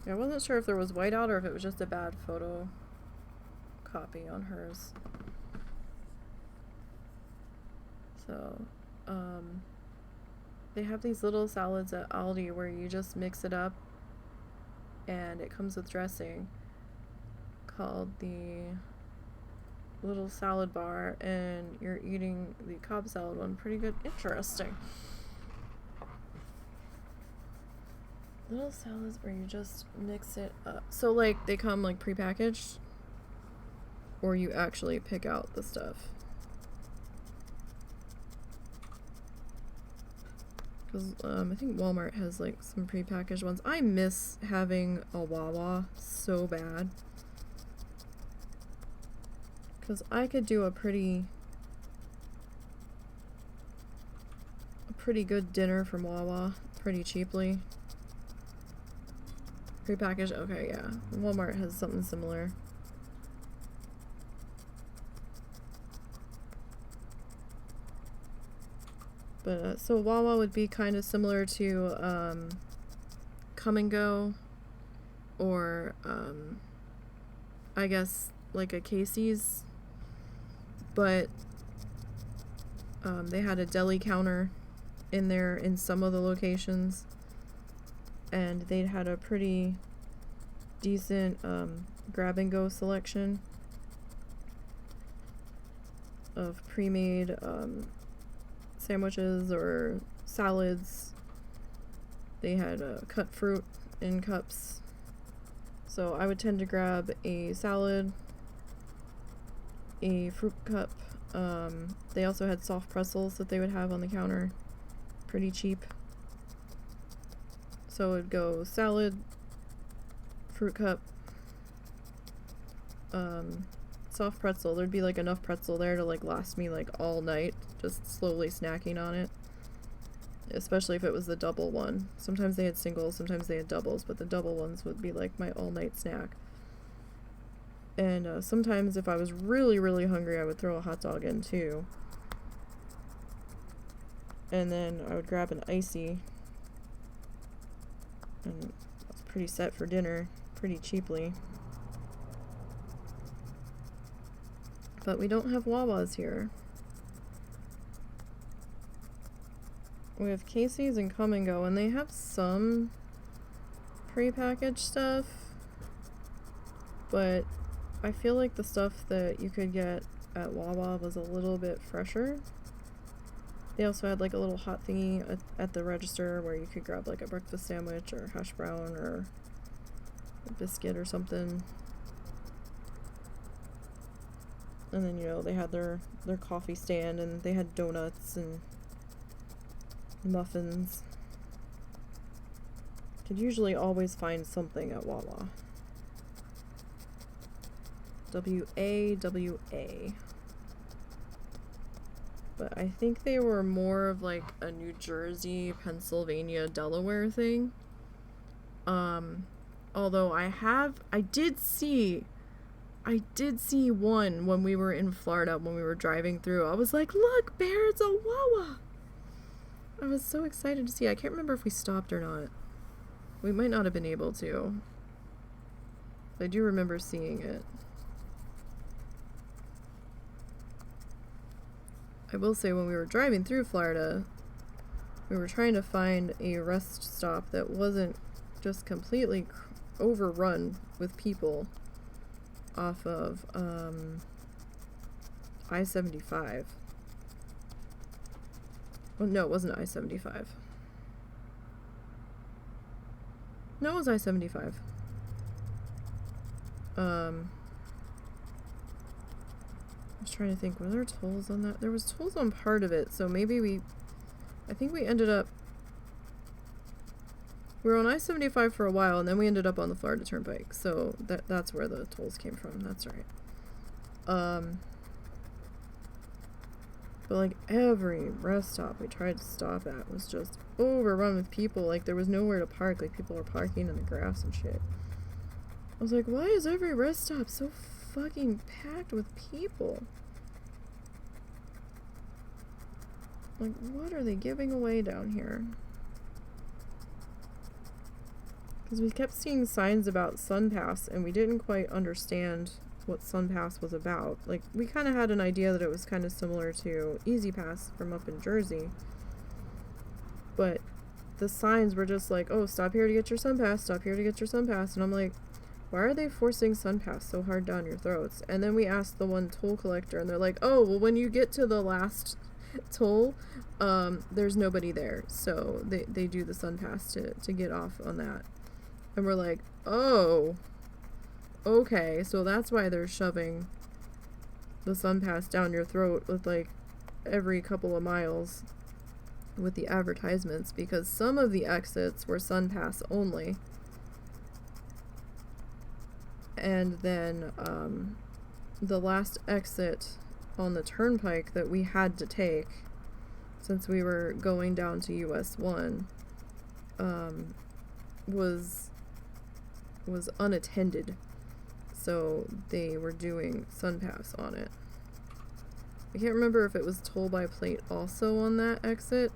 I wasn't sure if there was whiteout or if it was just a bad photo copy on hers. So, they have these little salads at Aldi where you just mix it up and it comes with dressing called the little salad bar, and you're eating the Cobb salad one. Pretty good. Interesting. Little salads where you just mix it up. So like they come like prepackaged? or you actually pick out the stuff. Because I think Walmart has like some prepackaged ones. I miss having a Wawa so bad. Because I could do a pretty good dinner from Wawa pretty cheaply. Prepackaged? Okay, yeah. Walmart has something similar. But, so Wawa would be kind of similar to, Come and Go, or, I guess, like a Casey's, but, they had a deli counter in there in some of the locations, and they had a pretty decent, grab-and-go selection of pre-made, sandwiches or salads. They had cut fruit in cups, so I would tend to grab a salad, a fruit cup. They also had soft pretzels that they would have on the counter, pretty cheap. So it'd go salad, fruit cup, soft pretzel. There'd be like enough pretzel there to like last me like all night, just slowly snacking on it. Especially if it was the double one. Sometimes they had singles, sometimes they had doubles, but the double ones would be like my all-night snack. And sometimes if I was really, really hungry, I would throw a hot dog in too. And then I would grab an icy. And that's pretty set for dinner, pretty cheaply. But we don't have Wawas here. We have Casey's and Come and Go, and they have some prepackaged stuff, but I feel like the stuff that you could get at Wawa was a little bit fresher. They also had like a little hot thingy at the register where you could grab like a breakfast sandwich or hash brown or a biscuit or something. And then, you know, they had their coffee stand, and they had donuts and muffins. Could usually always find something at Wawa. W-A-W-A. But I think they were more of like a New Jersey, Pennsylvania, Delaware thing. Although I did see one when we were in Florida, when we were driving through. I was like, look, Bear, it's a Wawa! I was so excited to see. I can't remember if we stopped or not. We might not have been able to. I do remember seeing it. I will say, when we were driving through Florida, we were trying to find a rest stop that wasn't just completely overrun with people off of I-75. Well, no, it wasn't I-75. No, it was I-75. I was trying to think, were there tolls on that? There was tolls on part of it, so maybe I think we ended up, we were on I-75 for a while, and then we ended up on the Florida Turnpike, so that's where the tolls came from. That's right. But like every rest stop we tried to stop at was just overrun with people. Like there was nowhere to park. Like people were parking in the grass and shit. I was like, why is every rest stop so fucking packed with people? Like, what are they giving away down here? Because we kept seeing signs about SunPass, and we didn't quite understand what SunPass was about. Like, we kind of had an idea that it was kind of similar to Easy Pass from up in Jersey. But the signs were just like, oh, stop here to get your SunPass, stop here to get your SunPass. And I'm like, why are they forcing SunPass so hard down your throats? And then we asked the one toll collector, and they're like, oh, well, when you get to the last toll, there's nobody there. So they do the SunPass to get off on that. And we're like, oh, okay, so that's why they're shoving the sun pass down your throat with like every couple of miles with the advertisements, because some of the exits were sun pass only. And then the last exit on the turnpike that we had to take, since we were going down to US 1, was unattended. So they were doing sun pass on it. I can't remember if it was toll by plate also on that exit,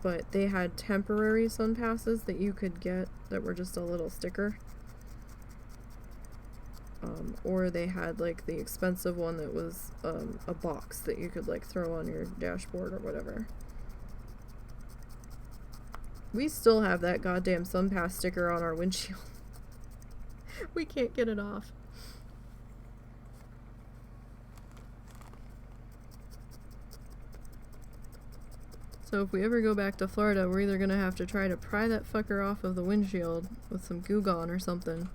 but they had temporary sun passes that you could get that were just a little sticker. Or they had like the expensive one that was a box that you could like throw on your dashboard or whatever. We still have that goddamn sun pass sticker on our windshield. We can't get it off. So if we ever go back to Florida, we're either gonna have to try to pry that fucker off of the windshield with some Goo Gone or something,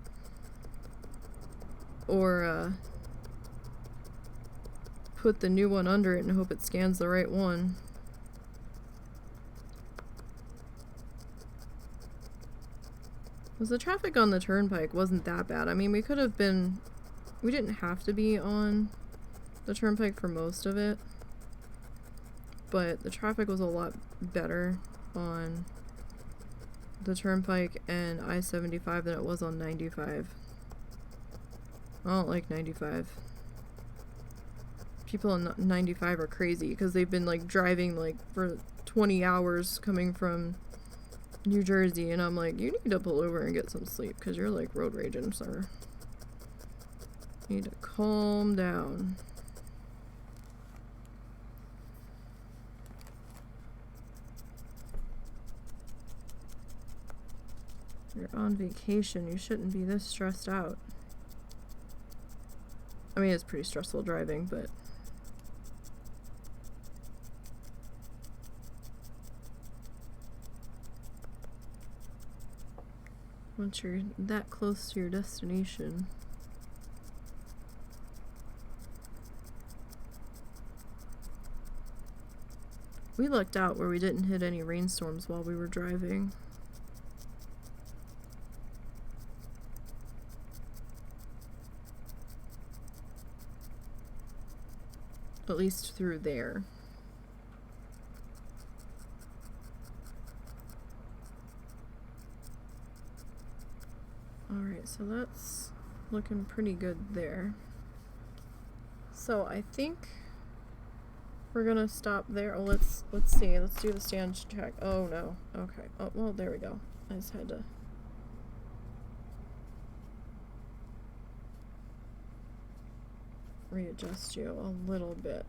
or put the new one under it and hope it scans the right one. Because the traffic on the turnpike wasn't that bad. I mean, we didn't have to be on the turnpike for most of it, but the traffic was a lot better on the turnpike and I-75 than it was on 95. I don't like 95. People on 95 are crazy because they've been like driving like for 20 hours coming from New Jersey, and I'm like, you need to pull over and get some sleep because you're like road raging, sir. You need to calm down. You're on vacation. You shouldn't be this stressed out. I mean, it's pretty stressful driving, but once you're that close to your destination. We lucked out where we didn't hit any rainstorms while we were driving. At least through there. Alright, so that's looking pretty good there. So I think we're gonna stop there. Oh, let's see. Let's do the stand check. Oh no. Okay. Oh, well, there we go. I just had to readjust you a little bit.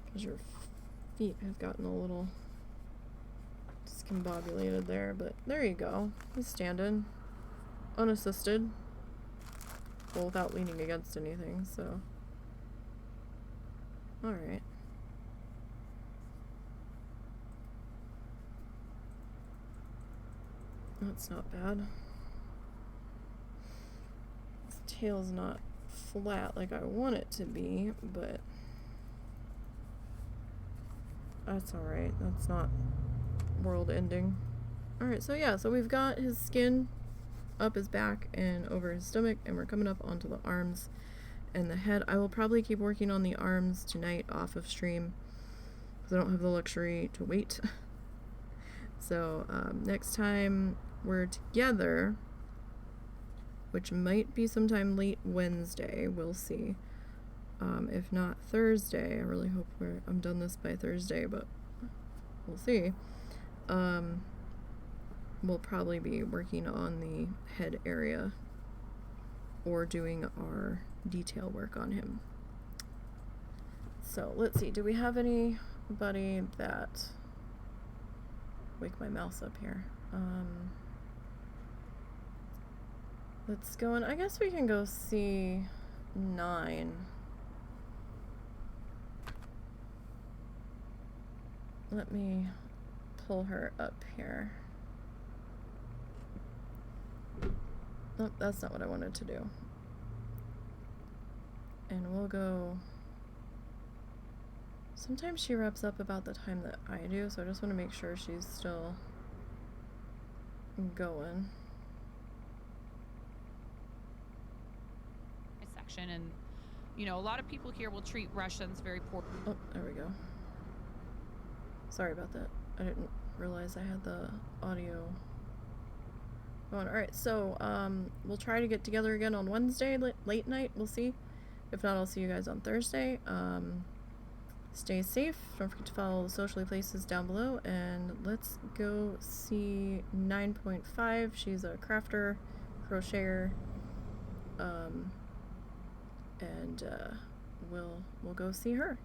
Because your feet have gotten a little discombobulated there, but there you go. He's standing. Unassisted. Well, without leaning against anything, so. Alright. That's not bad. His tail's not flat like I want it to be, but that's alright. That's not world ending. Alright, so yeah, so we've got his skin up his back and over his stomach, and we're coming up onto the arms and the head. I will probably keep working on the arms tonight off of stream because I don't have the luxury to wait. So next time we're together, which might be sometime late Wednesday, we'll see. If not Thursday, I really hope I'm done this by Thursday, but we'll see. We'll probably be working on the head area or doing our detail work on him. So let's see, do we have anybody that, wake my mouse up here. Let's go in. I guess we can go see 9. Let me pull her up here. Oh, that's not what I wanted to do. And we'll go... Sometimes she wraps up about the time that I do, so I just want to make sure she's still going.
Section, and you know, a lot of people here will treat Russians very poorly.
Oh, there we go. Sorry about that. I didn't realize I had the audio going. Alright, so we'll try to get together again on Wednesday late night. We'll see. If not, I'll see you guys on Thursday. Stay safe. Don't forget to follow the socially places down below. And let's go see 9.5. She's a crafter, crocheter. And we'll go see her.